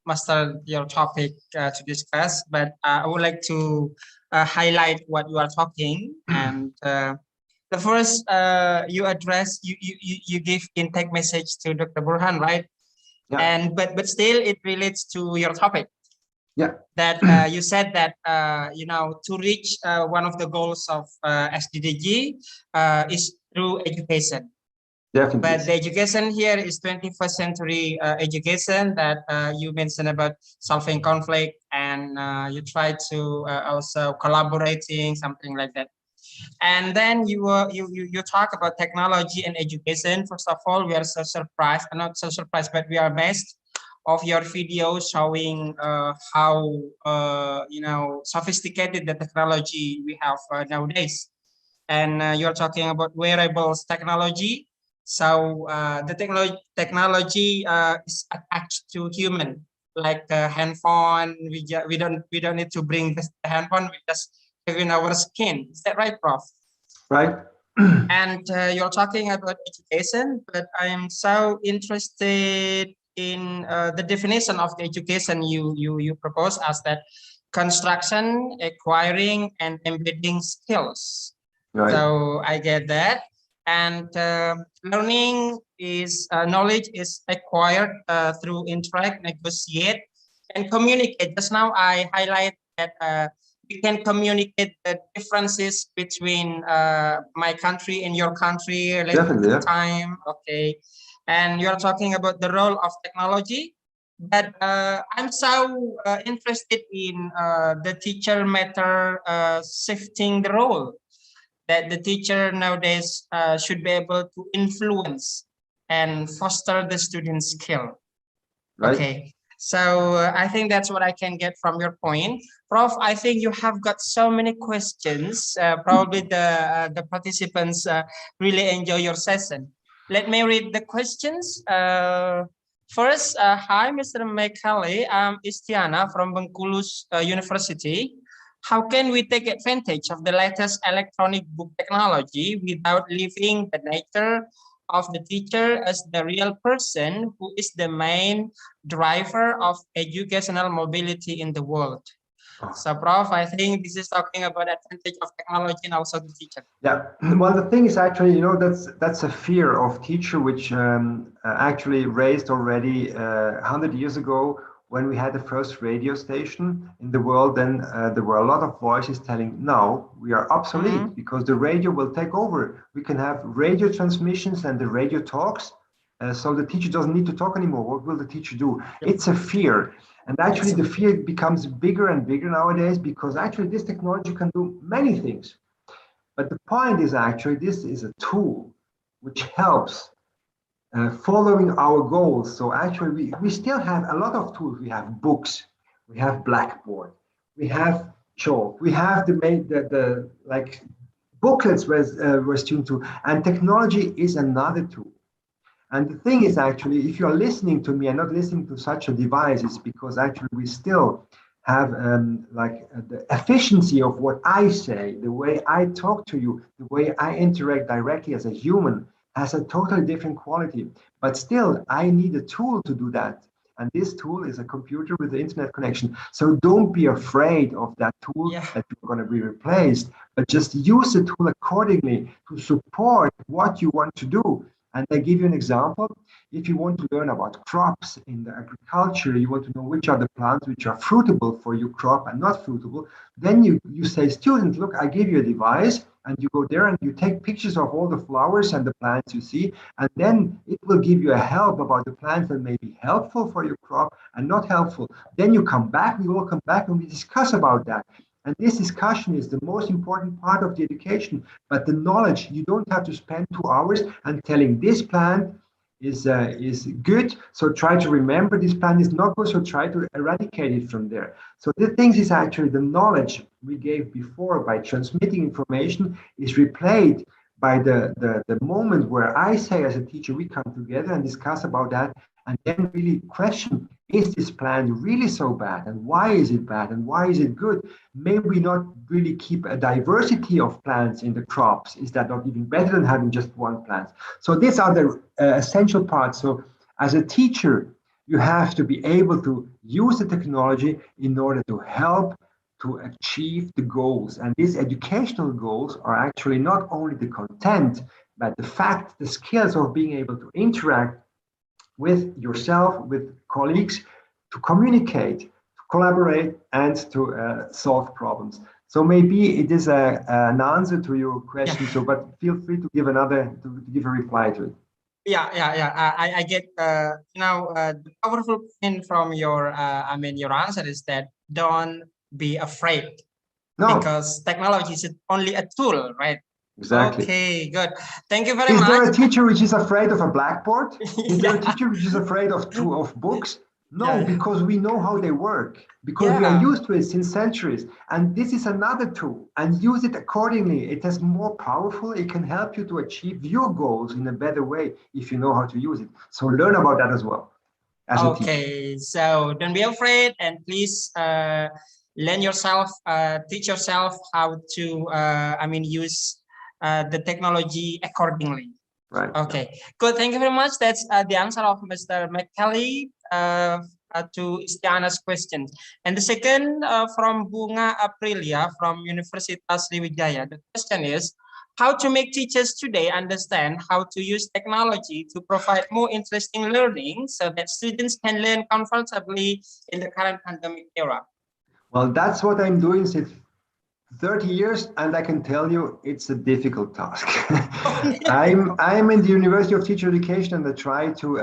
mastered your topic to discuss, but I would like to highlight what you are talking. And the first you address, you give intake message to Dr. Burhan, right? Yeah. And but still it relates to your topic. Yeah. That you said that to reach one of the goals of SDG is through education. Definitely. But the education here is 21st century education that you mentioned about solving conflict, and you try to also collaborating, something like that. And then you talk about technology and education. First of all, we are so surprised, not so surprised, but we are amazed of your video showing how sophisticated the technology we have nowadays. And you're talking about wearables technology. So the technology is attached to human, like a handphone. We don't need to bring the handphone. We just have in our skin. Is that right, Prof? Right. And you're talking about education, but I am so interested in the definition of the education you propose as that construction, acquiring, and embedding skills. Right. So I get that. And learning is knowledge is acquired through interact, negotiate, and communicate. Just now I highlight that we can communicate the differences between my country and your country related to time. Okay. And you're talking about the role of technology. But I'm so interested in the teacher matter shifting the role. That the teacher nowadays should be able to influence and foster the student skill. Right. Okay, so I think that's what I can get from your point. Prof, I think you have got so many questions. Probably the participants really enjoy your session. Let me read the questions. First, hi, Mr. McCallie. I'm Istiana from Bengkulu University. How can we take advantage of the latest electronic book technology without leaving the nature of the teacher as the real person who is the main driver of educational mobility in the world? So, Prof, I think this is talking about advantage of technology and also the teacher. Yeah, well, the thing is actually, that's a fear of teacher, which actually raised already 100 years ago when we had the first radio station in the world. Then there were a lot of voices telling, no, we are obsolete because the radio will take over. We can have radio transmissions and the radio talks. So the teacher doesn't need to talk anymore. What will the teacher do? It's a fear. And actually the fear becomes bigger and bigger nowadays because actually this technology can do many things. But the point is actually this is a tool which helps following our goals. So actually we still have a lot of tools. We have books, we have Blackboard, we have chalk, we have the like booklets where students do, and technology is another tool. And the thing is actually, if you're listening to me and not listening to such a device, it's because actually we still have the efficiency of what I say, the way I talk to you, the way I interact directly as a human has a totally different quality. But still, I need a tool to do that. And this tool is a computer with the internet connection. So don't be afraid of that tool that you're going to be replaced, but just use the tool accordingly to support what you want to do. And I give you an example. If you want to learn about crops in the agriculture, you want to know which are the plants which are fruitable for your crop and not fruitable, then you say, student, look, I give you a device, and you go there and you take pictures of all the flowers and the plants you see, and then it will give you a help about the plants that may be helpful for your crop and not helpful. Then you come back, we all come back and we discuss about that. And this discussion is the most important part of the education. But the knowledge, you don't have to spend 2 hours and telling this plant is good, so try to remember this plant is not good, so try to eradicate it from there. So the things is actually the knowledge we gave before by transmitting information is replaced by the moment where I say as a teacher, we come together and discuss about that, and then really question, is this plant really so bad? And why is it bad? And why is it good? May we not really keep a diversity of plants in the crops? Is that not even better than having just one plant? So these are the essential parts. So as a teacher, you have to be able to use the technology in order to help to achieve the goals. And these educational goals are actually not only the content, but the fact, the skills of being able to interact with yourself, with colleagues, to communicate, to collaborate, and to solve problems. So maybe it is an answer to your question. So, but feel free to give to give a reply to it. I get the powerful point from your your answer is that don't be afraid. No, because technology is only a tool, right? Exactly. Okay, good. Thank you very much. Is there a teacher which is afraid of a blackboard? Is there a teacher which is afraid of books? No, because we know how they work, because we are used to it since centuries. And this is another tool, and use it accordingly. It is more powerful. It can help you to achieve your goals in a better way if you know how to use it. So learn about that as well. Okay, so don't be afraid, and please learn yourself, teach yourself how to, use the technology accordingly. Right. Okay, good. Thank you very much. That's the answer of Mr. McCallie to Istiana's questions. And the second from Bunga Aprilia from Universitas Sriwijaya. The question is, how to make teachers today understand how to use technology to provide more interesting learning so that students can learn comfortably in the current pandemic era? Well, that's what I'm doing since 30 years, and I can tell you it's a difficult task. I'm in the University of Teacher Education, and I try to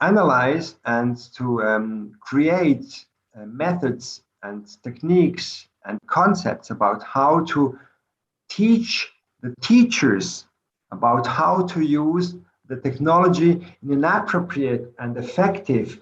analyze and to create methods and techniques and concepts about how to teach the teachers about how to use the technology in an appropriate and effective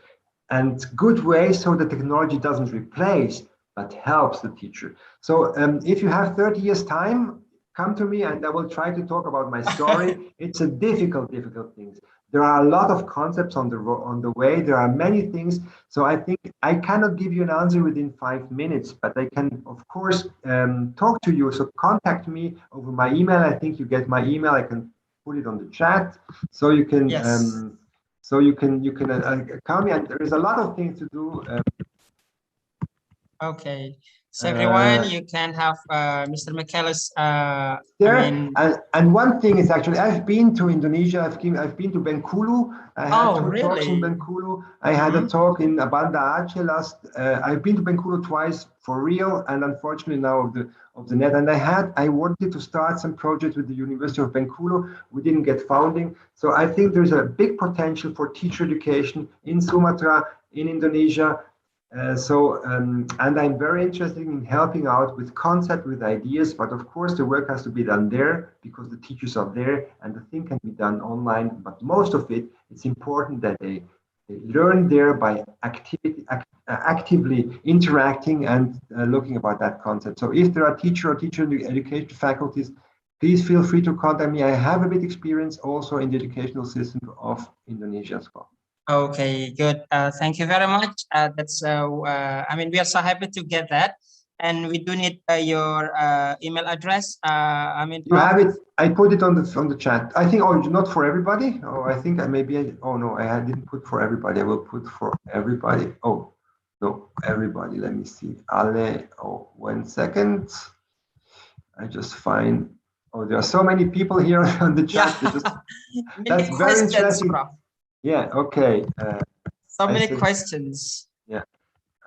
and good way, so the technology doesn't replace but helps the teacher. So if you have 30 years time, come to me and I will try to talk about my story. It's a difficult thing. There are a lot of concepts on the way. There are many things. So I think I cannot give you an answer within 5 minutes, but I can, of course, talk to you. So contact me over my email. I think you get my email. I can put it on the chat, so you can Yes. call me. And there is a lot of things to do. Okay. So everyone, you can have Mr. Michaelis. There, I mean, and one thing is actually, I've been to Indonesia. I've been to Bengkulu. I had oh, two talks in really? Bengkulu. I had a talk in Banda Aceh last. I've been to Bengkulu twice for real, and unfortunately now of the net. And I wanted to start some projects with the University of Bengkulu. We didn't get funding, so I think there's a big potential for teacher education in Sumatra, in Indonesia. And I'm very interested in helping out with concept, with ideas, but of course the work has to be done there because the teachers are there and the thing can be done online. But most of it, it's important that they learn there by actively interacting and looking about that concept. So if there are teacher education faculties, please feel free to contact me. I have a bit experience also in the educational system of Indonesia as well. Okay, good. Thank you very much. That's I mean, we are so happy to get that, and we do need your email address. I mean, you have it. I put it on the chat. I think, oh, not for everybody. Oh, I think oh no, I didn't put for everybody. I will put for everybody. Oh, no, everybody. Let me see. Ale. Oh, 1 second. I just find. Oh, there are so many people here on the chat. Yeah. That's very interesting. Prof. Yeah. Okay. So many questions. Yeah.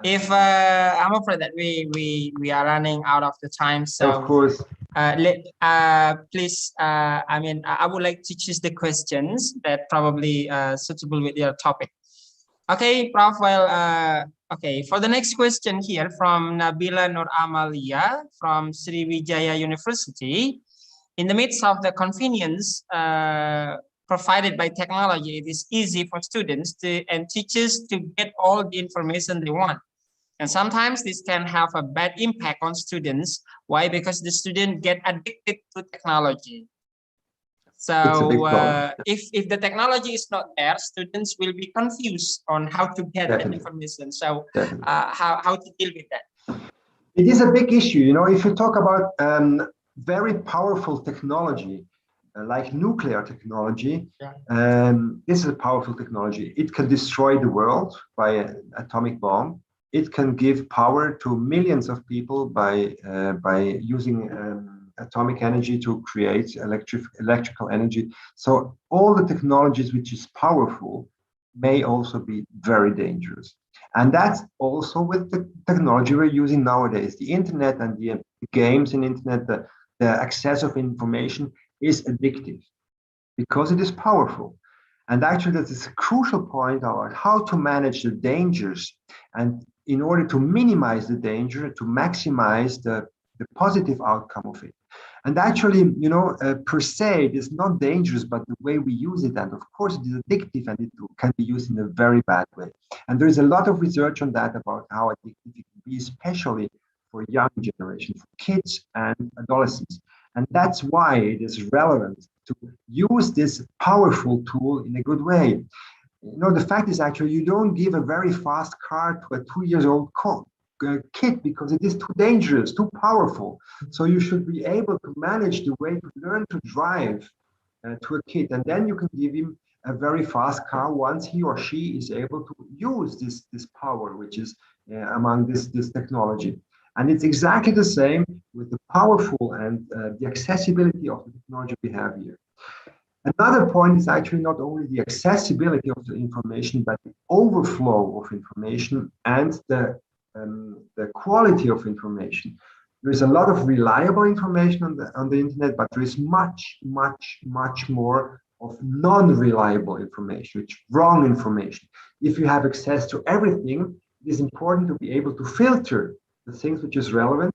If I'm afraid that we are running out of the time, so of course. Please. I mean, I would like to choose the questions that probably suitable with your topic. Okay, Prof. Well, okay. For the next question here from Nabila Nur Amalia from Sriwijaya University, in the midst of the convenience provided by technology, it is easy for students and teachers to get all the information they want. And sometimes this can have a bad impact on students. Why? Because the student get addicted to technology. So if the technology is not there, students will be confused on how to get that information. So how to deal with that? It is a big issue. You know, if you talk about very powerful technology, like nuclear technology, this is a powerful technology. It can destroy the world by an atomic bomb. It can give power to millions of people by using atomic energy to create electrical energy. So all the technologies which is powerful may also be very dangerous. And that's also with the technology we're using nowadays. The internet and the games in internet, the access of information is addictive because it is powerful. And actually that is a crucial point about how to manage the dangers, and in order to minimize the danger, to maximize the positive outcome of it. And actually, you know, per se, it is not dangerous, but the way we use it, and of course it is addictive, and it can be used in a very bad way. And there is a lot of research on that about how addictive it can be, especially for young generation, for kids and adolescents. And that's why it is relevant to use this powerful tool in a good way. You know, the fact is actually you don't give a very fast car to a 2-year-old kid because it is too dangerous, too powerful. So you should be able to manage the way to learn to drive to a kid, and then you can give him a very fast car once he or she is able to use this power, which is among this technology. And it's exactly the same with the powerful and the accessibility of the technology we have here. Another point is actually not only the accessibility of the information, but the overflow of information and the quality of information. There is a lot of reliable information on the internet, but there is much more of non-reliable information, which wrong information. If you have access to everything, it is important to be able to filter the things which is relevant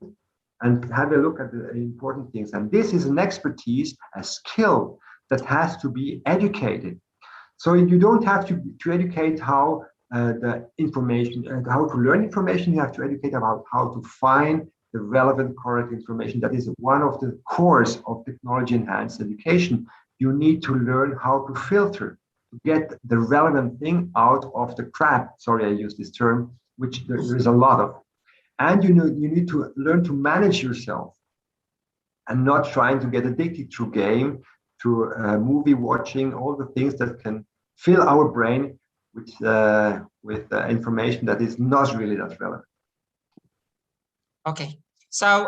and have a look at the important things. And this is an expertise, a skill that has to be educated. So you don't have to educate how the information, how to learn information. You have to educate about how to find the relevant, correct information. That is one of the cores of technology enhanced education. You need to learn how to filter to get the relevant thing out of the crap. Sorry, I use this term, which there is a lot of. And you need to learn to manage yourself and not trying to get addicted through game, through movie watching, all the things that can fill our brain with information that is not really that relevant. Okay. So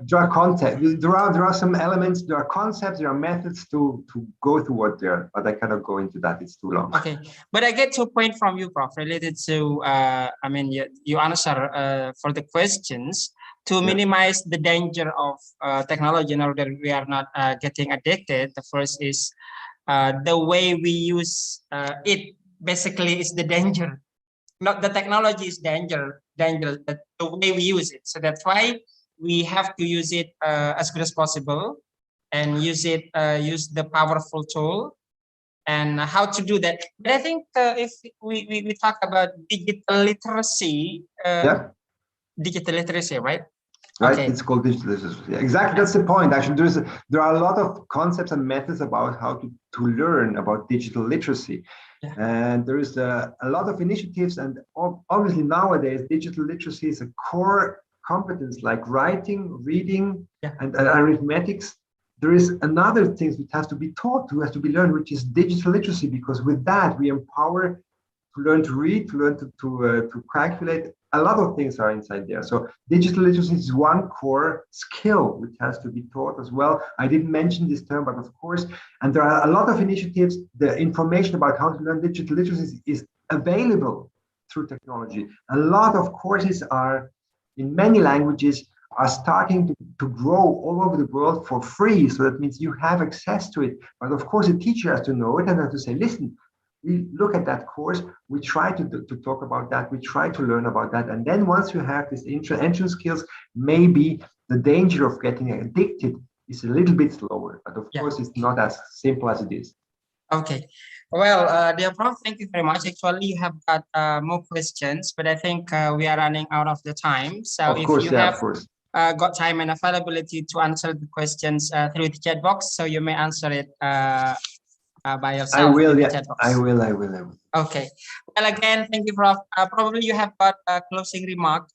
there are concepts. There are some elements. There are concepts. There are methods to go toward there, but I cannot go into that. It's too long. okay, but I get to a point from you, Prof, related to I mean, you answer for the questions to minimize the danger of technology in order we are not getting addicted. The first is the way we use it. Basically, is the danger. Not the technology is dangerous, but the way we use it. So that's why we have to use it as good as possible, and use the powerful tool, and how to do that. But I think if we talk about digital literacy, digital literacy, right? Right, Okay. it's called digital literacy. Yeah, exactly, that's the point. Actually, there are a lot of concepts and methods about how to learn about digital literacy. Yeah. And there is a lot of initiatives, and obviously nowadays digital literacy is a core competence like writing, reading, and arithmetics. There is another thing which has to be taught, has to be learned, which is digital literacy, because with that we empower to learn to read, to learn to calculate. A lot of things are inside there. So digital literacy is one core skill which has to be taught as well. I didn't mention this term, but of course, and there are a lot of initiatives. The information about how to learn digital literacy is available through technology. A lot of courses are in many languages are starting to grow all over the world for free. So that means you have access to it. But of course, the teacher has to know it and has to say, listen, we look at that course, we try to talk about that, we try to learn about that. And then once you have these entrance skills, maybe the danger of getting addicted is a little bit slower. But of course, it's not as simple as it is. Okay. Well, dear Prof, thank you very much. Actually, you have got more questions, but I think we are running out of the time. So if you have got time and availability to answer the questions through the chat box, so you may answer it by yourself. I will, yeah. I will. Okay. Well, again, thank you, Prof. Probably you have got a closing remark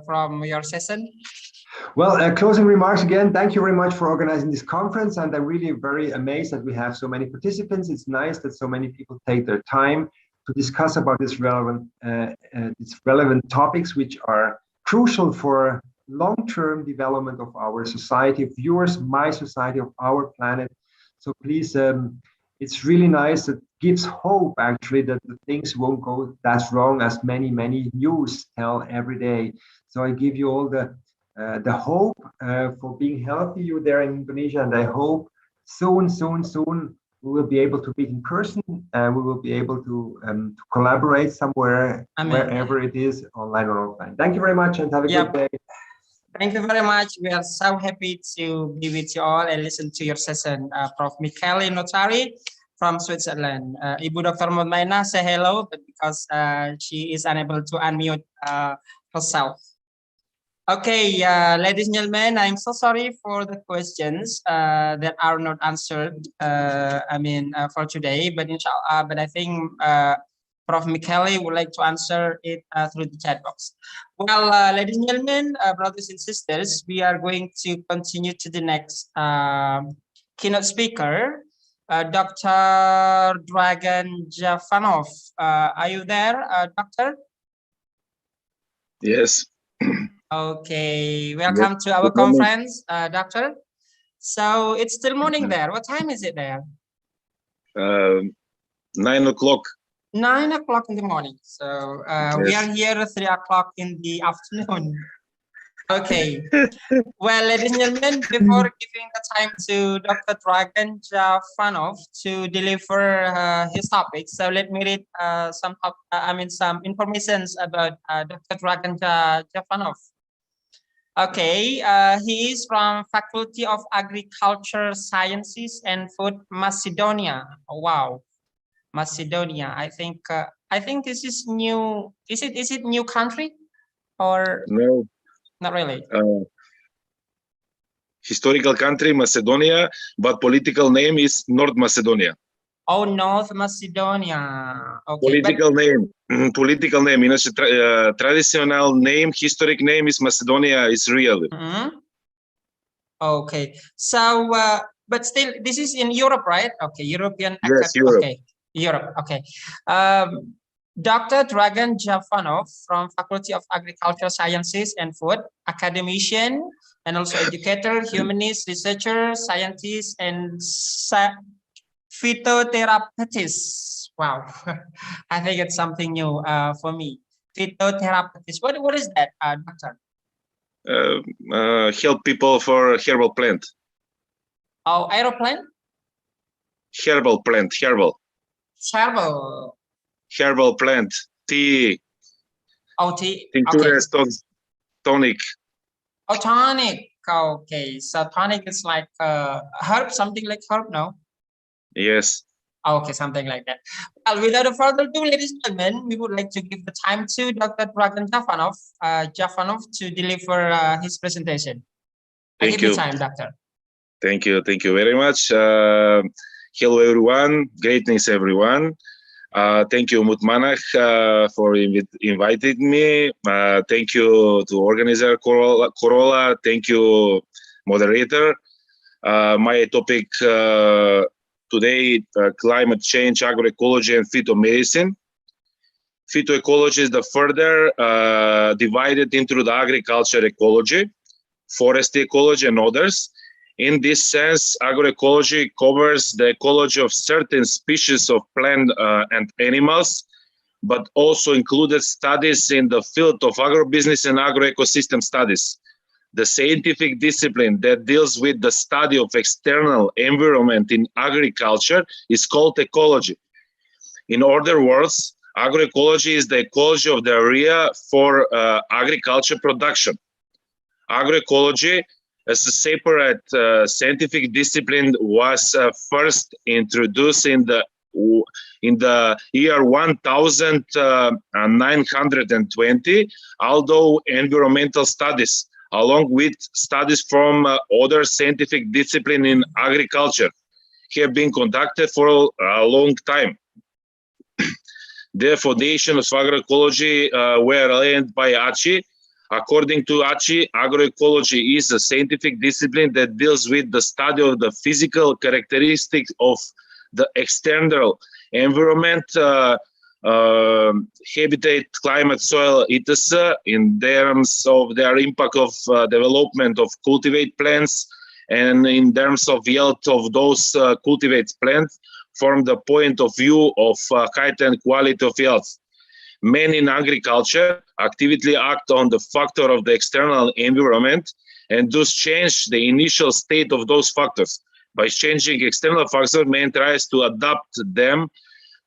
from your session. Well, closing remarks again. Thank you very much for organizing this conference, and I'm really very amazed that we have so many participants. It's nice that so many people take their time to discuss about this relevant topics, which are crucial for long-term development of our society, of yours, my society, of our planet. So please. It's really nice. It gives hope, actually, that the things won't go that wrong as many news tell every day. So I give you all the hope for being healthy, you there in Indonesia, and I hope soon we will be able to meet in person, and we will be able to collaborate somewhere, wherever it is, online or offline. Thank you very much, and have a good day. Thank you very much. We are so happy to be with you all and listen to your session. Prof. Michele Notari from Switzerland. Ibu Dr. Mutmainah say hello, but because she is unable to unmute herself. Okay, ladies and gentlemen, I'm so sorry for the questions that are not answered. For today, but inshallah, but I think Prof. Michele would like to answer it through the chat box. Well, ladies and gentlemen, brothers and sisters, we are going to continue to the next keynote speaker, Dr. Dragan Jafanov. Are you there, Doctor? Yes. Okay, welcome to our conference, Doctor. So it's still morning there. What time is it there? 9 o'clock. 9 o'clock in the morning. So we are here at 3 o'clock in the afternoon. Okay. Well, ladies and gentlemen, before giving the time to Dr. Dragan Jafanov to deliver his topic, so let me read some information about Dr. Dragan Jafanov. Okay, he is from Faculty of Agriculture Sciences and Food, Macedonia. Oh, wow. Macedonia. I think this is new. Is it new country or no? Not really. Historical country Macedonia, but political name is North Macedonia. Oh, North Macedonia. Okay, Political name. Political name. Traditional name, historic name is Macedonia. Is real. Okay, so but still, this is in Europe, right? Okay, European. Yes, Europe. Okay, Europe. Okay. Dr. Dragan Javanov from Faculty of Agricultural Sciences and Food, academician and also educator, humanist, researcher, scientist, and phytotherapist. Wow, I think it's something new for me. Phytotherapist. What is that, doctor? Help people for herbal plant. Oh, aeroplane? Herbal plant. Herbal. Herbal. Herbal plant. Tea. Oh, tea. Tinctures, Okay. tonic. Oh, tonic. Okay, so tonic is like herb, something like herb, no? Yes. Okay, something like that. Well, without further ado, ladies and gentlemen, we would like to give the time to Dr. Dragan Javanov to deliver his presentation. I give you time, doctor. Thank you. Thank you very much. Hello, everyone. Greetings, everyone. Thank you, Mutmanach, for inviting me. Thank you to organizer COROLLA. Thank you, moderator. My topic today, climate change, agroecology, and phytomedicine. Phytoecology is the further divided into the agriculture ecology, forest ecology, and others. In this sense, agroecology covers the ecology of certain species of plant and animals, but also included studies in the field of agrobusiness and agroecosystem studies. The scientific discipline that deals with the study of external environment in agriculture is called ecology. In other words, agroecology is the ecology of the area for agriculture production. Agroecology, as a separate scientific discipline, was first introduced in the year 1920, although environmental studies, along with studies from other scientific disciplines in agriculture, have been conducted for a long time. The foundations of agroecology were laid by Achi. According to Achi, agroecology is a scientific discipline that deals with the study of the physical characteristics of the external environment, habitat, climate, soil, etc., in terms of their impact of development of cultivate plants, and in terms of yield of those cultivate plants from the point of view of height and quality of yield. Men in agriculture actively act on the factor of the external environment and thus change the initial state of those factors. By changing external factors, man tries to adapt them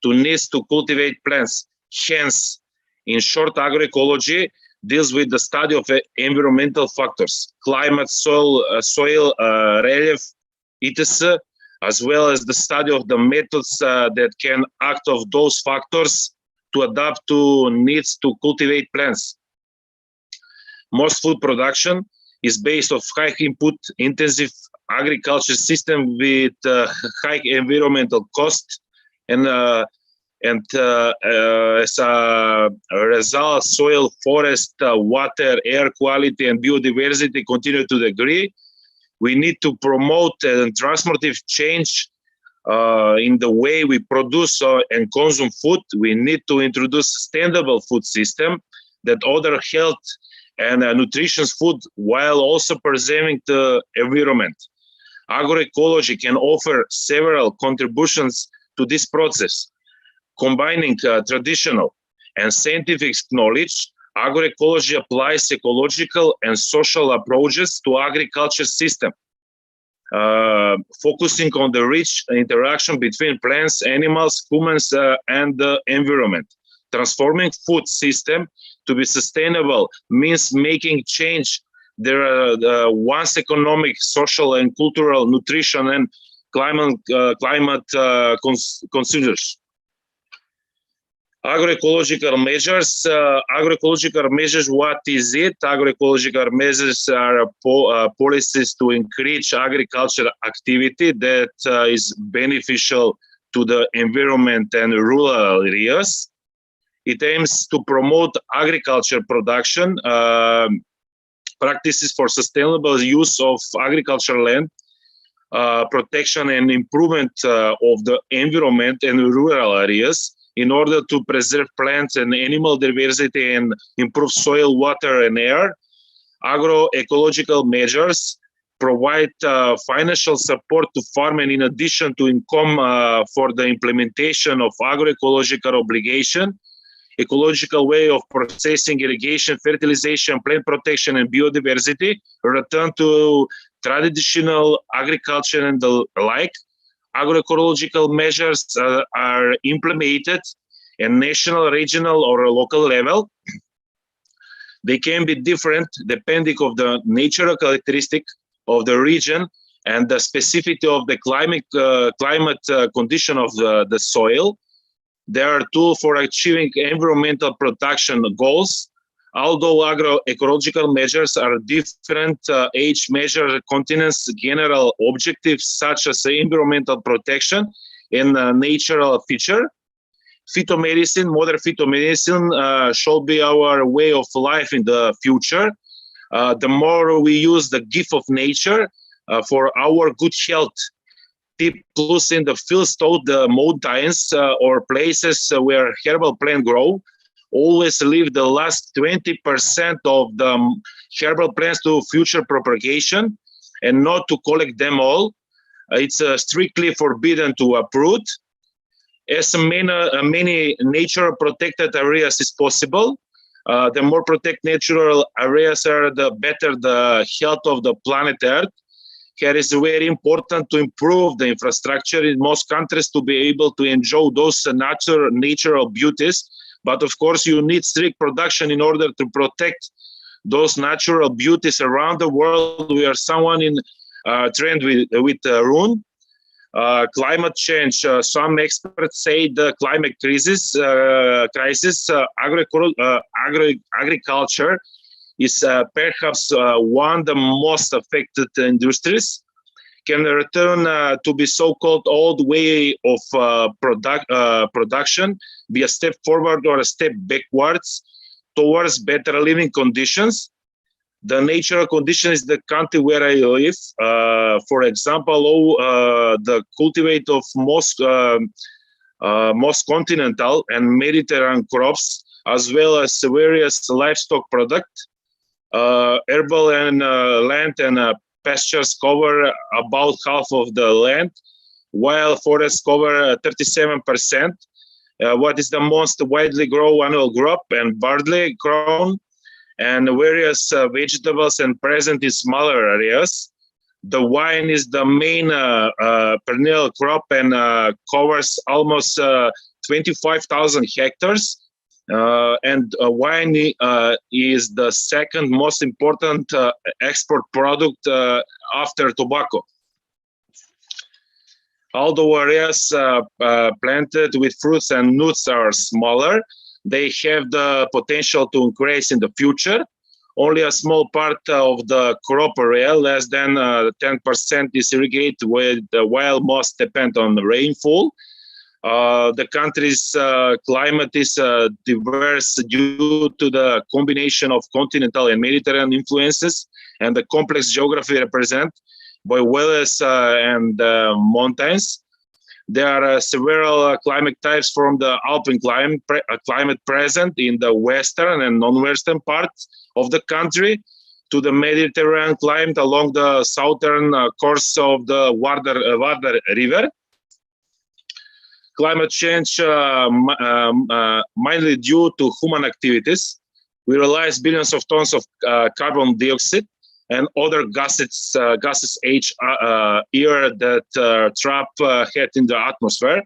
to needs to cultivate plants. Hence, in short, agroecology deals with the study of environmental factors, climate, soil, relief, etc., as well as the study of the methods that can act of those factors to adapt to needs to cultivate plants. Most food production is based on high input intensive agriculture system with high environmental cost, and as a result, soil, forest, water, air quality, and biodiversity continue to degrade. We need to promote a transformative change in the way we produce and consume food. We need to introduce sustainable food system that order health and nutritious food while also preserving the environment. Agroecology can offer several contributions to this process. Combining traditional and scientific knowledge, agroecology applies ecological and social approaches to agriculture system, focusing on the rich interaction between plants, animals, humans, and the environment. Transforming food system to be sustainable means making change there one's economic, social, and cultural, nutrition, and climate considers. Agroecological measures. What is it? Agroecological measures are policies to increase agricultural activity that is beneficial to the environment and rural areas. It aims to promote agriculture production, practices for sustainable use of agricultural land, protection and improvement of the environment and rural areas in order to preserve plants and animal diversity and improve soil, water, and air. Agroecological measures provide financial support to farmers in addition to income for the implementation of agroecological obligation, ecological way of processing irrigation, fertilization, plant protection, and biodiversity, return to traditional agriculture and the like. Agroecological measures are implemented at national, regional, or local level. They can be different depending on the natural characteristic of the region and the specificity of the climate condition of the soil. There are tools for achieving environmental protection goals. Although agroecological measures are different, age measure continents general objectives such as environmental protection and natural feature. Phytomedicine, modern phytomedicine should be our way of life in the future. The more we use the gift of nature for our good health, plus in the fields, the mountains or places where herbal plants grow, always leave the last 20% of the herbal plants to future propagation and not to collect them all. It's strictly forbidden to uproot. As many nature protected areas is possible, the more protected natural areas are, the better the health of the planet Earth. Here is very important to improve the infrastructure in most countries to be able to enjoy those natural beauties. But of course, you need strict production in order to protect those natural beauties around the world. We are someone in trend with Rune. Climate change. Some experts say the climate crisis, agriculture is perhaps one of the most affected industries. Can return to be so-called old way of production be a step forward or a step backwards towards better living conditions? The natural condition is the country where I live. For example, the cultivate of most continental and Mediterranean crops, as well as various livestock products. Herbal and land and pastures cover about half of the land, while forests cover 37%. What is the most widely grown annual crop and barley grown, and various vegetables and present in smaller areas. The wine is the main perennial crop and covers almost 25,000 hectares. And wine is the second most important export product after tobacco. Although areas planted with fruits and nuts are smaller, they have the potential to increase in the future. Only a small part of the crop area, less than 10%, is irrigated, while most depend on rainfall. The country's climate is diverse due to the combination of continental and Mediterranean influences and the complex geography represented by valleys and mountains. There are several climate types from the Alpine climate present in the western and non-western parts of the country to the Mediterranean climate along the southern course of the Vardar River. Climate change mainly due to human activities. We release billions of tons of carbon dioxide and other gases each year that trap heat in the atmosphere.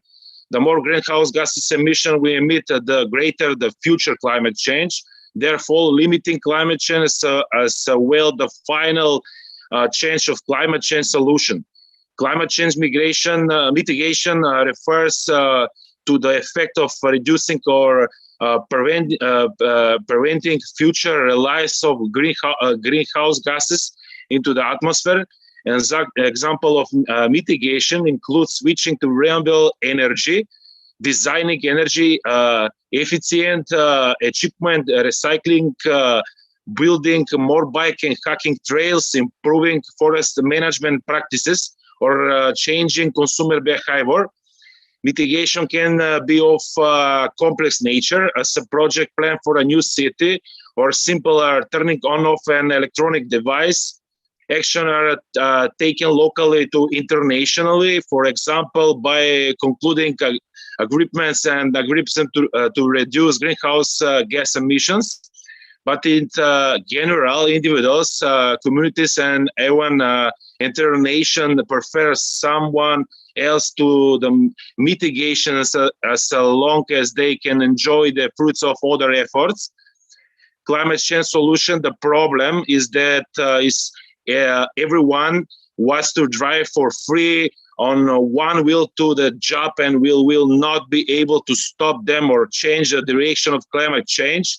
The more greenhouse gases emission we emit, the greater the future climate change. Therefore, limiting climate change as well the final change of climate change solution. Climate change mitigation refers to the effect of reducing or preventing future release of greenhouse gases into the atmosphere An example of mitigation includes switching to renewable energy, designing energy efficient equipment, recycling, building more bike and hiking trails, improving forest management practices, or changing consumer behavior. Mitigation can be of complex nature, as a project plan for a new city, or simple turning on of an electronic device. Action are taken locally to internationally, for example, by concluding agreements to reduce greenhouse gas emissions. But in general, individuals, communities, and even international prefer someone else to the mitigation as long as they can enjoy the fruits of other efforts. Climate change solution, the problem is that everyone wants to drive for free on one wheel to the job, and will not be able to stop them or change the direction of climate change.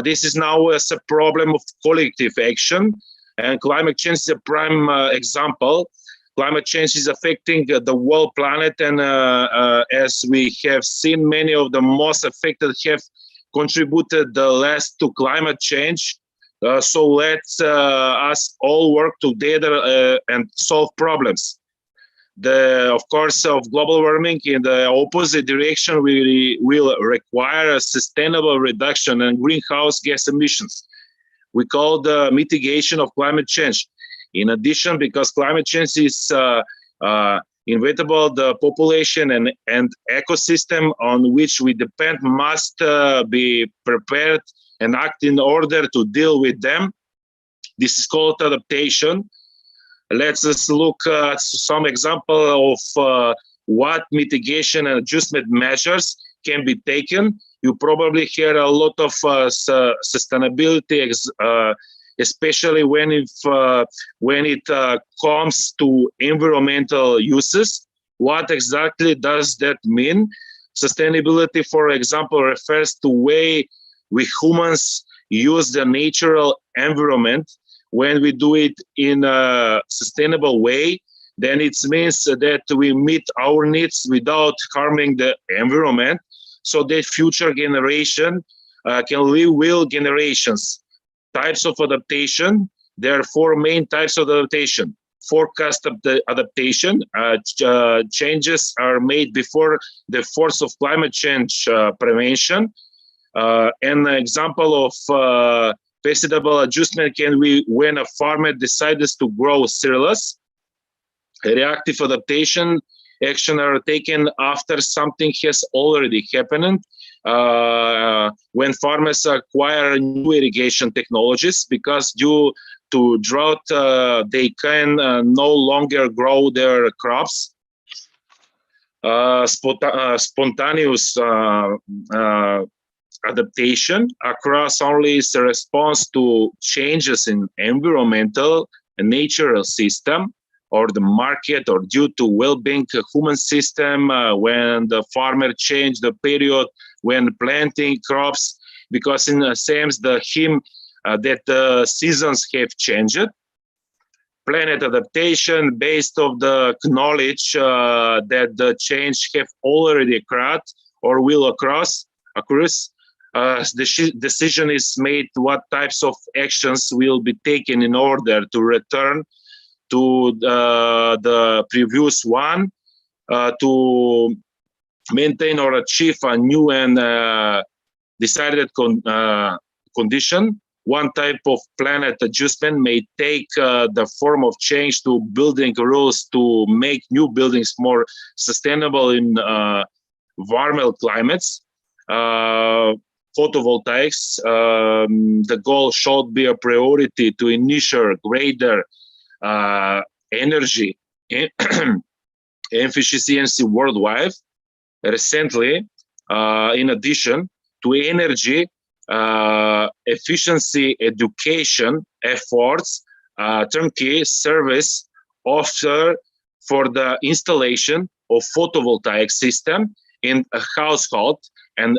This is now as a problem of collective action, and climate change is a prime example. Climate change is affecting the whole planet, and as we have seen, many of the most affected have contributed the less to climate change. So let's us all work together and solve problems. Of course, of global warming in the opposite direction will require a sustainable reduction in greenhouse gas emissions. We call the mitigation of climate change. In addition, because climate change is inevitable, the population and ecosystem on which we depend must be prepared and act in order to deal with them. This is called adaptation. Let's just look at some example of what mitigation and adjustment measures can be taken. You probably hear a lot of sustainability, especially when it comes to environmental uses. What exactly does that mean? Sustainability, for example, refers to way we humans use the natural environment. When we do it in a sustainable way, then it means that we meet our needs without harming the environment, so that future generation can live well generations. Types of adaptation. There are four main types of adaptation. Forecast adaptation. Changes are made before the force of climate change prevention. An example of feasible adjustment can be when a farmer decides to grow cereals. Reactive adaptation. Action are taken after something has already happened. When farmers acquire new irrigation technologies, because due to drought, they can no longer grow their crops. Spontaneous adaptation across only is a response to changes in environmental and natural system, or the market, or due to well-being human system, when the farmer changed the period when planting crops, because in a sense that the seasons have changed. Planet adaptation, based on the knowledge that the change have already occurred or will occur. The decision is made what types of actions will be taken in order to return to the previous one, to maintain or achieve a new and decided condition. One type of planet adjustment may take the form of change to building rules to make new buildings more sustainable in warmer climates. Photovoltaics, the goal should be a priority to ensure greater energy efficiency worldwide. Recently, in addition to energy efficiency education efforts, turnkey service offer for the installation of photovoltaic system in a household, and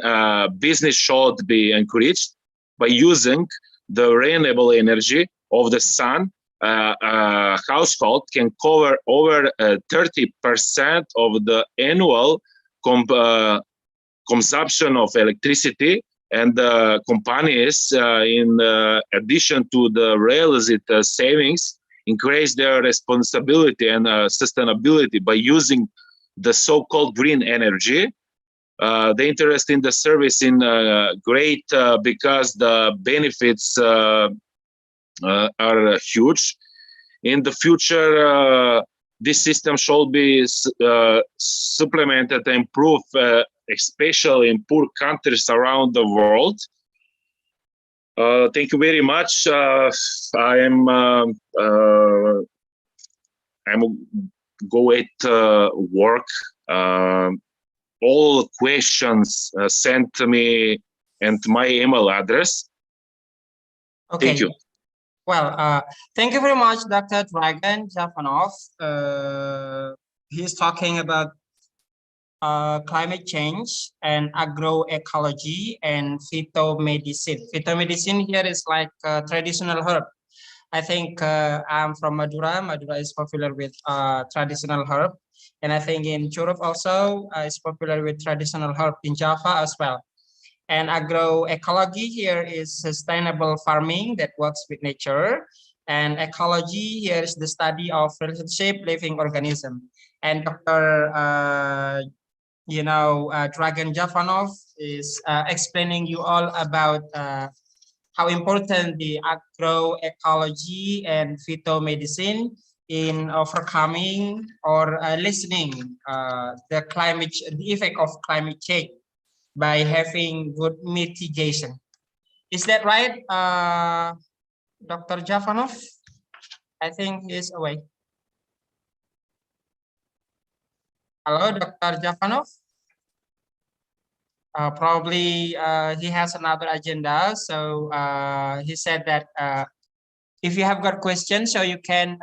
business should be encouraged by using the renewable energy of the sun household can cover over 30% of the annual consumption of electricity, and companies, in addition to the realized savings, increase their responsibility and sustainability by using the so-called green energy. The interest in the service is great because the benefits are huge. In the future, this system should be supplemented and improved, especially in poor countries around the world. Thank you very much. I'm go at work. All questions sent to me and my email address. Okay. Thank you. Well, thank you very much, Dr. Dragan Javanov. He's talking about climate change and agroecology and phytomedicine. Phytomedicine here is like traditional herb. I think I'm from Madura. Madura is popular with traditional herb. And I think in Europe also is popular with traditional herb, in Java as well. And agroecology here is sustainable farming that works with nature. And ecology here is the study of relationship living organism. And Dr. Dragan Javanov is explaining you all about how important the agroecology and phytomedicine in overcoming or lessening the effect of climate change by having good mitigation. Is that right, Dr. Javanov? I think he's away. Hello, Dr. Javanov? Probably he has another agenda. So he said that if you have got questions, so you can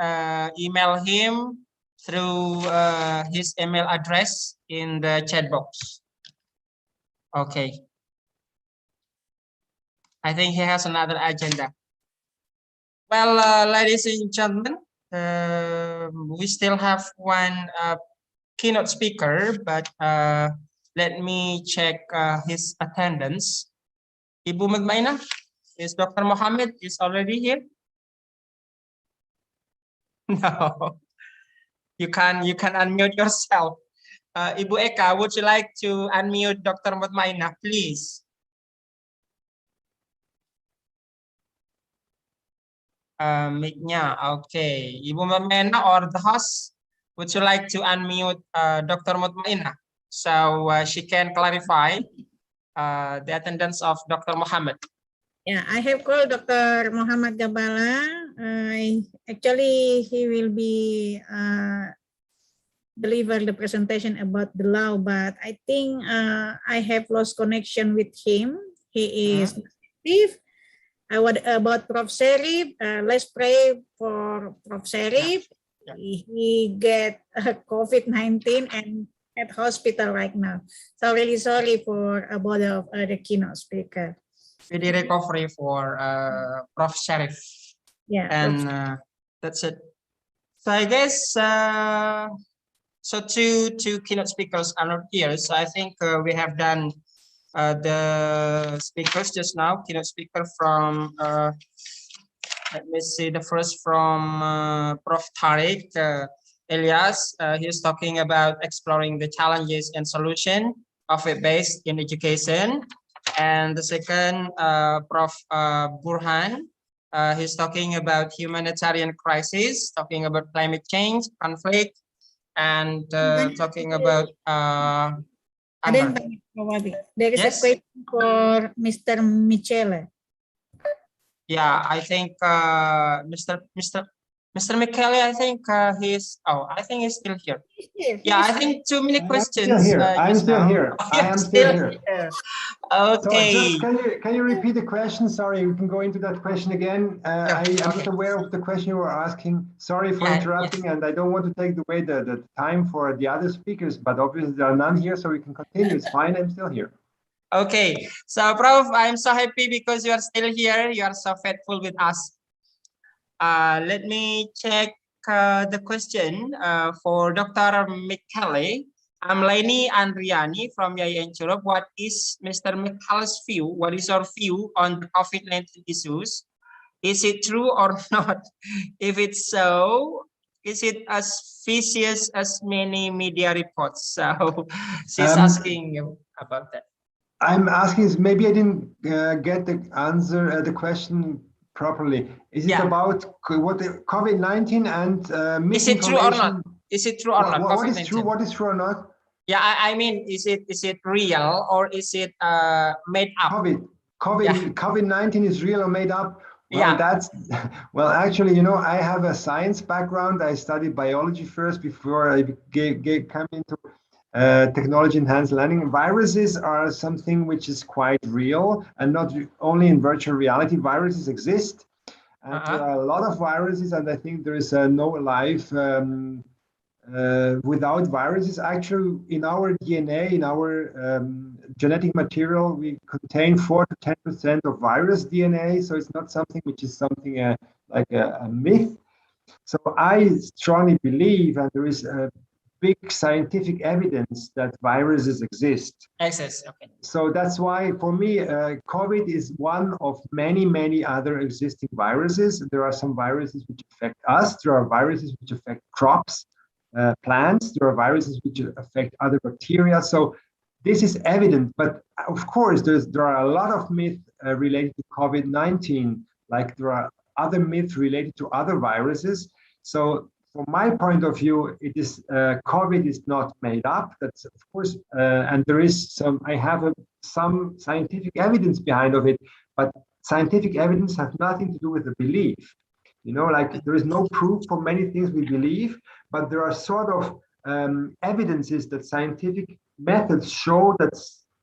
email him through his email address in the chat box. Okay. I think he has another agenda. Well, ladies and gentlemen, we still have one keynote speaker, but let me check his attendance. Ibu Mutmainah, is Dr. Mohammed is already here? No, you can unmute yourself. Ibu Eka, would you like to unmute Dr. Mutmainah, please? Mic-nya, okay. Ibu Mutmainah or the host, would you like to unmute Dr. Mutmainah so she can clarify the attendance of Dr. Mohammed? Yeah, I have called Dr. Muhammad Gabala. Actually, he will be deliver the presentation about the law, but I think I have lost connection with him. He is active. About Prof. Serif, let's pray for Prof. Serif. Yeah. He get COVID-19 and at hospital right now. So really sorry for about the keynote speaker. Speedy recovery for Prof. Serif. Yeah, and that's it. So I guess so. Two keynote speakers are not here. So I think we have done the speakers just now. Keynote speaker from let me see. The first from Prof. Tariq Elias. He's talking about exploring the challenges and solution of web-based in education. And the second, Prof. Burhan. He's talking about humanitarian crisis, talking about climate change, conflict, and talking about there is a question for Mr. Michele. Yeah, I think Mr. Michele, I think he's still here. Yeah, I think too many questions. I'm still here. I am still here. Okay. So just can you repeat the question? Sorry, we can go into that question again. I am not aware of the question you were asking. Sorry for interrupting, and I don't want to take away the time for the other speakers, but obviously there are none here, so we can continue. It's fine. I'm still here. Okay. So, Prof, I'm so happy because you are still here. You are so faithful with us. Let me check the question for Dr. Michele. I'm Laini Andriani from YIN Europe. What is Mr. Michele's view? What is your view on the COVID-19 issues? Is it true or not? If it's so, is it as vicious as many media reports? So she's asking you about that. I'm asking is maybe I didn't get the answer, the question properly. Is it about what COVID-19 and is it true or not? Is it true or not? What is true? What is true or not? Yeah, I mean, is it real or is it made up? COVID-19 is real or made up? Well, that's well. Actually, you know, I have a science background. I studied biology first before I came into technology enhanced learning. Viruses are something which is quite real, and not only in virtual reality. Viruses exist, and there are a lot of viruses, and I think there is no life without viruses. Actually, in our DNA, in our genetic material, we contain 4 to 10% of virus DNA. So it's not something which is something like a myth. So I strongly believe, and there is a big scientific evidence that viruses exist. Okay. So that's why, for me, COVID is one of many, many other existing viruses. There are some viruses which affect us. There are viruses which affect crops, plants. There are viruses which affect other bacteria. So this is evident, but of course, there are a lot of myths related to COVID-19, like there are other myths related to other viruses. So from my point of view, it is COVID is not made up. That's of course, and there is some. I have some scientific evidence behind of it, but scientific evidence has nothing to do with the belief. You know, like there is no proof for many things we believe, but there are sort of evidences that scientific methods show that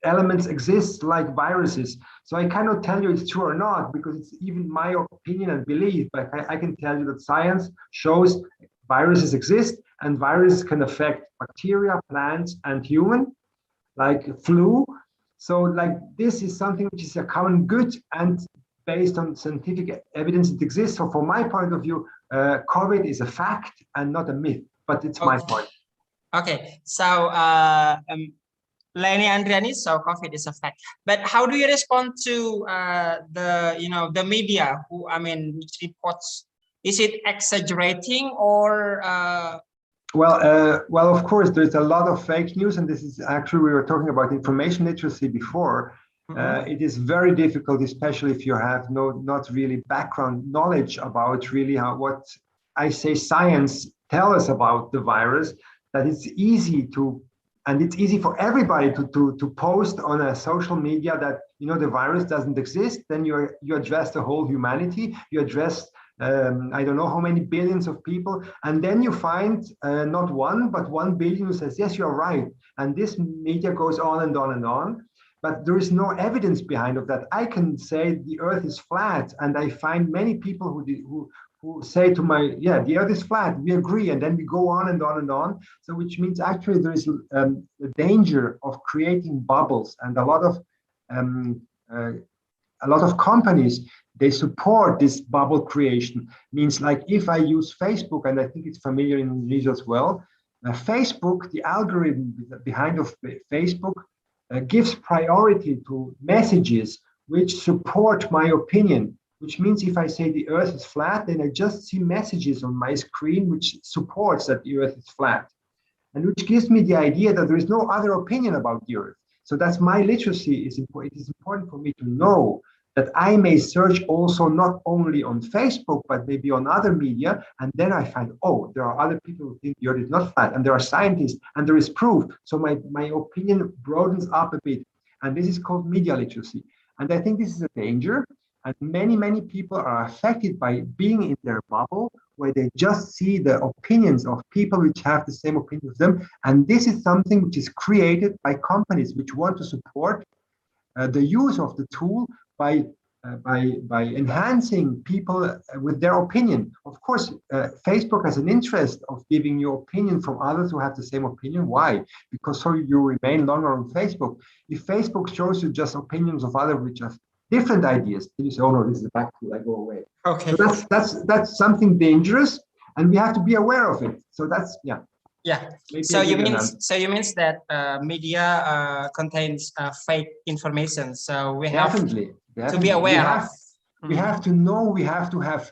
elements exist like viruses. So I cannot tell you it's true or not, because it's even my opinion and belief, but I can tell you that science shows viruses exist, and viruses can affect bacteria, plants, and human, like flu. So like this is something which is a common good, and based on scientific evidence it exists. So from my point of view, COVID is a fact and not a myth, but it's my point. Okay, so Laini Andriani, so COVID is a fact. But how do you respond to the media who, which reports? Is it exaggerating or? Well, of course, there's a lot of fake news, and this is actually, we were talking about information literacy before. It is very difficult, especially if you have not really background knowledge about really what I say science tell us about the virus. That it's easy to, and it's easy for everybody to post on a social media that the virus doesn't exist. Then you address the whole humanity. You address I don't know how many billions of people, and then you find not one but 1 billion who says yes, you're right. And this media goes on and on and on. But there is no evidence behind of that. I can say the Earth is flat, and I find many people who say to my, the Earth is flat. We agree, and then we go on and on and on. So, which means actually there is the danger of creating bubbles, and a lot of companies, they support this bubble creation. Means like if I use Facebook, and I think it's familiar in Indonesia as well. Facebook, the algorithm behind of Facebook. Gives priority to messages which support my opinion, which means if I say the Earth is flat, then I just see messages on my screen which supports that the Earth is flat, and which gives me the idea that there is no other opinion about the Earth. So that's my literacy. It is important for me to know that I may search also not only on Facebook, but maybe on other media, and then I find, oh, there are other people who think the Earth is not flat, and there are scientists, and there is proof. So my opinion broadens up a bit, and this is called media literacy. And I think this is a danger, and many, many people are affected by being in their bubble, where they just see the opinions of people which have the same opinion as them, and this is something which is created by companies which want to support the use of the tool by enhancing people with their opinion. Of course, Facebook has an interest of giving you opinion from others who have the same opinion. Why? Because so you remain longer on Facebook. If Facebook shows you just opinions of others which are different ideas, then you say, oh no, this is a bad tool, I go away. Okay. So that's something dangerous, and we have to be aware of it. So that's yeah. Yeah. Maybe So I you give an mean answer. that media contains fake information. So we have Definitely, to be aware of. we have to know, we have to have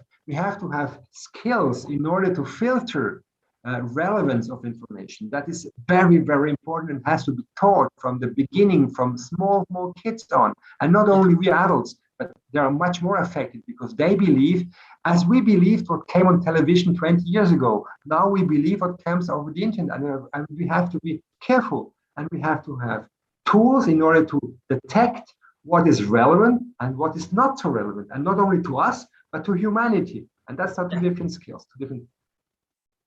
skills in order to filter relevance of information. That is very, very important and has to be taught from the beginning, from small kids on. And not only we adults, but they are much more affected because they believe, as we believed what came on television 20 years ago. Now we believe what comes over the internet, and we have to be careful, and we have to have tools in order to detect what is relevant and what is not so relevant, and not only to us, but to humanity. And that's two different skills, two different.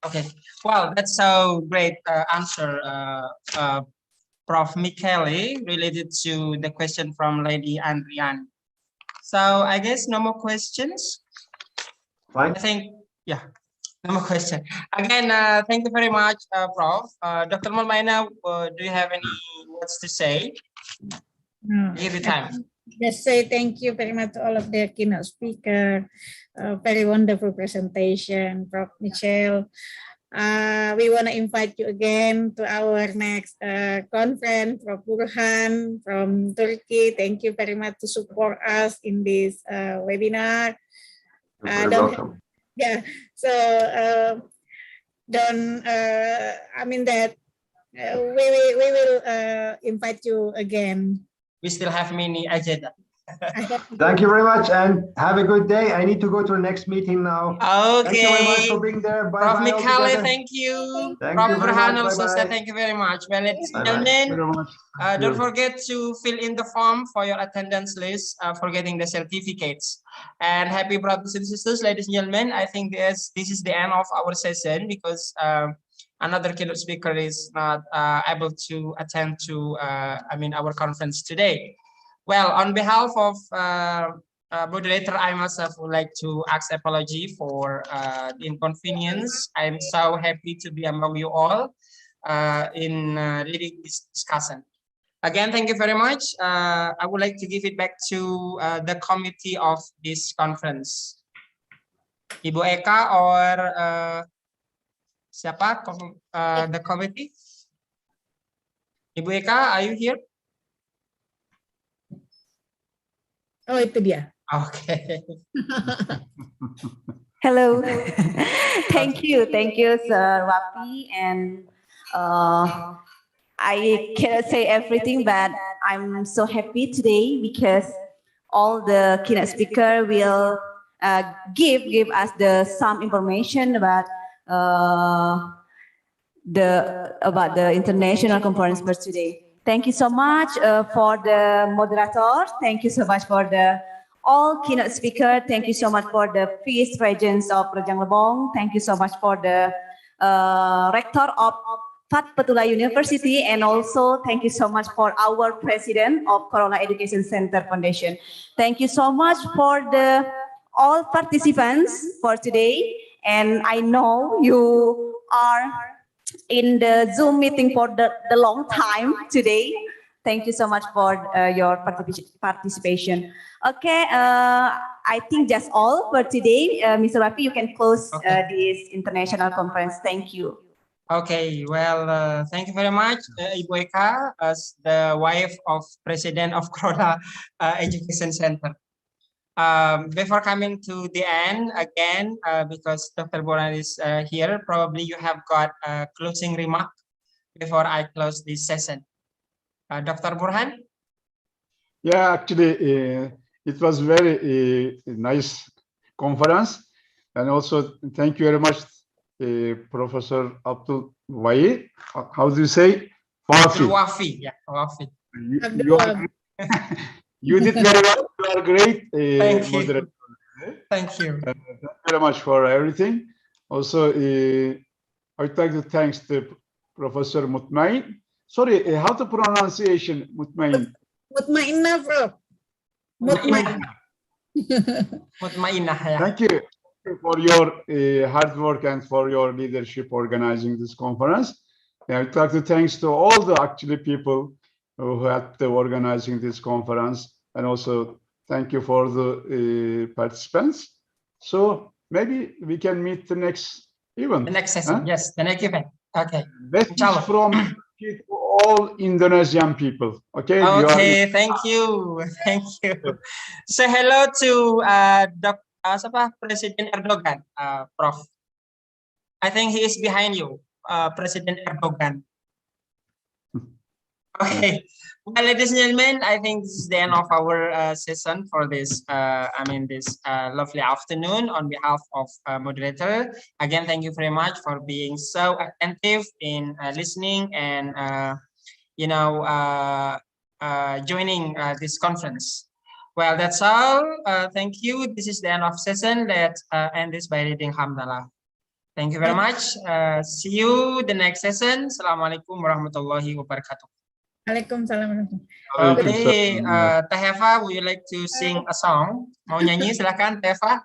Okay, well, that's so great answer, Prof. Michele, related to the question from Lady Andrian. So I guess no more questions. Fine. I think, yeah, no more question. Again, thank you very much, Prof. Dr. Mulmaina, do you have any words to say? No. Give you time. Just say thank you very much to all of the keynote speaker. Very wonderful presentation, Prof. Michelle. We want to invite you again to our next conference, Prof. Burhan from Turkey. Thank you very much to support us in this webinar. You're welcome. Yeah, so I mean that we will invite you again. We still have many agenda. Thank you very much and have a good day. I need to go to the next meeting now. Okay. Thank you very much for being there. Bye. Prof. Michele, thank you. Thank Prof. you very Burhan much. also Bye-bye. said thank you very much. Well, ladies and Bye-bye. gentlemen, don't forget to fill in the form for your attendance list for getting the certificates. And happy brothers and sisters, ladies and gentlemen. I think this is the end of our session because another keynote speaker is not able to attend to our conference today. Well, on behalf of moderator, I myself would like to ask apology for the inconvenience. I'm so happy to be among you all in leading this discussion. Again, thank you very much. I would like to give it back to the committee of this conference. Ibu Eka or siapa the committee? Ibu Eka, are you here? Oh, itu dia. Okay. Hello. Thank you, Sir Wapi. And I cannot say everything, but I'm so happy today because all the keynote speaker will give us some information about the international conference for today. Thank you so much for the moderator. Thank you so much for the all keynote speaker. Thank you so much for the Vice Regents of Rejang Lebong. Thank you so much for the rector of Fat Petula University, and also thank you so much for our president of COROLLA Education Center Foundation. Thank you so much for the all participants for today. And I know you are in the Zoom meeting for the long time today. Thank you so much for your participation. Okay, I think that's all for today. Mr. Rafi, you can close this international conference. Thank you. Okay, well, thank you very much, Ibu Eka, as the wife of President of COROLLA Education Center. Before coming to the end again, because Dr. Burhan is here, probably you have got a closing remark before I close this session. Dr. Burhan? Yeah, actually, it was very nice conference. And also, thank you very much, Professor Abdul Wahi. How do you say? Wafi. Wafi, yeah, Wafi. You did very well. You are great. Thank you. Moderator. Thank you. Thank you very much for everything. Also, I'd like to thank the Professor Mutmain. Sorry, how to pronunciation Mutmain? Mutmainah, bro. Mutmainah. Mutmainah, yeah. Thank you for your hard work and for your leadership organizing this conference. I'd like to thanks to all the actually people who had the organizing this conference, and also Thank you for the participants. So maybe we can meet the next event. The next session, yes, the next event. Okay. Message from all Indonesian people. Okay. Okay, thank you, thank you. Say hello to President Erdogan, Prof. I think he is behind you, President Erdogan. Okay, well, ladies and gentlemen, I think this is the end of our session for this. This lovely afternoon. On behalf of moderator, again, thank you very much for being so attentive in listening and joining this conference. Well, that's all. Thank you. This is the end of session. Let's end this by reading Hamdalah. Thank you very much. See you the next session. Assalamualaikum warahmatullahi wabarakatuh. Waalaikumsalam. Okay, Teh Eva, would you like to sing a song? Mau nyanyi, silakan Teh Eva.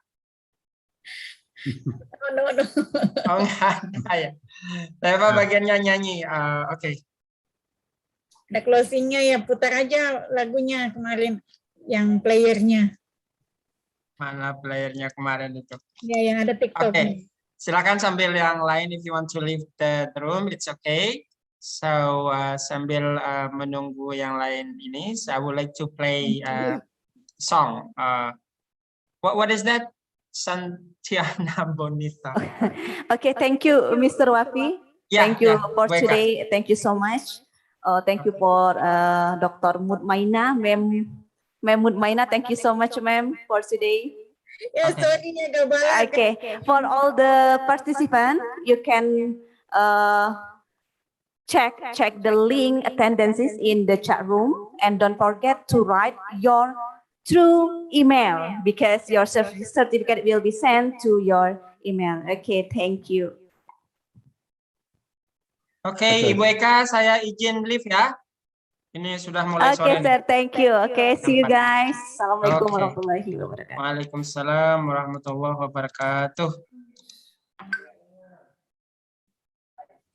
No. Oh, enggak ada ya. Teh Eva bagiannya nyanyi. Oke. Ada closingnya ya, putar aja lagunya kemarin yang playernya. Mana playernya kemarin itu? Ya, yang ada TikTok. Oke, silakan sambil yang lain. If you want to leave the room, it's okay. So sambil menunggu yang lain ini, so I would like to play song. What is that? Santiana Bonita. Okay, thank you, Mr. Wafi. Yeah, thank you for welcome. today. Thank you so much. Thank you for Dr. Mutmaina, Ma'am Mutmaina. Thank you so much, ma'am, for today. Ya, sorry-nya gak Okay, for all the participants, you can check the link attendances in the chat room, and don't forget to write your true email because your certificate will be sent to your email. Okay, thank you. Okay, Ibu Eka, saya izin leave ya. Ini sudah mulai sore. Okay, sir, thank you. Okay, see you guys. Assalamualaikum Okay. warahmatullahi wabarakatuh. Waalaikumsalam warahmatullahi wabarakatuh.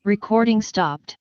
Recording stopped.